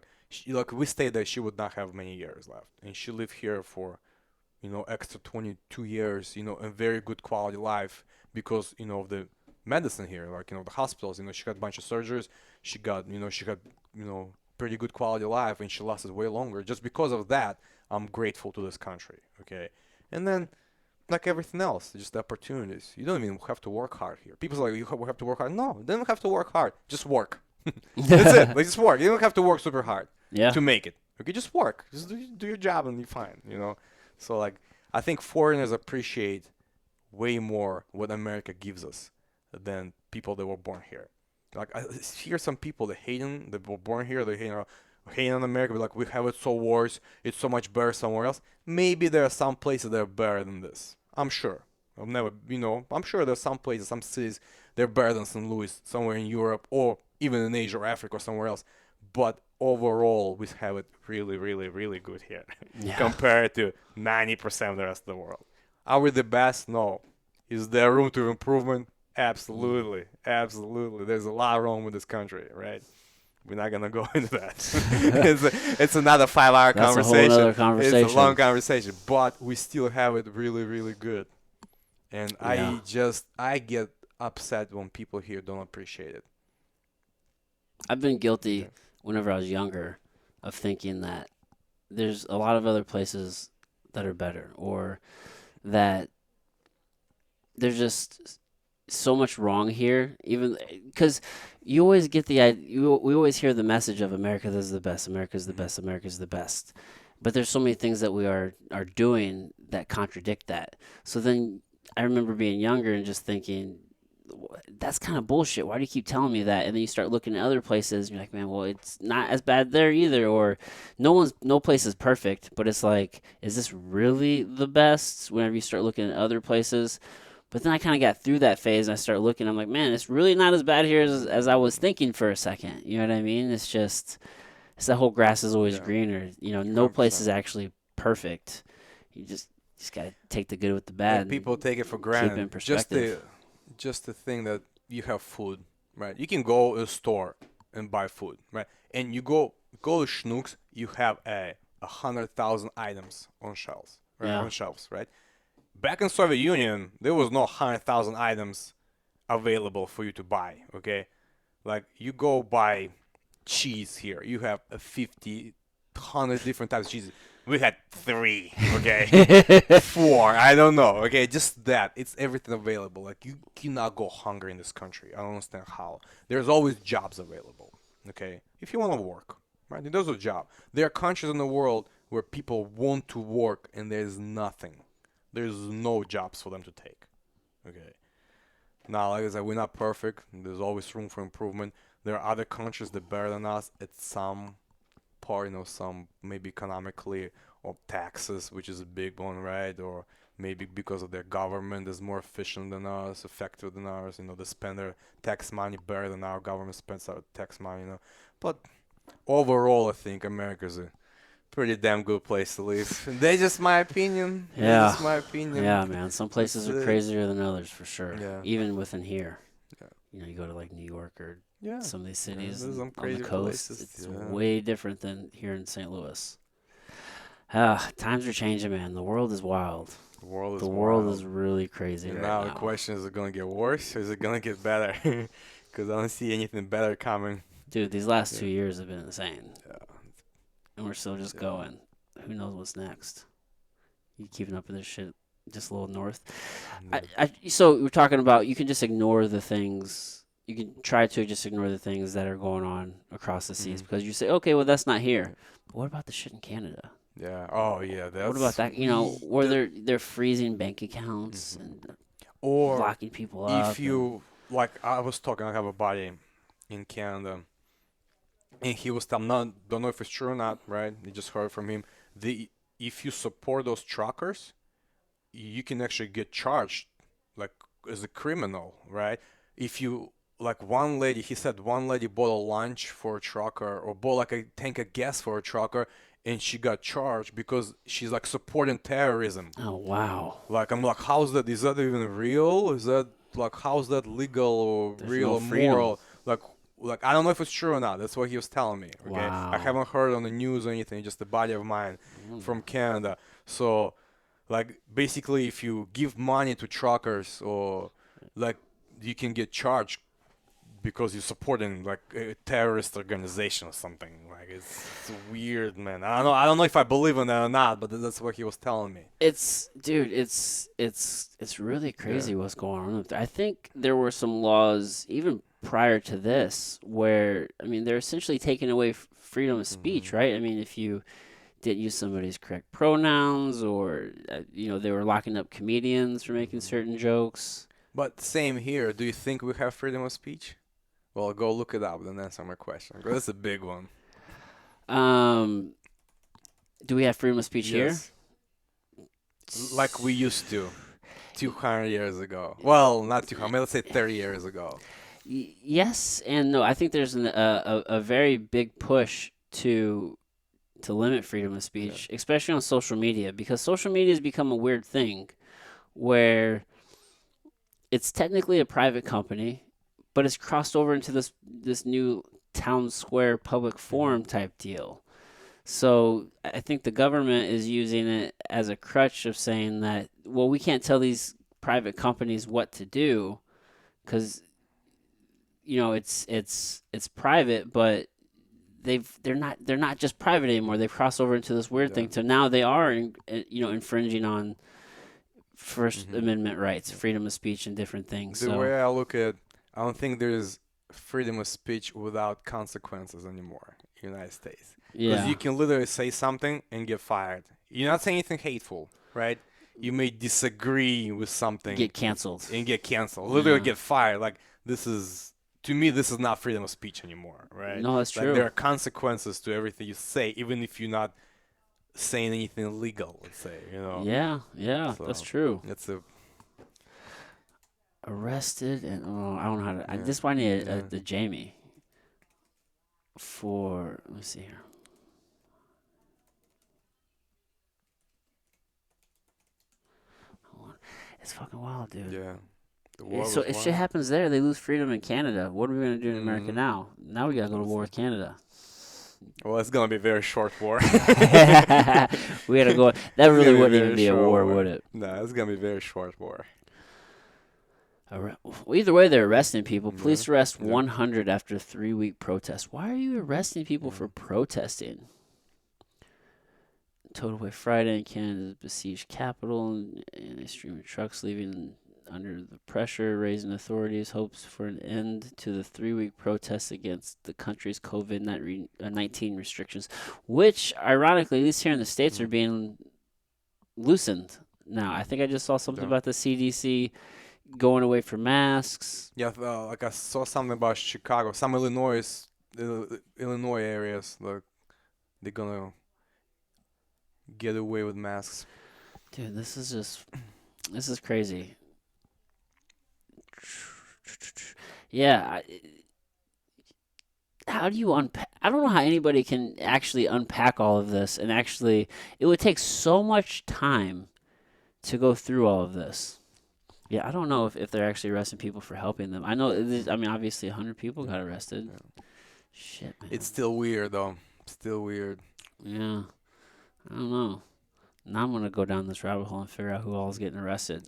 we stayed there, she would not have many years left, and she lived here for extra 22 years, a very good quality life because, of the medicine here, the hospitals, she got a bunch of surgeries, she got, pretty good quality life and she lasted way longer. Just because of that, I'm grateful to this country, okay? And then, like everything else, just the opportunities. You don't even have to work hard here. People say, we have to work hard. No, they don't have to work hard. Just work. That's it. Just work. You don't have to work super hard Yeah. to make it. Okay, just work. Just do your job and you're fine, So I think foreigners appreciate way more what America gives us than people that were born here. I hear some people that hate them, that were born here, they hate on America, but we have it so worse, it's so much better somewhere else. Maybe there are some places that are better than this. I'm sure. I'm sure there's some places, some cities, they're better than St. Louis, somewhere in Europe, or even in Asia or Africa or somewhere else. But overall, we have it really, really, really good here Yeah. compared to 90% of the rest of the world. Are we the best? No. Is there room to improvement? Absolutely. Absolutely. There's a lot wrong with this country, right? We're not going to go into that. it's another 5-hour That's a conversation. whole other conversation. It's a long conversation, but we still have it really, really good. And Yeah. I get upset when people here don't appreciate it. I've been guilty Yeah. whenever I was younger of thinking that there's a lot of other places that are better, or that there's just so much wrong here. Even because you always get we always hear the message of America is the best, America's the best, America's the best. But there's so many things that we are doing that contradict that. So then I remember being younger and just thinking, that's kind of bullshit. Why do you keep telling me that? And then you start looking at other places and you're like, man, well, it's not as bad there either. Or no place is perfect, but it's like, is this really the best? Whenever you start looking at other places, But then I kind of got through that phase and I started looking. I'm like, man, it's really not as bad here as I was thinking for a second. You know what I mean? It's just, it's the whole grass is always Yeah, greener. You know, no place 100%. is actually perfect. You just got to take the good with the Like bad and people take it for keep it in granted. perspective. Just the thing that you have food, right? You can go to a store and buy food, right? And you go to Schnucks, you have 100,000 items on shelves, right? Yeah. On shelves, right? Back in Soviet Union, there was no 100,000 items available for you to buy. Okay, like you go buy cheese here, you have a 50, 100 different types of cheese. We had three, okay, four. I don't know. Okay, just that. It's everything available. Like you cannot go hungry in this country. I don't understand how. There's always jobs available. Okay, if you want to work, right? There's a job. There are countries in the world where people want to work and there's nothing. There's no jobs for them to take. Okay. Now, like I said, we're not perfect. There's always room for improvement. There are other countries that are better than us at some part, some maybe economically or taxes, which is a big one, right? Or maybe because of their government is more efficient than us, effective than ours. They spend their tax money better than our government spends our tax money. But overall, I think America's a pretty damn good place to live. That's just my opinion. That's Yeah. just my opinion. Yeah, man. Some It's places are crazier than others for sure. yeah, Even within here. yeah, You know, you go to like New York or yeah. some of these Yeah, cities there's some on the crazy coast, places. it's Yeah. way different than here in St. Louis. Times are changing, man. The world is wild. The world The is world wild. is really crazy And right now the now. question is it going to get worse or is it going to get better? Because I don't see anything better coming. Dude, these last Yeah. 2 years have been insane. Yeah. And we're still just Yeah. going. Who knows what's next? You keeping up with this shit just a little north? So we're talking about you can just ignore the things. You can try to just ignore the things that are going on across the seas Mhm. because you say, okay, well, that's not here. Yeah. But what about the shit in Canada? Yeah. Oh, yeah. What about That's that? You know, where that, they're freezing bank accounts mhm. and Or locking people if up and you like, I was talking. I have a buddy in Canada, and he was telling. Not don't know if it's true or not. Right? You just heard from him. The If you support those truckers, you can actually get charged like as a criminal, right? If you like one lady, he said one lady bought a lunch for a trucker or bought like a tank of gas for a trucker and she got charged because she's like supporting terrorism. oh wow, Like I'm like, how's that? Is that even real? Is that like how's that legal or there's real no or freedom. moral? Like I don't know if it's true or not. That's what he was telling me. Okay, I Wow. haven't heard on the news or anything. Just a buddy of mine Mm. from Canada. So like basically, if you give money to truckers or like you can get charged because you're supporting like a terrorist organization or something. Like it's weird, man. I don't know. I don't know if I believe in that or not, but that's what he was telling me. It's dude, it's really Yeah. crazy what's going on up there. I think there were some laws even prior to this where I mean they're essentially taking away freedom of speech, Hmm. right? I mean if you didn't use somebody's correct pronouns or they were locking up comedians for making Hmm. certain jokes. But same here. Do you think we have freedom of speech? Well, go look it up and answer my question. 'Cause that's a big one. Um, do we have freedom of speech here? Yes, like we used to 200 years ago. Well, not 200. Let's say 30 years ago. Yes and no. I think there's a very big push to limit freedom of Yeah. speech, especially on social media, because social media has become a weird thing where it's technically a private company, but it's crossed over into this new town square public Hmm. forum type deal. So I think the government is using it as a crutch of saying that, well, we can't tell these private companies what to do because it's private, but they're not just private anymore. They've crossed over into this weird Yeah. thing. So now they are infringing on First Hmm. Amendment rights, Yeah. freedom of speech, and different things. The So way I look at, I don't think there's freedom of speech without consequences anymore in the United States. Because yeah, you can literally say something and get fired. You're not saying anything hateful, right? You may disagree with something get canceled. and get canceled. Literally Yeah. get fired. Like this is to me this is not freedom of speech anymore, right? No, that's Like there true. are consequences to everything you say, even if you're not saying anything illegal, let's say. Yeah, yeah, that's So true. it's a arrested and I don't know how to. Yeah. This one I need Yeah. the Jamie for. Let me see here. Hold on. It's fucking wild, dude. Yeah. The war So was if shit wild. happens there, they lose freedom in Canada. What are we gonna do in America Hmm. now? Now we gotta go to war with Canada. Well, it's gonna be a very short war. We gotta go. That It's really gonna be a wouldn't even very be a short war, war. would it? No, it's gonna be a very short war. Well, either way, they're arresting people. Yeah. Police arrest Yeah. 100 after 3-week protest. Why are you arresting people for Mm. protesting? Total away Friday in Canada's besieged capital and a stream of trucks leaving under the pressure, raising authorities' hopes for an end to the 3-week protests against the country's COVID-19 restrictions, which, ironically, at least here in the States, are Mm. being loosened now. I think I just saw something Yeah. about the CDC going away for masks. Yeah, like I saw something about Chicago, some Illinois areas, like they're gonna get away with masks. Dude, this is crazy. Yeah, how do you unpack? I don't know how anybody can actually unpack all of this and actually, it would take so much time to go through all of this. Yeah, I don't know if they're actually arresting people for helping them. I know, I mean, obviously 100 people got arrested. Yeah. Shit, man. It's still weird though. Still weird. Yeah, I don't know. Now I'm gonna go down this rabbit hole and figure out who all is getting arrested.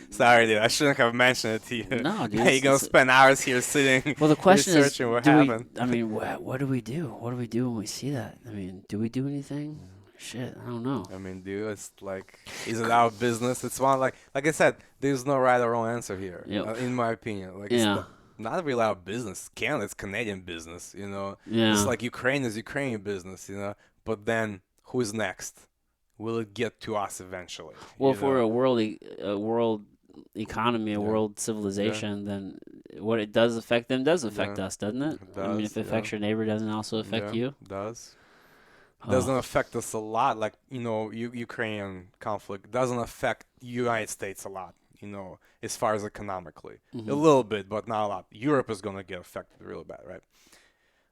Sorry, dude. I shouldn't have mentioned it to you. No, dude. You're gonna spend hours here sitting Well, the question is, researching what do happened. we? I mean, what do we do? What do we do when we see that? I mean, do we do anything? Shit, I don't know. I mean, dude, it's like, is it our business? It's one like I said, there's no right or wrong answer here, Yep. in my opinion. Like, Yeah. it's not really our business. Canada, it's Canadian business, you know. Yeah. Just like Ukraine is Ukrainian business, you know. But then, who is next? Will it get to us eventually? Well, you if we're know? a world economy, a Yeah. world civilization, then what it does affect them does affect Yeah. us, doesn't it? It I mean, if does, it affects your neighbor, doesn't it also affect Yeah, you? does. Oh, Doesn't affect us a lot. Like, you know, Ukrainian conflict doesn't affect United States a lot. You know, as far as economically, a little bit, but not a lot. Europe is gonna get affected really bad, right?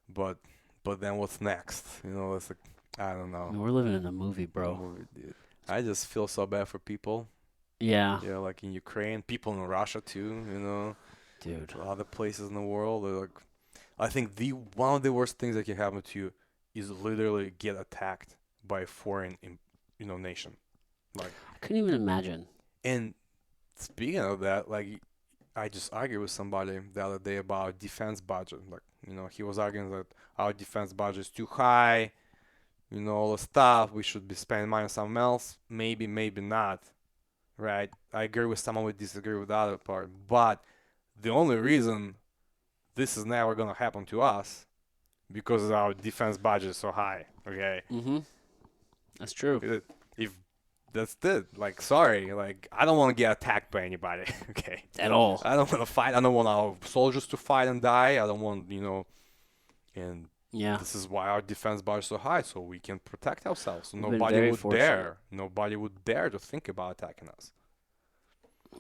But then what's next? You know, it's like, I don't I mean, know. we're living in a movie, bro. Movie, dude. I just feel so bad for people. Yeah, Yeah, like in Ukraine, people in Russia too. You know, dude. other places in the world. They're like, I think the one of the worst things that can happen to you is literally get attacked by a foreign, nation. Like, I couldn't even imagine. and speaking of that, like, I just argued with somebody the other day about defense budget. Like, he was arguing that our defense budget is too high. All the stuff. We should be spending money on something else. Maybe, maybe not. Right? I agree with someone would disagree with the other part. But the only reason this is never gonna happen to us because our defense budget is so high. Okay? Mm-hmm. That's true. If that's it, like, sorry, like, I don't want to get attacked by anybody. Okay? At all. I don't want to fight. I don't want our soldiers to fight and die. I don't want, and Yeah. this is why our defense budget is so high, so we can protect ourselves. So We've been nobody very would fortunate. dare. Nobody would dare to think about attacking us.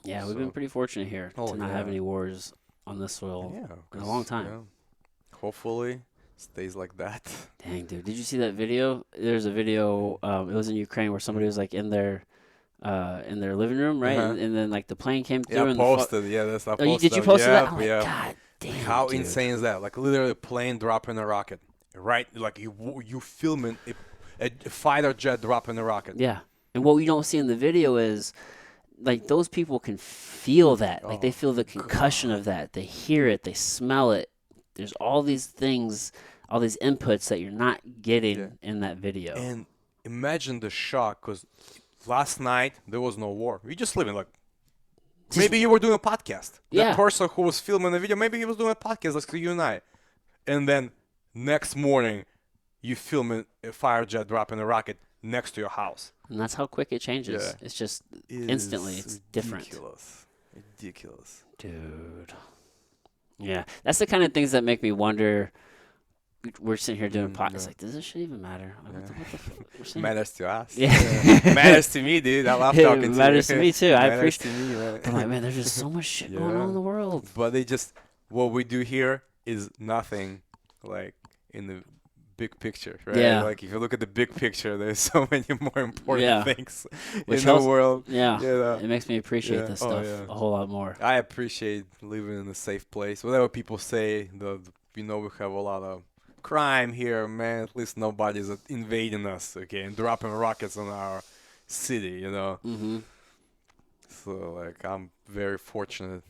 Yeah, we've been So- pretty fortunate here Oh, to not have yeah. any wars on this soil Yeah, in a long 'cause, time. yeah, hopefully, stays like that. Dang, dude. Did you see that video? There's a video, it was in Ukraine where somebody was like in their living room, right? Uh-huh. And then like the plane came through Yeah, and posted. Yeah, that's I Oh, posted. did you post yeah, that? I'm like, yeah. God damn. How dude. insane is that? Like, literally a plane dropping a rocket, right? Like, you filming a fighter jet dropping a rocket. Yeah. And what we don't see in the video is like those people can feel that. Like they Oh, feel the concussion of that. They hear it, they smell it. There's all these things, all these inputs that you're not getting Yeah. in that video. And imagine the shock, because last night there was no war. We just living like. Maybe you were doing a podcast. Yeah. That person who was filming the video, maybe he was doing a podcast like you and I. And then next morning, you filming a fire jet dropping a rocket next to your house. And that's how quick it changes. Yeah. It's just It instantly, is it's different. ridiculous. Ridiculous. Dude. Yeah. That's the kind of things that make me wonder we're sitting here doing Mm, podcast. It's yeah. like, does this shit even matter? Like, what the fuck? We're sitting here. Matters to us. Yeah. Matters to me, dude. I love It talking to matters to you. me too. I Matters appreciate. to me, But I'm like, man. man, there's just so much shit going on Yeah. in the world. But they just what we do here is nothing like in the big picture, right? Yeah. Like if you look at the big picture, there's so many more important Yeah. things Which in the helps. world. Yeah. Yeah. It makes me appreciate Yeah. this Oh, stuff yeah. a whole lot more. I appreciate living in a safe place. Whatever people say, we have a lot of crime here, man. At least nobody's invading us, okay, and dropping rockets on our city. Mm-hmm. So like, I'm very fortunate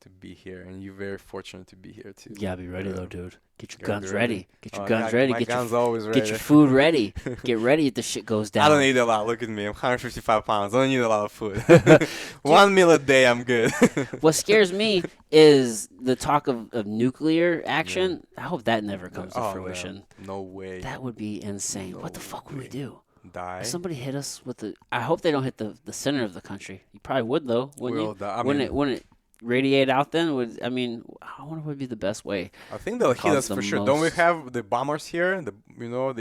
to be here, and you're very fortunate to be here too. You gotta be ready Yeah. though, dude. Get your Gotta guns be ready. Get your Oh, guns yeah, ready. my Get gun's your always ready. get your food ready. Get ready if the shit goes down. I don't eat a lot. Look at me. I'm 155 pounds. I don't need a lot of food. 1 meal a day, I'm good. What scares me is the talk of nuclear action. I hope that never comes to Oh, fruition. no way. That would be insane. What the No fuck would we way. do? Die. If somebody hit us with the. I hope they don't hit the center of the country. You probably would though, wouldn't We'll you? die. I Wouldn't mean, it radiate out then? I mean, I wonder what would be the best way. I think they'll hit cause us the for sure. Don't we most- have the bombers here? The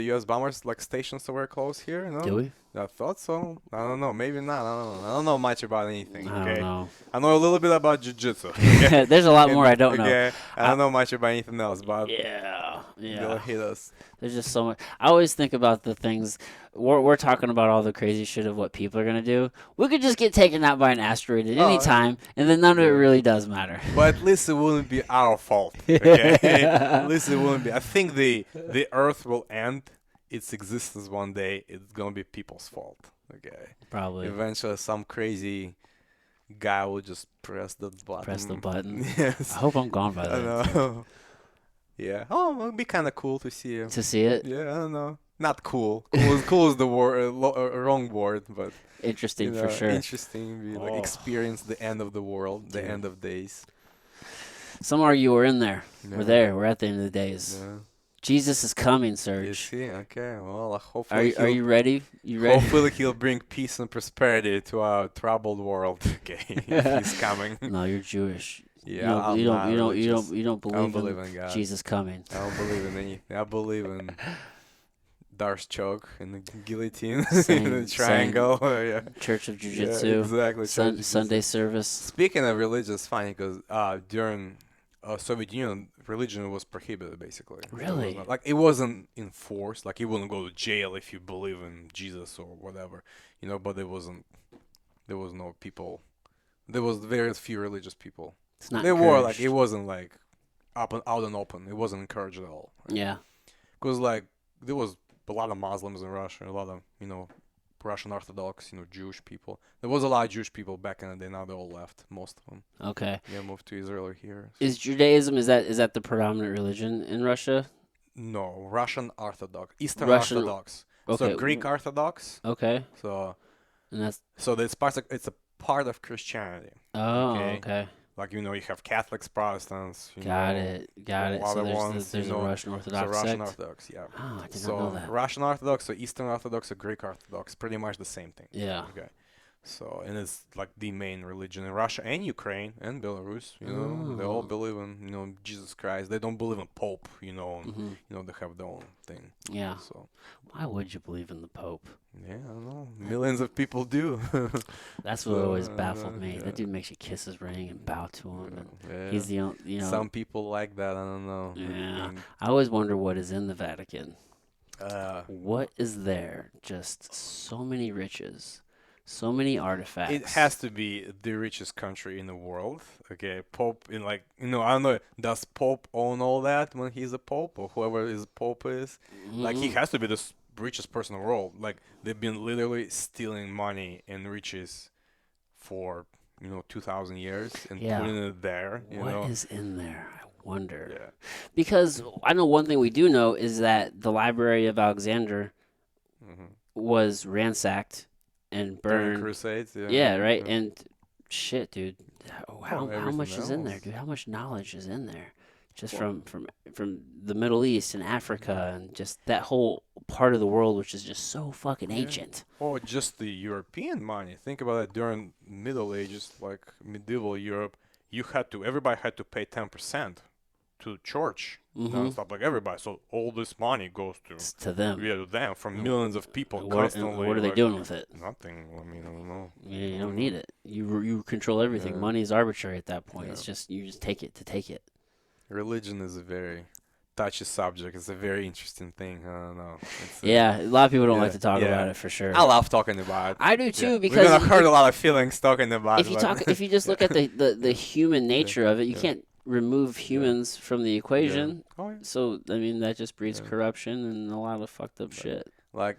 U.S. bombers like stationed somewhere close here. No, Do we? I thought so. I don't know. Maybe not. I don't know. I don't know much about anything. I Okay. don't know. I know a little bit about Jiu Jitsu. Okay? There's a lot more I don't know. Okay. I don't know much about anything else, but Yeah, they'll yeah. hit us. There's just so much. I always think about the things. We're talking about all the crazy shit of what people are gonna do. We could just get taken out by an asteroid at any Oh, time, and then none of it yeah. really does matter. But at least it wouldn't be our fault. Okay. At least it wouldn't be. I think the Earth will end its existence one day. It's gonna be people's fault. Okay. Probably Eventually, some crazy guy will just press the button. press the button. I Yes. hope I'm gone by I then know. Yeah. Oh, it would be kind of cool to see you. to see it. Yeah, I don't know. Not cool. Cool is the wrong word, but Interesting for sure. interesting. We like Oh. experience the end of the world, the Dude. end of days. Some argue we're in there. Yeah. We're there. We're at the end of the days. Yeah. Jesus is coming, You Serge. see? Okay. Well, Are hopefully are you ready? You ready? hopefully he'll bring peace and prosperity to our troubled world. Okay, if he's coming. No, you're Jewish. Yeah, I'm you not don't religious. you don't I don't believe believe in in God. Jesus coming. I don't believe in anything. I believe in Dar's choke and the guillotine Same- and the triangle. Yeah. Church of Jiu Yeah, Jitsu. exactly. Sunday service. Speaking of religion, it's funny because during Soviet Union, religion was prohibited basically. It was Really? not- like it wasn't enforced. Like you wouldn't go to jail if you believe in Jesus or whatever, But there wasn't. There was no people. There was very few religious people. It's not. They were like encouraged. it wasn't like up and out and open. It wasn't encouraged at all. Yeah. Because like there was a lot of Muslims in Russia, a lot of Russian Orthodox, Jewish people. There was a lot of Jewish people back in the day. Now they all left. Most of them. Okay. Yeah, moved to Israel or here. Is Judaism is that the predominant religion in Russia? No, Russian Orthodox, Eastern Russian- Orthodox. Okay. So Greek Orthodox. Okay. So And that's it's a part of Christianity. oh Okay. okay. Like you have Catholics, Protestants. Got it. Got it. So other there's ones, there's a Russian So Orthodox Russian sect. Orthodox, yeah. Oh, I did So not know that. Russian Orthodox, so Eastern Orthodox, or Greek Orthodox, pretty much the same thing. Yeah. Okay. So and it's like the main religion in Russia and Ukraine and Belarus. They all Oh. believe in Jesus Christ. They don't believe in Pope. And, hmm they have their own thing. Yeah. So Why would you believe in the Pope? yeah, I don't know. Millions of people do. That's what So, always baffled me. yeah. That dude makes you kiss his ring and bow to him. And Yeah. he's the only, Some people like that. I don't know. Yeah. And, I always wonder what is in the Vatican. uh, What is there? Just so many riches, so many artifacts. it has to be the richest country in the world. Okay, Pope in I don't know. Does Pope own all that when he's a Pope or whoever his Pope is? Like he Mhm. has to be the richest person in the world. Like they've been literally stealing money and riches for 2,000 years and Yeah. putting it there. What is in there? I wonder. Yeah. Because I know one thing we do know is that the Library of Alexander Mm-hmm. was ransacked and During burned. Crusades. Yeah. Yeah, right. Yeah. And shit, dude, how everything much is in there, else. dude? How much knowledge is in there? Just Well- from the Middle East and Africa and just that whole part of the world, which is just so fucking Yeah. ancient. Or just the European money. Think about it. During Middle Ages, like medieval Europe, everybody had to pay 10% to church Mm-hmm. nonstop, like everybody. So all this money goes to It's to them. yeah to them from millions of people And constantly. what are they Like doing with it? nothing. I mean, I don't know. Yeah, I you don't don't know. need it. You control everything. Yeah, Money is arbitrary at that point. yeah. It's just you just take it to take it. Religion is a very touchy subject. It's a very interesting thing. I don't know. It's Yeah, a lot of people don't like yeah, to talk about yeah. it for sure. I love talking about it. I do Yeah, too we're gonna because hurt a lot of feelings talking about if it, you but talk, if you just look yeah, at the human yeah, nature of it, you yeah, can't remove yeah, humans from the yeah. equation. Oh yeah, So I mean, that just breeds yeah. corruption and a lot of fucked up Like, shit. like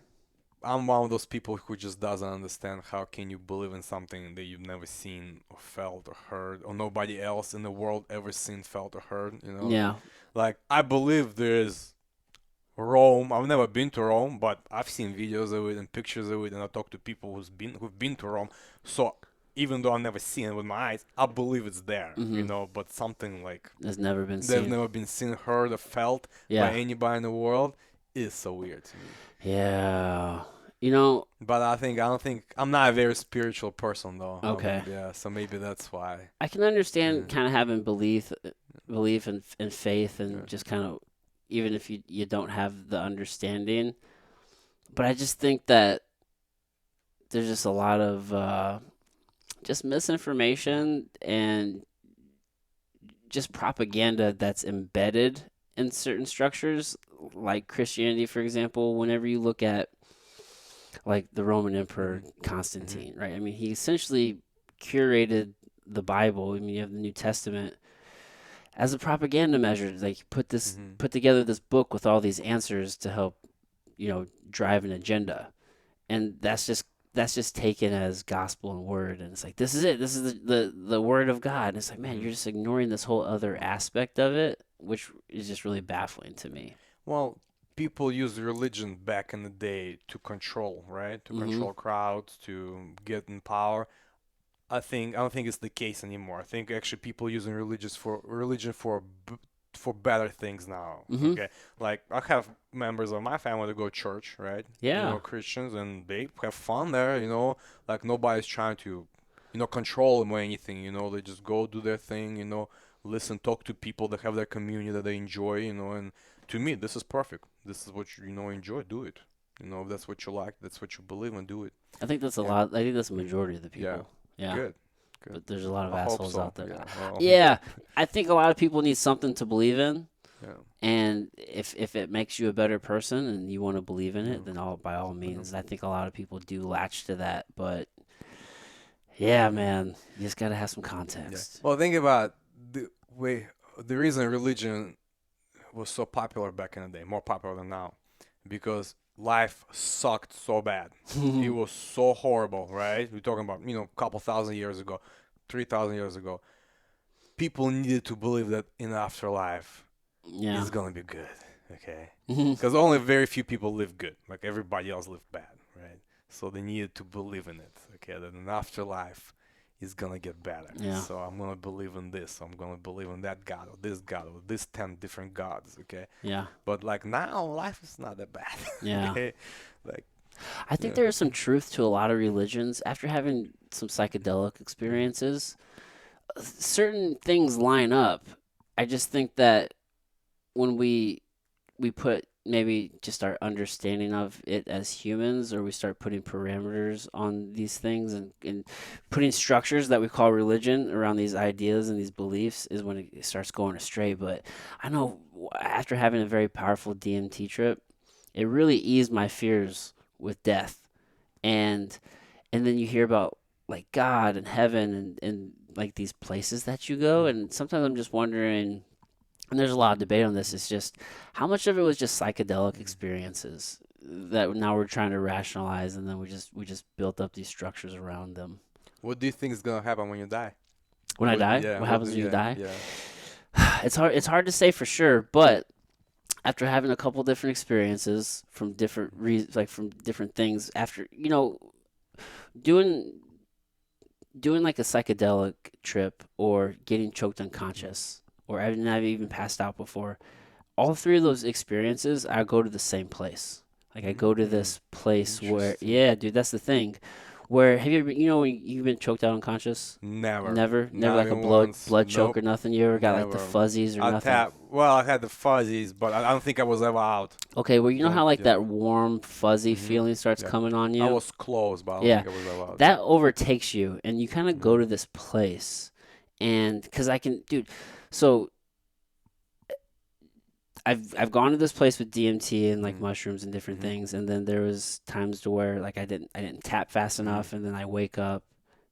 I'm one of those people who just doesn't understand how can you believe in something that you've never seen or felt or heard or nobody else in the world ever seen, felt or heard. You know, Yeah. like I believe there's Rome. I've never been to Rome, but I've seen videos of it and pictures of it, and I talk to people who've been to Rome. So even though I've never seen it with my eyes, I believe it's there. You Mm-hmm. know, but something like Has never been that's seen. never been seen, heard, or felt by Yeah. anybody in the world is so weird to me. Yeah. You know. But I don't think I'm not a very spiritual person though. Okay. Yeah, so maybe that's why. I can Yeah, understand kind of having belief and faith, yeah. and just kind of even if you don't have the understanding. But I just think that there's just a lot of just misinformation and just propaganda that's embedded in certain structures, like Christianity, for example. Whenever you look at like the Roman Emperor Hmm. Constantine, right? I mean, he essentially curated the Bible. I mean, you have the New Testament as a propaganda measure. Like Hmm. put together this book with all these answers to help drive an agenda, and that's just taken as gospel and word, and it's like this is it, this is the word of God, and it's like, man, Hmm. you're just ignoring this whole other aspect of it, which is just really baffling to me. Well, people used religion back in the day to control, right? To Mm-hmm. control crowds, to get in power. I don't think it's the case anymore. I think actually people using religion for better things now. Mm-hmm. Okay, like I have members of my family that go to church, right? You Yeah. know, Christians, and they have fun there. You know, like nobody's trying to, control them or anything. You know, they just go do their thing. You know, listen, talk to people that have their community that they enjoy. You know, and to me, this is perfect. This is what you enjoy. Do it. You know, if that's what you like, that's what you believe in. Do it. I think that's a Yeah. lot. I think that's the majority of the Yeah. people. Yeah. Good. Good. But there's a lot of I hope assholes so. out there. Yeah. Well, Yeah. I think a lot of people need something to believe in. yeah. And if it makes you a better person and you want to believe in it, Yeah. then by all Yeah. means. I think a lot of people do latch to that. But yeah, Yeah. man, you just got to have some Yeah. context. Well, think about the reason religion was so popular back in the day, more popular than now, because life sucked so bad. It was so horrible, right? We're talking about, a couple thousand years ago, 3,000 years ago. People needed to believe that in afterlife Yeah. it's gonna be good, okay? Mhm. Because only very few people live good. Like everybody else lived bad, right? So they needed to believe in it, okay? That in afterlife is gonna get better. Yeah. So I'm gonna believe in this. I'm gonna believe in that God or this 10 different gods, okay? Yeah. But like now, life is not that bad, Yeah. okay? Like I think yeah, there is some truth to a lot of religions. After having some psychedelic experiences, certain things line up. I just think that when we put maybe just our understanding of it as humans, or we start putting parameters on these things, and putting structures that we call religion around these ideas and these beliefs, is when it starts going astray. But I know after having a very powerful DMT trip, it really eased my fears with death. And and then you hear about like God and heaven, and like these places that you go, mm, and sometimes I'm just wondering, and there's a lot of debate on this, it's just how much of it was just psychedelic mm. experiences that now we're trying to rationalize, and then we just built up these structures around them. What do you think is gonna happen when you die? When I die, Yeah, what happens when you yeah, die? yeah. It's hard to say for sure, but after having a couple different experiences from different like from different things, after doing doing like a psychedelic trip, or getting choked unconscious, or I've even passed out before, all three of those experiences, I go to the same place. Like I go to Mm, this place where, interesting. yeah, dude, that's the thing. Where have you ever, when you've been choked out unconscious? Never. Never Not like a even once. blood choke Nope. or nothing. You ever got like the Never. fuzzies or I nothing? tap Well, I had the fuzzies, but I don't think I was ever out. Okay, well, you know how Don't, like yeah. that warm, fuzzy Hmm. feeling starts Yeah. coming on I you? was close, but I don't Yeah, think I was ever out. that overtakes you, and you kind of go Mm-hmm. to this place, and because I can, dude. So I've gone to this place with DMT and like mushrooms and different Mm-hmm. things, and then there was times to where like I didn't tap fast Mm-hmm. enough, and then I wake up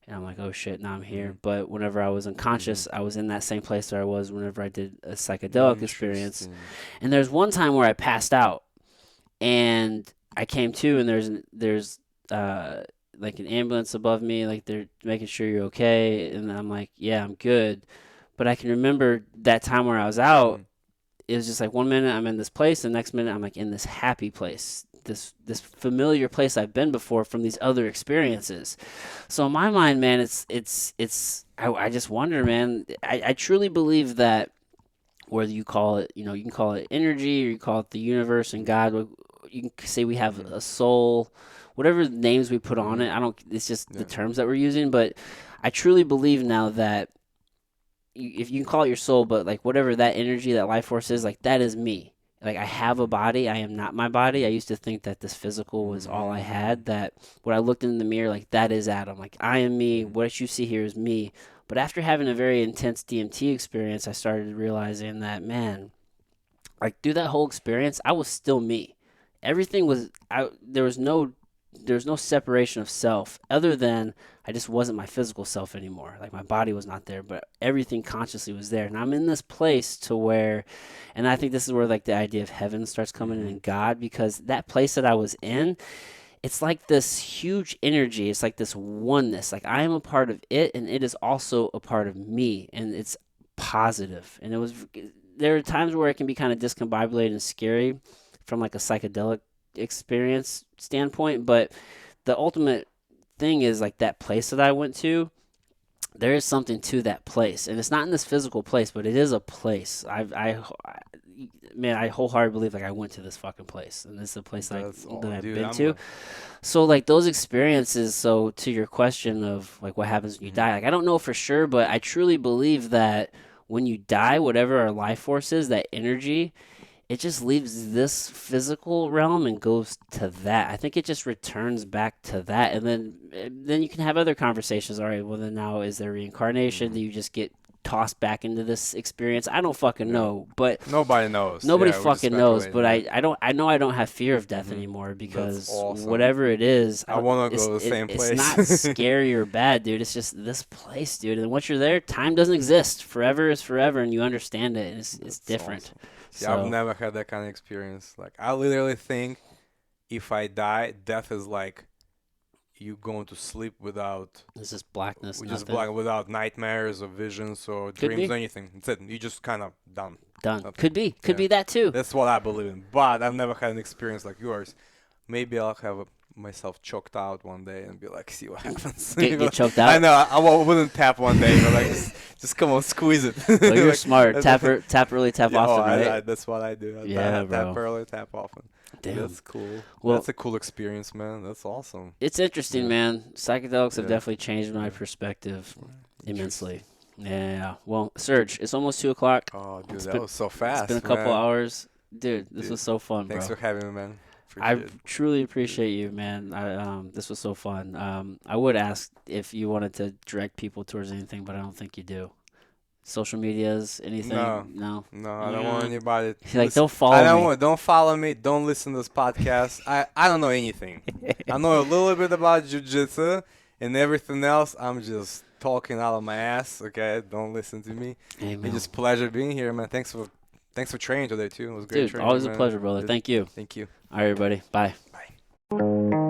and I'm like, oh shit, now I'm Mm-hmm. here. But whenever I was Mm-hmm. unconscious, I was in that same place where I was whenever I did a psychedelic experience. Interesting. And there's one time where I passed out, and I came to, and there's uh like an ambulance above me, like they're making sure you're okay, and I'm like, yeah, I'm good. But I can remember that time where I was out, Mm. it was just like one minute I'm in this place, the next minute I'm like in this happy place, this familiar place I've been before from these other experiences. So in my mind, man, it's I just wonder, man. I truly believe that whether you call it, you can call it energy or you call it the universe and God. You can say we have Mm-hmm. a soul, whatever names we put on Mm-hmm. it. I don't. It's just the Yeah. terms that we're using, but I truly believe now that if you can call it your soul, but like whatever that energy, that life force is, like that is me. Like I have a body. I am not my body. I used to think that this physical was all I Mm-hmm. had. That when I looked in the mirror, like that is Adam. Like I am me. Mm-hmm. What you see here is me. But after having a very intense DMT experience, I started realizing that, man, like through that whole experience, I was still me. Everything was there was no separation of self other than I just wasn't my physical self anymore. Like my body was not there, but everything consciously was there. And I'm in this place to where, and I think this is where like the idea of heaven starts coming in Mm-hmm. and God, because that place that I was in, it's like this huge energy. It's like this oneness. Like I am a part of it, and it is also a part of me, and it's positive. And it was there are times where it can be kind of discombobulated and scary from like a psychedelic experience standpoint, but the ultimate thing is like that place that I went to, there is something to that place, and it's not in this physical place, but it is a place. Man, I wholeheartedly believe like I went to this fucking place, and this is a place like That's that all, I've dude. been to. So like those experiences. So to your question of like what happens when you Mhm. die, like I don't know for sure, but I truly believe that when you die, whatever our life force is, that energy, it just leaves this physical realm and goes to that. I think it just returns back to that, and then you can have other conversations. All right, well then now is there reincarnation? Do Mhm. you just get tossed back into this experience? I don't fucking Yeah. know, but Nobody knows. nobody Yeah, we're just fucking knows. But speculating. Yeah. I know I don't have fear of death Mhm. anymore That's because awesome. whatever it is, I I don't. want to go to the same It's place. not scary or bad, dude. It's just this place, dude. And once you're there, time doesn't exist. Forever is forever, and you understand it. And it's That's different. awesome. See, I've So never had that kind of experience. Like, I literally think if I die, death is like you going to sleep without, it's just blackness, just nothing. black, without nightmares or visions or Could dreams be or anything. That's it. You just kind of done. done. Nothing. Could Yeah. be that too. That's what I believe in. But I've never had an experience like yours. Maybe I'll have myself choked out one day and be like, see what happens. Get choked I out. know wouldn't tap one day, but like just come on, squeeze it. Well, you're Like, smart. that's- Tap early, tap yeah, often, right? that's what I do. Yeah, Tap bro. early, tap often. Damn. That's cool. Well, That's a cool experience, man. That's awesome. it's interesting, Yeah, man. Psychedelics have yeah, definitely changed my yeah. perspective immensely. Interesting. Yeah. Well, Serge, it's almost 2 o'clock. Oh, dude, It's that been was so it's been a fast, couple man. hours, dude. This Dude, was so fun, thanks bro. for having me, man. I Appreciate it. truly Dude. appreciate you, man. This was so fun. I would ask if you wanted to direct people towards anything, but I don't think you do. Social medias, No, anything? No. no, I don't want anybody. Like, Listen, don't follow me. don't follow me. Don't listen to this podcast. I don't know anything. I know a little bit about Jiu Jitsu and everything else. I'm just talking out of my ass. Okay, don't listen to me. It's Amen. just pleasure being here, man. Thanks for training today too. It was great Dude, training, always a man. pleasure, brother. Thank you. Thank you. All right, everybody. Bye. Bye.